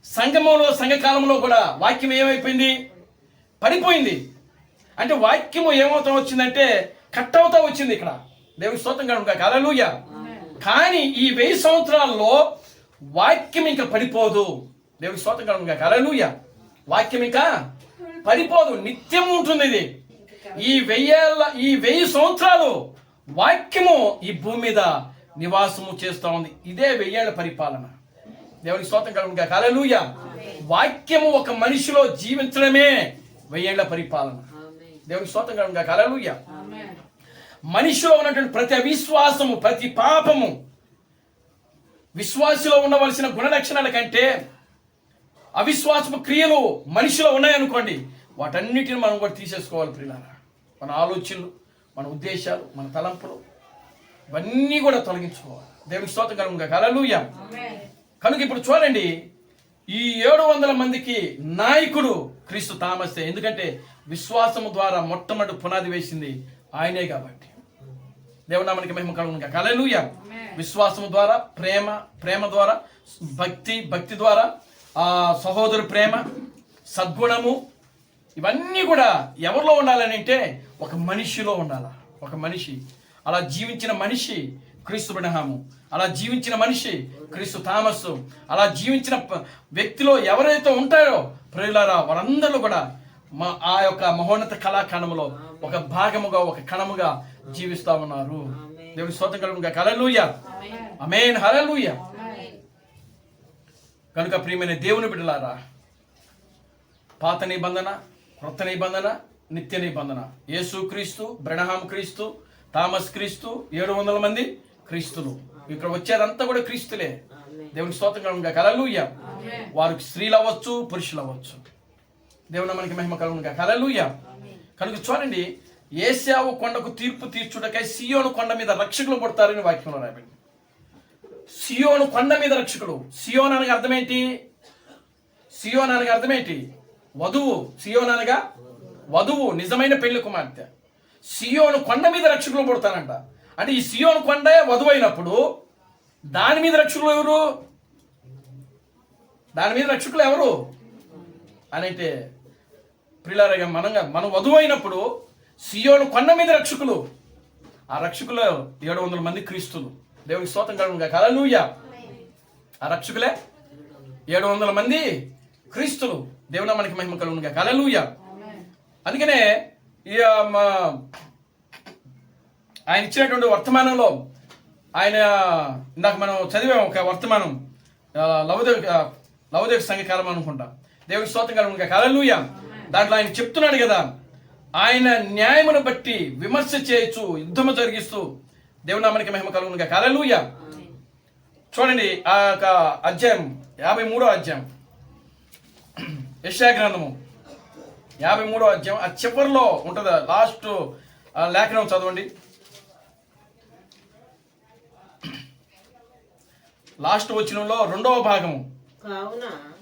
సంఘములో సంఘకాలంలో కూడా వాక్యం ఏమైపోయింది? పడిపోయింది. అంటే వాక్యము ఏమవుతా వచ్చిందంటే కట్ అవుతా వచ్చింది. ఇక్కడ దేవుని స్తోత్రం కలుగునుగా. హల్లెలూయా. కానీ ఈ 1000 సంవత్సరాల్లో వాక్యం ఇంకా పడిపోదు. దేవునికి స్తోత్రం కలుగును గాక. హల్లెలూయా. వాక్యం ఇంకా పడిపోదు, నిత్యం ఉంటుంది. ఇది ఈ 1000 సంవత్సరాలు వాక్యము ఈ భూమి మీద నివాసము చేస్తూ ఉంది. ఇదే 1000 ఏళ్ల పరిపాలన. దేవునికి స్తోత్రం కలుగును గాక. హల్లెలూయా. వాక్యము ఒక మనిషిలో జీవించడమే 1000 ఏళ్ల పరిపాలన. దేవునికి స్తోత్రం కలుగును గాక. హల్లెలూయా. మనిషిలో ఉన్నటువంటి ప్రతి అవిశ్వాసము, ప్రతి పాపము, విశ్వాసిలో ఉండవలసిన గుణలక్షణాల కంటే అవిశ్వాసపు క్రియలు మనిషిలో ఉన్నాయనుకోండి, వాటన్నిటిని మనం కూడా తీసేసుకోవాలి ప్రియులారా. మన ఆలోచనలు, మన ఉద్దేశాలు, మన తలంపులు ఇవన్నీ కూడా తొలగించుకోవాలి. దేవునికి స్తోత్రం కలుగును గాక. హల్లెలూయా. కనుక ఇప్పుడు చూడండి, ఈ 700 మందికి నాయకుడు క్రీస్తు థామసే. ఎందుకంటే విశ్వాసము ద్వారా మొట్టమొదటి పునాది వేసింది ఆయనే కాబట్టి. దేవుని నామానికి మహిమ కలుగును గాక. హల్లెలూయా. విశ్వాసము ద్వారా ప్రేమ ద్వారా భక్తి ద్వారా సహోదరు ప్రేమ, సద్గుణము, ఇవన్నీ కూడా ఎవరిలో ఉండాలని అంటే ఒక మనిషిలో ఉండాలి. ఒక మనిషి అలా జీవించిన మనిషి క్రీస్తు అబ్రహాము, అలా జీవించిన మనిషి క్రీస్తు థామస్, అలా జీవించిన వ్యక్తిలో ఎవరైతే ఉంటారో ప్రియులారా, వారందరూ కూడా ఆ యొక్క మహోన్నత కళాఖండములో ఒక భాగముగా, ఒక కణముగా జీవిస్తా ఉన్నారు. దేవుని స్తోత్రం కలుగును గాక. హల్లెలూయా. ఆమేన్. హల్లెలూయా. కనుక ప్రియమైన దేవుని బిడ్డలారా, పాత నిబంధన, క్రొత్త నిబంధన, నిత్య నిబంధన, యేసు క్రీస్తు, బ్రహ్మ క్రీస్తు, థామస్ క్రీస్తు, 700 మంది క్రీస్తులు. ఇక్కడ వచ్చేదంతా కూడా క్రీస్తులే. దేవునికి స్తోత్రం కలుగును గాక. హల్లెలూయా. వారికి స్త్రీలు అవ్వచ్చు, పురుషులు అవ్వచ్చు. దేవుని నామానికి మహిమ కలుగును గాక. హల్లెలూయా. కనుక చూడండి, ఏశావు కొండకు తీర్పు తీర్చుటకై సియోను కొండ మీద రక్షకులు పుడతారని వాక్యంలో రాయబడింది. సియోను కొండ మీద రక్షకుడు. సియోన్ అనగా అర్థం ఏంటి? సియోన్ అనగా అర్థం ఏంటి? వధువు. సియోన్ అనగా వధువు, నిజమైన పెళ్లి కుమార్తె. సియోను కొండ మీద రక్షకులు పుడతానంట. అంటే ఈ సియోను కొండ వధువు అయినప్పుడు దాని మీద రక్షకులు ఎవరు? దాని మీద రక్షకులు ఎవరు అని అంటే ప్రియులారా, మనం వధువు అయినప్పుడు సియోను కొండ మీద రక్షకులు. ఆ రక్షకులు 700 మంది క్రీస్తులు. దేవునికి స్తోత్రం కలుగును గాక. హల్లెలూయా. ఆ రక్షకులే 700 మంది క్రీస్తులు. దేవుని నామానికి మహిమ కలుగును గాక. హల్లెలూయా. అందుకనే ఆయన ఇచ్చినటువంటి వర్తమానంలో ఆయన ఇందాక మనం చదివాం ఒక వర్తమానం, లవోదిక సంఘకాలం అనుకుంటా. దేవునికి స్తోత్రం కలుగును గాక. హల్లెలూయా. దాంట్లో ఆయన చెప్తున్నాడు కదా, ఆయన న్యాయమును బట్టి విమర్శ చేయొచ్చు, యుద్ధము జరిగిస్తూ. దేవుని నామానికి మహిమ కలుగును గాక. హల్లెలూయా. చూడండి ఆ యొక్క అధ్యాయం 53వ అధ్యాయం, యెషయా గ్రంథము 53వ అధ్యాయం, ఆ చివరిలో ఉంటుంది లాస్ట్ లేఖనం చదవండి. లాస్ట్ వచనంలో 2వ భాగము,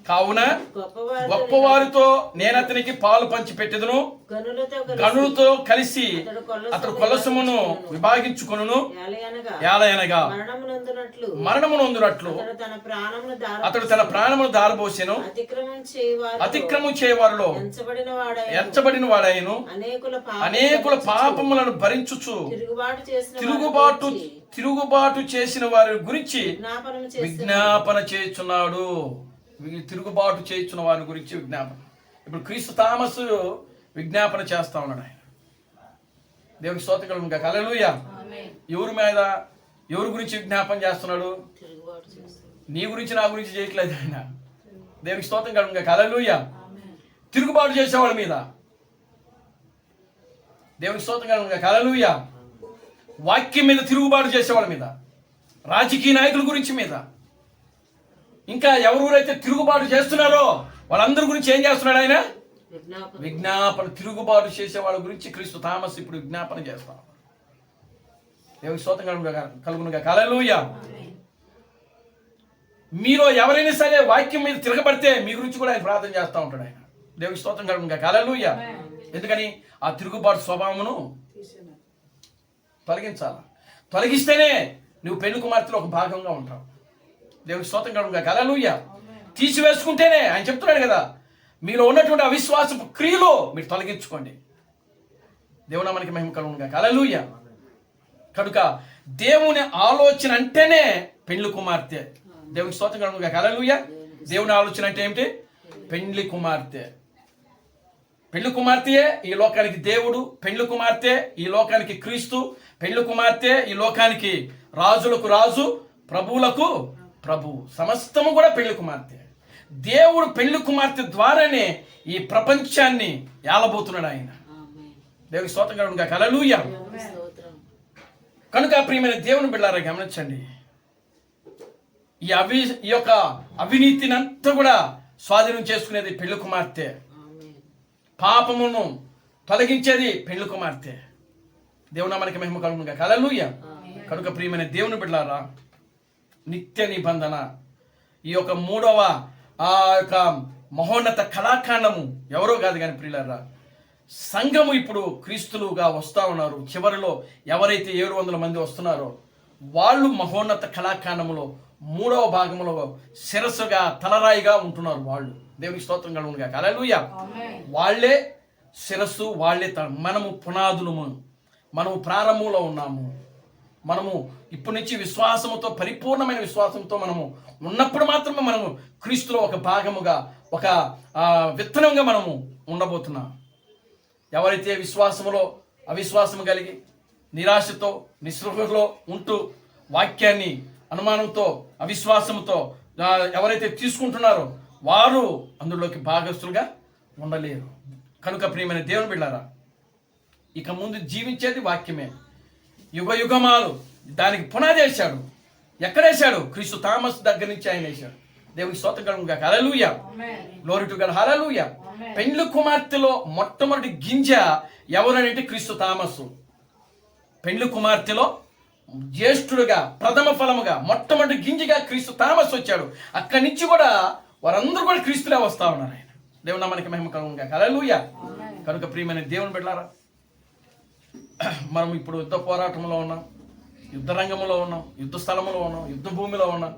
కావున గొప్పవారితో నేను అతనికి పాలు పంచి పెట్టెదను, గనులతో కలిసి అతడు కొలసమును విభాగించుకొనును, ఏలయనగా మరణమునందునట్లు అతడు తన ప్రాణమును దారబోసెను, అతిక్రమం చేయవారిలో ఎంచబడిన వాడైను, అనేకుల పాపములను భరించుచు తిరుగుబాటు చేసిన వారి గురించి విజ్ఞాపన చేయుచున్నాడు. తిరుగుబాటు చేయుచున్న వారి గురించి విజ్ఞాపన. ఇప్పుడు క్రీస్తు థామస్ విజ్ఞాపన చేస్తా ఉన్నాడు. ఆయన దేవునికి స్తోత్రం కలుగును గాక. హల్లెలూయా. ఎవరి గురించి విజ్ఞాపన చేస్తున్నాడు? నీ గురించి, నా గురించి చేయట్లేదు ఆయన. దేవునికి స్తోత్రం కలుగును గాక. హల్లెలూయా. తిరుగుబాటు చేసేవాళ్ళ మీద దేవునికి స్తోత్రం కలుగును గాక. హల్లెలూయా. వాక్యం మీద తిరుగుబాటు చేసేవాళ్ళ మీద, రాజకీయ నాయకుల గురించి మీద, ఇంకా ఎవరెవరైతే తిరుగుబాటు చేస్తున్నారో వాళ్ళందరి గురించి ఏం చేస్తున్నాడు ఆయన? విజ్ఞాపన. తిరుగుబాటు చేసే వాళ్ళ గురించి క్రీస్తు థామస్ ఇప్పుడు విజ్ఞాపన చేస్తాం. దేవునికి స్తోత్రం కలుగును గాక. హల్లెలూయా. మీలో ఎవరైనా సరే వాక్యం మీద తిరగబడితే మీ గురించి కూడా ఆయన ప్రార్థన చేస్తూ ఉంటాడు ఆయన. దేవునికి స్తోత్రం కలుగును గాక. హల్లెలూయా. ఎందుకని? ఆ తిరుగుబాటు స్వభావమును తొలగించాలి. తొలగిస్తేనే నువ్వు పెళ్లి కుమార్తెలో ఒక భాగంగా ఉంటావు. దేవునికి స్తోత్రం కలుగును గాక. హల్లెలూయా. తీసివేసుకుంటేనే ఆయన చెప్తున్నాడు కదా, మీలో ఉన్నటువంటి అవిశ్వాసపు క్రియలు మీరు తొలగించుకోండి. దేవుని నామానికి మహిమ కలుగును గాక. హల్లెలూయా. కనుక దేవుని ఆలోచన అంటేనే పెండ్లి కుమార్తె. దేవునికి స్తోత్రం కలుగును గాక. హల్లెలూయా. దేవుని ఆలోచన అంటే ఏమిటి? పెండ్లి కుమార్తె. పెళ్లి కుమార్తెయే ఈ లోకానికి దేవుడు, పెళ్లి కుమార్తె ఈ లోకానికి క్రీస్తు, పెళ్లి కుమార్తె ఈ లోకానికి రాజులకు రాజు, ప్రభువులకు ప్రభువు. సమస్తము కూడా పెళ్లి కుమార్తె. దేవుడు పెళ్లి కుమార్తె ద్వారానే ఈ ప్రపంచాన్ని ఏలబోతున్నాడు ఆయన. దేవునికి స్తోత్రం కలుగును గాక. హల్లెలూయా. స్తోత్రం. కనుక ప్రియమైన దేవుని బిడ్డలారా గమనించండి, ఈ యొక్క అవినీతిని అంతా కూడా స్వాధీనం చేసుకునేది పెళ్లి కుమార్తె. పాపమును తొలగించేది పెళ్లి కుమార్తె. దేవుని మనకి మహిమ కలుగును గాక. హల్లెలూయా. కనుక ప్రియమైన దేవుని బిడ్డలారా, నిత్య నిబంధన ఈ యొక్క 3వ యొక్క మహోన్నత కళాఖండము ఎవరో కాదు కానీ ప్రియులారా, సంఘము ఇప్పుడు క్రీస్తులుగా వస్తూ ఉన్నారు. చివరిలో ఎవరైతే 700 మంది వస్తున్నారో వాళ్ళు మహోన్నత కళాఖండములో 3వ భాగంలో శిరస్సుగా తలరాయిగా ఉంటున్నారు. వాళ్ళు దేవునికి స్తోత్రం కలుగును గాక. హల్లెలూయా. వాళ్ళే శిరస్సు, వాళ్ళే మనము పునాదులము, మనము ప్రారంభంలో ఉన్నాము. మనము ఇప్పటి నుంచి విశ్వాసముతో, పరిపూర్ణమైన విశ్వాసంతో మనము ఉన్నప్పుడు మాత్రమే మనము క్రీస్తులో ఒక భాగముగా, ఒక విత్తనంగా మనము ఉండబోతున్నాం. ఎవరైతే విశ్వాసములో అవిశ్వాసము కలిగి నిరాశతో నిస్పృహలో ఉంటూ వాక్యాన్ని అనుమానంతో అవిశ్వాసంతో ఎవరైతే తీసుకుంటున్నారో వారు అందులోకి భాగస్తులుగా ఉండలేరు. కనుక ప్రియమైన దేవుని బిడ్డలారా, ఇక ముందు జీవించేది వాక్యమే. యుగ యుగమాలు దానికి పునాది వేశాడు. ఎక్కడేశాడు? క్రీస్తు థామస్ దగ్గర నుంచి ఆయన వేశాడు. దేవునికి స్తోత్రం కలుగును గాక. Hallelujah. Glory to God. Hallelujah. పెండ్లి కుమార్తెలో మొట్టమొదటి గింజ ఎవరంటే క్రీస్తు థామస్. పెండ్లి కుమార్తెలో జ్యేష్ఠుడుగా, ప్రథమ ఫలముగా, మొట్టమొదటి గింజగా క్రీస్తు థామస్ వచ్చాడు. అక్కడి నుంచి కూడా వారందరూ కూడా క్రీస్తులే వస్తా ఉన్నారు. ఆయన దేవుని మనకి మహిమ కలుగును గాక. హల్లెలూయా. కనుక ప్రియమైన దేవుని బిడ్డలారా, మనం ఇప్పుడు యుద్ధ పోరాటంలో ఉన్నాం, యుద్ధ రంగంలో ఉన్నాం, యుద్ధ స్థలంలో ఉన్నాం, యుద్ధ భూమిలో ఉన్నాం.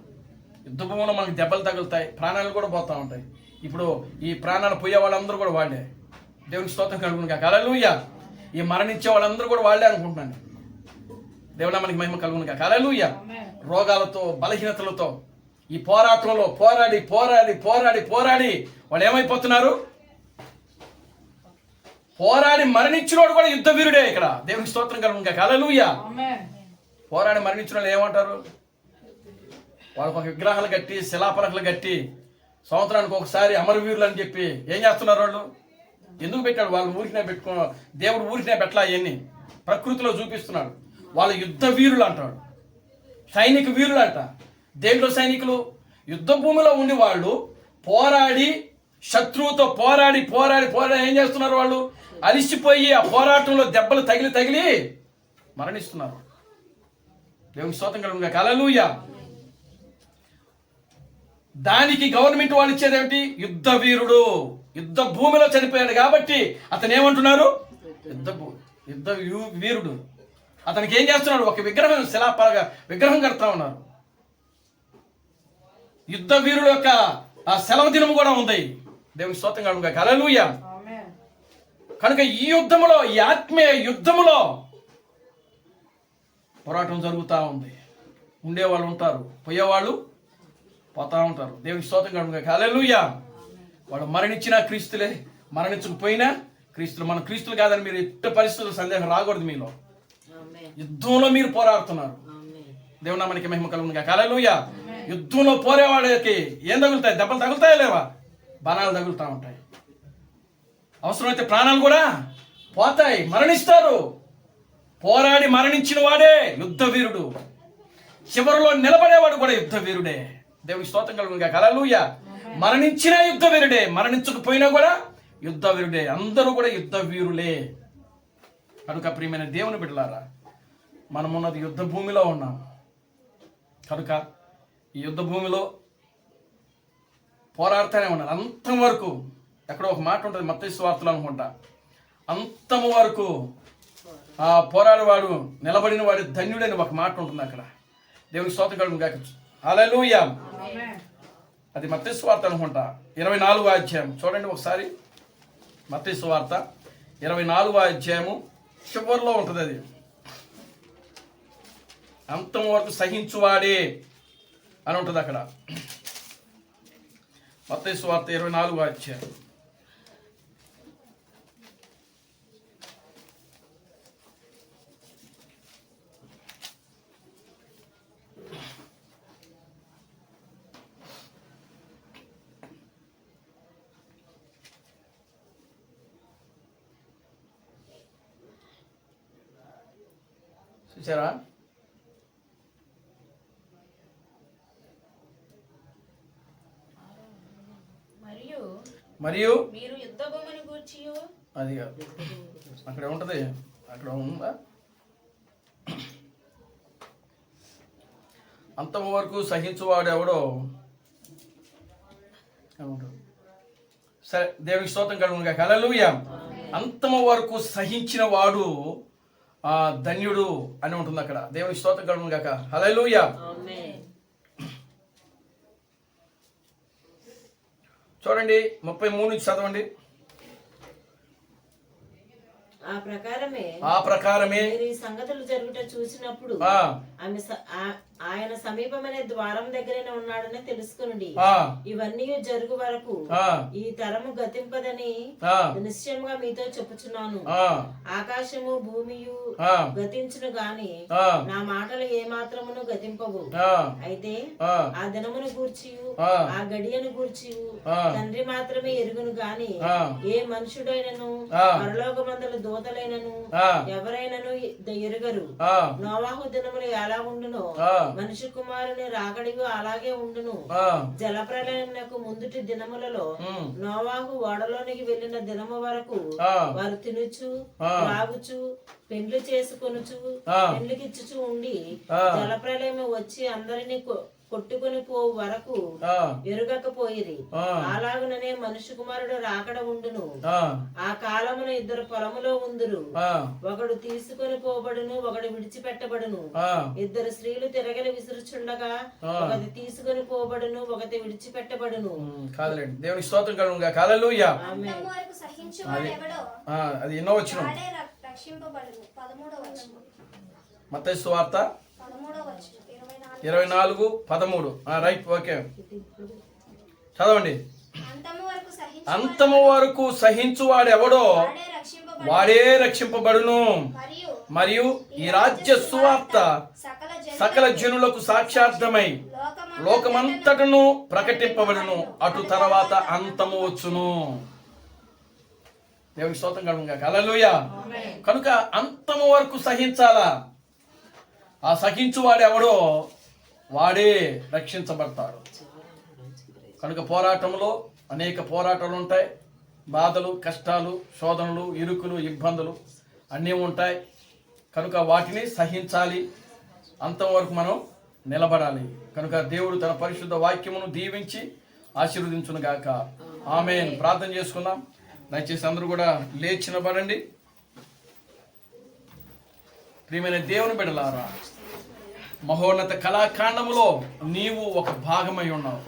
యుద్ధ భూమిలో మనకు దెబ్బలు తగులుతాయి, ప్రాణాలు కూడా పోతూ ఉంటాయి. ఇప్పుడు ఈ ప్రాణాలు పోయే వాళ్ళందరూ కూడా వాళ్ళే. దేవునికి స్తోత్రం కలుగును గాక. హల్లెలూయా. ఈ మరణించే వాళ్ళందరూ కూడా వాళ్ళే అనుకుంటున్నాను. దేవుని మనకి మహిమ కలుగును గాక. హల్లెలూయా. రోగాలతో, బలహీనతలతో ఈ పోరాటంలో పోరాడి పోరాడి పోరాడి పోరాడి వాళ్ళు ఏమైపోతున్నారు? పోరాడి మరణించినోడు కూడా యుద్ధ వీరుడే. ఇక్కడ దేవునికి స్తోత్రం కలుగును గాక. హల్లెలూయా. పోరాడి మరణించిన వాళ్ళు ఏమంటారు? వాళ్ళకు ఒక విగ్రహాలు కట్టి, శిలాపలకలు కట్టి, సంవత్సరానికి ఒకసారి అమరవీరులు అని చెప్పి ఏం చేస్తున్నారు? వాళ్ళు ఎందుకు పెట్టాడు? వాళ్ళు ఊరికినే పెట్టుకో, దేవుడు ఊరికినే పెట్టలా, అవన్నీ ప్రకృతిలో చూపిస్తున్నాడు. వాళ్ళు యుద్ధ వీరులు అంటాడు, సైనిక వీరులు అంట. దేంట్లో సైనికులు? యుద్ధ భూమిలో ఉండి వాళ్ళు పోరాడి, శత్రువుతో పోరాడి పోరాడి పోరాడి ఏం చేస్తున్నారు? వాళ్ళు అలిసిపోయి ఆ పోరాటంలో దెబ్బలు తగిలి తగిలి మరణిస్తున్నారు. దేవునికి స్తోత్రం కలుగును గాక. హల్లెలూయా. దానికి గవర్నమెంట్ వాళ్ళు ఇచ్చేది ఏమిటి? యుద్ధ వీరుడు. యుద్ధ భూమిలో చనిపోయాడు కాబట్టి అతను ఏమంటున్నారు? యుద్ధ వీరుడు. అతనికి ఏం చేస్తున్నాడు? ఒక విగ్రహం, శిలాపలగా విగ్రహం కడతా ఉన్నారు. యుద్ధ వీరుల యొక్క ఆ సెలవు దినము కూడా ఉంది. దేవునికి స్తోత్రం కలుగును గాక. హల్లెలూయా. కనుక ఈ యుద్ధములో, ఈ ఆత్మీయ యుద్ధములో పోరాటం జరుగుతూ ఉంది. ఉండేవాళ్ళు ఉంటారు, పోయేవాళ్ళు పోతా ఉంటారు. దేవునికి స్తోత్రం కలుగును గాక. హల్లెలూయా. వాడు మరణించినా క్రీస్తులే, మరణించకపోయినా క్రీస్తులు. మన క్రీస్తులు కాదని మీరు ఎట్టి పరిస్థితులు సందేహం రాకూడదు మీలో. యుద్ధంలో మీరు పోరాడుతున్నారు. దేవుని నామానికి మహిమ కలుగును గాక. హల్లెలూయా. యుద్ధంలో పోరేవాడికి ఏం తగులుతాయి? దెబ్బలు తగులుతాయా లేవా? బాణాలు తగులుతూ ఉంటాయి. అవసరమైతే ప్రాణాలు కూడా పోతాయి, మరణిస్తారు. పోరాడి మరణించిన వాడే యుద్ధ వీరుడు. చివరిలో నిలబడేవాడు కూడా యుద్ధ వీరుడే. దేవునికి స్తోత్రం కలుగును గాక. హల్లెలూయా. మరణించిన యుద్ధ వీరుడే, మరణించకపోయినా కూడా యుద్ధ వీరుడే. అందరూ కూడా యుద్ధ వీరులే. కనుక ప్రియమైన దేవుని బిడ్డలారా, మనమున్నది యుద్ధ భూమిలో ఉన్నాం. కనుక ఈ యుద్ధ భూమిలో పోరాడుతూనే ఉన్నారు అంతం వరకు. ఎక్కడో ఒక మాట ఉంటుంది, మత్తయి సువార్తలో అనుకుంటా, అంతము వరకు ఆ పోరాడేవాడు, నిలబడిన వాడు ధన్యుడని ఒక మాట ఉంటుంది అక్కడ. దేవునికి స్తోత్రం కలుగును గాక. హల్లెలూయా. అది మత్తయి సువార్త అనుకుంటా, 24వ అధ్యాయం చూడండి ఒకసారి. మత్తయి సువార్త 24వ అధ్యాయము చివరిలో ఉంటుంది. అది అంతం వరకు సహించువాడే అని ఉంటుంది అక్కడ. మత్తయి సువార్త 24వ అధ్యాయం. చూసారా? మరియు మీరు యుద్ధ భూమిని గూర్చి అది కాదు, అక్కడ ఉంటది, అక్కడ ఉందా? అంతము వరకు సహించువాడు ఎవడో సరే, దేవునికి స్తోత్రం కలుగునుగా. హల్లెలూయా. అంతము వరకు సహించిన వాడు ధన్యుడు అని ఉంటుంది అక్కడ. దేవునికి స్తోత్రం కలుగునుగాక. హల్లెలూయా. ఆమేన్. చూడండి 33 నుంచి చదవండి. ఆ ప్రకారమే మీరు ఈ సంగతులు జరుగుట చూసినప్పుడు ఆయన సమీపమనే ద్వారం దగ్గరనే ఉన్నాడని తెలుసుకునండి. ఇవన్నీ జరుగు వరకు ఈ తరము గతింపదని నిశ్చయముగా మీతో చెప్పుచున్నాను. ఆకాశము భూమియు గతించును గాని నా మాటలు ఏ మాత్రమును గతింపవు. అయితే ఆ దినమును గూర్చియు ఆ గడియను గూర్చియు తండ్రి మాత్రమే ఎరుగును గాని ఏ మనుషుడైనను పరలోకమందుల దూతలైనను ఎవరైనను ఎరుగరు. నోవాహు దినములు ఎలా ఉండునో మనిషి కుమారుని రాకడిగా అలాగే ఉండును. జలప్రలయమునకు ముందుటి దినములలో నోవాహు ఓడలోనికి వెళ్లిన దినము వరకు వారు తినుచు త్రాగుచు పెండ్లు చేసుకొనుచు పెండ్లికిచ్చుచు ఉండి జలప్రలయము వచ్చి అందరినీ కొట్టుకుని పోవు వరకు ఎరుగకపోయిరి. అలాగుననే మనుష్య కుమారుడు రాకడ ఉండును. ఆ కాలమున ఇద్దరు పొలములో ఉందురు, ఒకడు తీసుకొని పోబడును, ఒకడు విడిచిపెట్టబడును. ఇద్దరు స్త్రీలు తిరగలి విసురుచుండగా ఒకటి తీసుకొని పోబడును, ఒకటి విడిచిపెట్టబడును. కాదులేండి, దేవుని స్తోత్రం కలుగునుగా. హల్లెలూయా. అంతము వరకు సహించువాడెవడో అది ఎన్నో వచ్చిన వాడే రక్షింపబడును. 13వ వచనం. మత్తయి సువార్త 13వ వచనం. 24:13. రైట్, ఓకే, చదవండి. అంతము వరకు సహించువాడు ఎవడో వాడే రక్షింపబడును. మరియు ఈ రాజ్య సువార్త సకల జనులకు సాక్షార్థమై లోకమంతటను ప్రకటింపబడును. అటు తర్వాత అంతము వచ్చును. దేవునికి స్తోత్రం కలుగునుగాక. హల్లెలూయా. కనుక అంతము వరకు సహించాలా. ఆ సహించువాడు ఎవడో వాడే రక్షించబడతాడు. కనుక పోరాటంలో అనేక పోరాటాలు ఉంటాయి. బాధలు, కష్టాలు, శోధనలు, ఇరుకులు, ఇబ్బందులు అన్నీ ఉంటాయి. కనుక వాటిని సహించాలి. అంతవరకు మనం నిలబడాలి. కనుక దేవుడు తన పరిశుద్ధ వాక్యమును దీవించి ఆశీర్వదించును గాక. ఆమేన్. ప్రార్థన చేసుకుందాం. దయచేసి అందరూ కూడా లేచి నిలబడండి. ప్రియమైన దేవుని బిడ్డలారా, మహోన్నత కళాఖండములో నీవు ఒక భాగమై ఉన్నావు.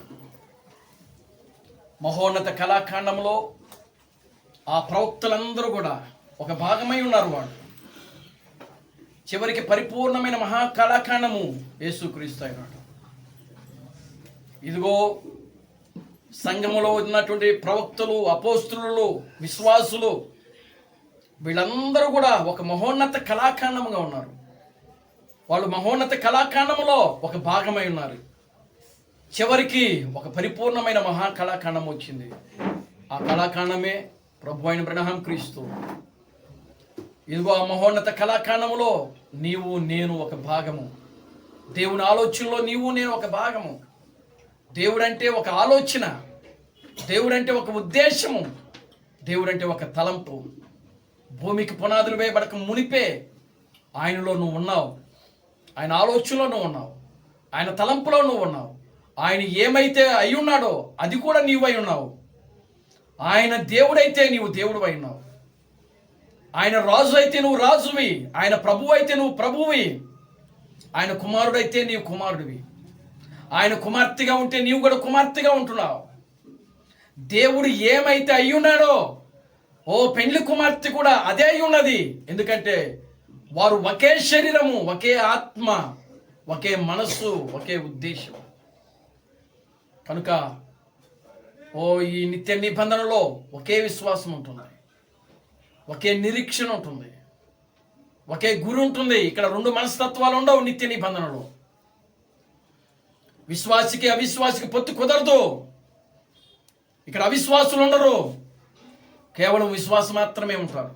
మహోన్నత కళాఖండంలో ఆ ప్రవక్తలందరూ కూడా ఒక భాగమై ఉన్నారు. వాళ్ళు చివరికి పరిపూర్ణమైన మహాకళాఖండము యేసుక్రీస్తు అయినాడు. ఇదిగో సంఘములో ఉన్నటువంటి ప్రవక్తలు, అపోస్తులు, విశ్వాసులు వీళ్ళందరూ కూడా ఒక మహోన్నత కళాఖండముగా ఉన్నారు. వాళ్ళు మహోన్నత కళాఖండములో ఒక భాగమై ఉన్నారు. చివరికి ఒక పరిపూర్ణమైన మహాకళాఖండం వచ్చింది. ఆ కళాఖండమే ప్రభు అయిన బ్రహ్మ క్రీస్తు. ఇదిగో ఆ మహోన్నత కళాఖండములో నీవు నేను ఒక భాగము. దేవుని ఆలోచనలో నీవు నేను ఒక భాగము. దేవుడంటే ఒక ఆలోచన, దేవుడంటే ఒక ఉద్దేశము, దేవుడంటే ఒక తలంపు. భూమికి పునాదులు వేయబడక మునిపే ఆయనలో నువ్వు ఉన్నావు. ఆయన ఆలోచనలో నువ్వు ఉన్నావు. ఆయన తలంపులో నువ్వు ఉన్నావు. ఆయన ఏమైతే అయి ఉన్నాడో అది కూడా నీవై ఉన్నావు. ఆయన దేవుడైతే నీవు దేవుడు అయి ఉన్నావు. ఆయన రాజు అయితే నువ్వు రాజువి. ఆయన ప్రభువు అయితే నువ్వు ప్రభువి. ఆయన కుమారుడైతే నీవు కుమారుడివి. ఆయన కుమార్తెగా ఉంటే నీవు కూడా కుమార్తెగా ఉంటున్నావు. దేవుడు ఏమైతే అయి ఉన్నాడో ఓ పెండ్లి కుమార్తె కూడా అదే అయి ఉన్నది. ఎందుకంటే వారు ఒకే శరీరము, ఒకే ఆత్మ, ఒకే మనస్సు, ఒకే ఉద్దేశం. కనుక ఈ నిత్య నిబంధనలో ఒకే విశ్వాసం ఉంటుంది, ఒకే నిరీక్షణ ఉంటుంది, ఒకే గురి ఉంటుంది. ఇక్కడ రెండు మనస్తత్వాలు ఉండవు నిత్య నిబంధనలో. విశ్వాసికి అవిశ్వాసికి పొత్తు కుదరదు. ఇక్కడ అవిశ్వాసులు ఉండరు, కేవలం విశ్వాసం మాత్రమే ఉంటారు.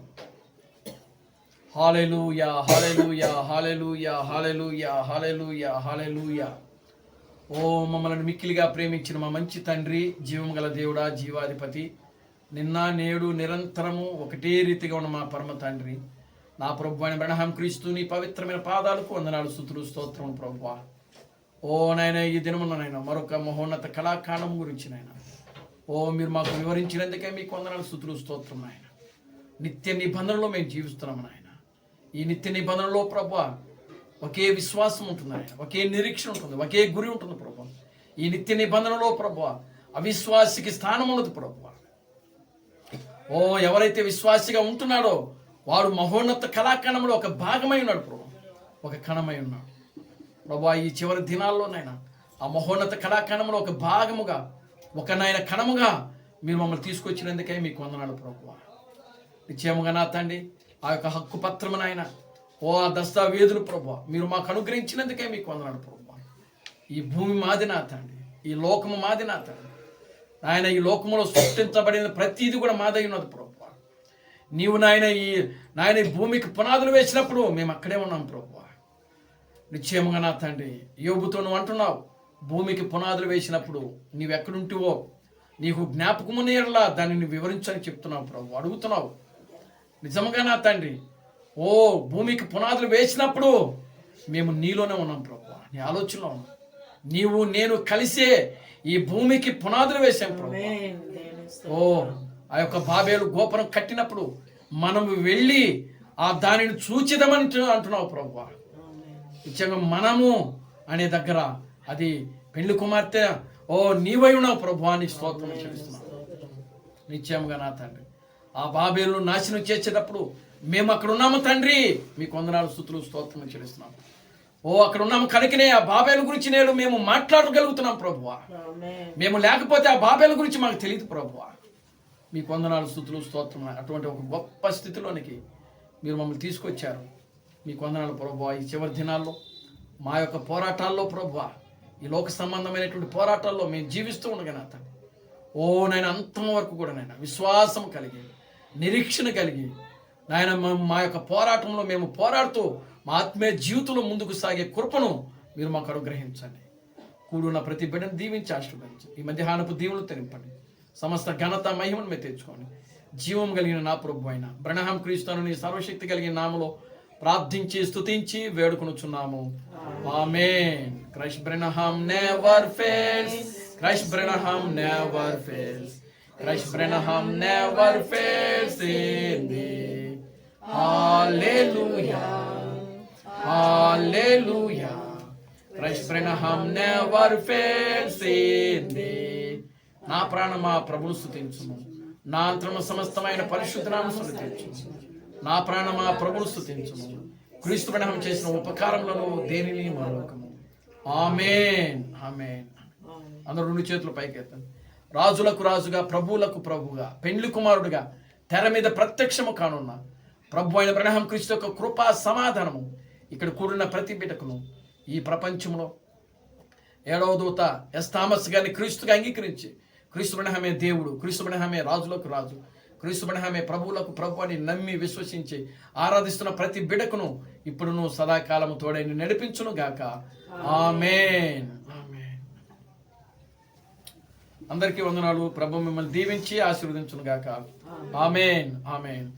హల్లెలూయా, హల్లెలూయా, హల్లెలూయా, హల్లెలూయా, హల్లెలూయా, హల్లెలూయా. మమ్మల్ని మిక్కిలిగా ప్రేమించిన మా మంచి తండ్రి, జీవము గల దేవుడా, జీవాధిపతి, నిన్న నేడు నిరంతరము ఒకటే రీతిగా ఉన్న మా పరమ తండ్రి, నా ప్రభు అయిన అబ్రహాం క్రీస్తు నీ పవిత్రమైన పాదాలకు వందనాలు, స్తుతులు, స్తోత్రం ప్రభువా. నాయన ఈ దినమున నాయన మరొక మహోన్నత కళాకాండం గురించి నాయన మీరు మాకు వివరించినందుకే మీకు వందనాలు, స్తుతులు, స్తోత్రం నాయన. నిత్య నిబంధనలో మేము జీవిస్తున్నాము నాయన. ఈ నిత్య నిబంధనలో ప్రభువా ఒకే విశ్వాసం ఉంటుంది నాయన, ఒకే నిరీక్షణ ఉంటుంది, ఒకే గురి ఉంటుంది ప్రభువా. ఈ నిత్య నిబంధనలో ప్రభువా అవిశ్వాసికి స్థానం ఉండదు ప్రభువా. ఎవరైతే విశ్వాసిగా ఉంటున్నాడో వాడు మహోన్నత కళాఖండంలో ఒక భాగమై ఉన్నాడు ప్రభు, ఒక కణమై ఉన్నాడు ప్రభా. ఈ చివరి దినాల్లోనైనా ఆ మహోన్నత కళాఖండంలో ఒక భాగముగా, ఒక నాయన కణముగా మీరు మమ్మల్ని తీసుకొచ్చినందుకే మీకు వందనాలు ప్రభువా. నిశ్చయముగా నా తండ్రి ఆ యొక్క హక్కు పత్రము నాయన ఆ దస్తావేదులు ప్రభువా మీరు మాకు అనుగ్రహించినందుకే మీకు వందనాలు ప్రభువా. ఈ భూమి మాది నా తండ్రి, ఈ లోకము మాది నా తండ్రి. ఆయన ఈ లోకములో సృష్టించబడిన ప్రతిదీ కూడా మాదై ఉన్నది ప్రభువా. నీవు నాయన ఈ భూమికి పునాదులు వేసినప్పుడు మేము అక్కడే ఉన్నాం ప్రభువా. నిశ్చయముగా నా తండ్రి యోబుతో నువ్వు అంటున్నావు, భూమికి పునాదులు వేసినప్పుడు నీవెక్కడుంటివో నీకు జ్ఞాపకము నేరలా దానిని వివరించని చెప్తున్నావు ప్రభు, అడుగుతున్నావు. నిజముగా నా తండ్రి భూమికి పునాదులు వేసినప్పుడు మేము నీలోనే ఉన్నాం ప్రభు, నీ ఆలోచనలో ఉన్నాం. నీవు నేను కలిసే ఈ భూమికి పునాదులు వేసాం ప్రభు. ఆ యొక్క బాబేలు గోపురం కట్టినప్పుడు మనం వెళ్ళి దానిని చూచిదమని అంటున్నావు ప్రభు. నిజంగా మనము అనే దగ్గర అది పెళ్లి కుమార్తె నీవై ఉన్నావు ప్రభు అని స్తోత్రం చెల్లిస్తున్నాం. నిశ్చయంగా నా తండ్రి ఆ బాబేలును నాశనం చేసేటప్పుడు మేము అక్కడ ఉన్నాము తండ్రి, మీకు వందనాలు, స్తుతులు, స్తోత్రం చెల్లిస్తున్నాం. అక్కడ ఉన్నాము కనుకనే ఆ బాబేలు గురించి నేడు మేము మాట్లాడగలుగుతున్నాం ప్రభువా. మేము లేకపోతే ఆ బాబేలు గురించి మాకు తెలియదు ప్రభువా. మీకు వందనాలు, స్తుతులు, స్తోత్రం. అటువంటి ఒక గొప్ప స్థితిలోనికి మీరు మమ్మల్ని తీసుకొచ్చారు. మీకు వందనాలు ప్రభువా. ఈ చివరి దినాల్లో మా యొక్క పోరాటాల్లో ప్రభువా, ఈ లోక సంబంధమైనటువంటి పోరాటాల్లో మేము జీవిస్తూ ఉండగా నా తండ్రి నాయన అంతం వరకు కూడా నాయన విశ్వాసం కలిగి, నిరీక్షణ కలిగి నాయన మా యొక్క పోరాటంలో మేము పోరాడుతూ మా ఆత్మీయ జీవితంలో ముందుకు సాగే కృపను మీరు మాకు అనుగ్రహించండి. కూడున్న ప్రతి బిడ్డను దీవించి ఆశీర్వదించి ఈ మధ్యాహ్నపు దీవులు తెరింపండి. సమస్త ఘనత మహిమను మీరు తెచ్చుకోండి. జీవం కలిగిన నా ప్రభు అయిన అబ్రహాం క్రీస్తును నీ సర్వశక్తి కలిగిన నామలో ప్రార్థించి స్తుతించి వేడుకొనుచున్నాము. ఆమేన్. Christ Branham never fails. Christ Branham never fails. Christ Branham never fails in thee. Hallelujah. Hallelujah. Christ Branham never fails in thee. నా ప్రాణమా ప్రభువు స్తుతించుము, నా అంతరము సమస్తమైన పరిశుద్ధ నామమును స్తుతించుము. నా ప్రాణమా ప్రభువు స్తుతించుము, క్రీస్తు బ్రహ్మం చేసిన ఉపకారములను దేనిని మరొకము. ఆమేన్. ఆమేన్. అందరూ రెండు చేతులు పైకెత్తండి. రాజులకు రాజుగా ప్రభువులకు ప్రభుగా పెండ్లి కుమారుడుగా తెర మీద ప్రత్యక్షము కానున్న ప్రభు అయిన అబ్రహాం క్రీస్తు యొక్క కృపా సమాధానము ఇక్కడ కూడిన ప్రతి బిడ్డకును ఈ ప్రపంచంలో 7వ దూత ఎస్ థామస్ గారిని క్రీస్తుగా అంగీకరించి క్రీస్తు బ్రహ్మమే దేవుడు, క్రీస్తు బ్రహ్మమే రాజులకు రాజు, క్రీస్తు బ్రహ్మమే ప్రభువులకు ప్రభు అని నమ్మి విశ్వసించి ఆరాధిస్తున్న ప్రతి బిడ్డకును ఇప్పుడును సదాకాలము తోడైన నడిపించును గాక. ఆమేన్. ఆమేన్. అందరికీ వందనాలు. ప్రభు మిమ్మల్ని దీవించి ఆశీర్వదించును గాక. ఆమేన్. ఆమేన్.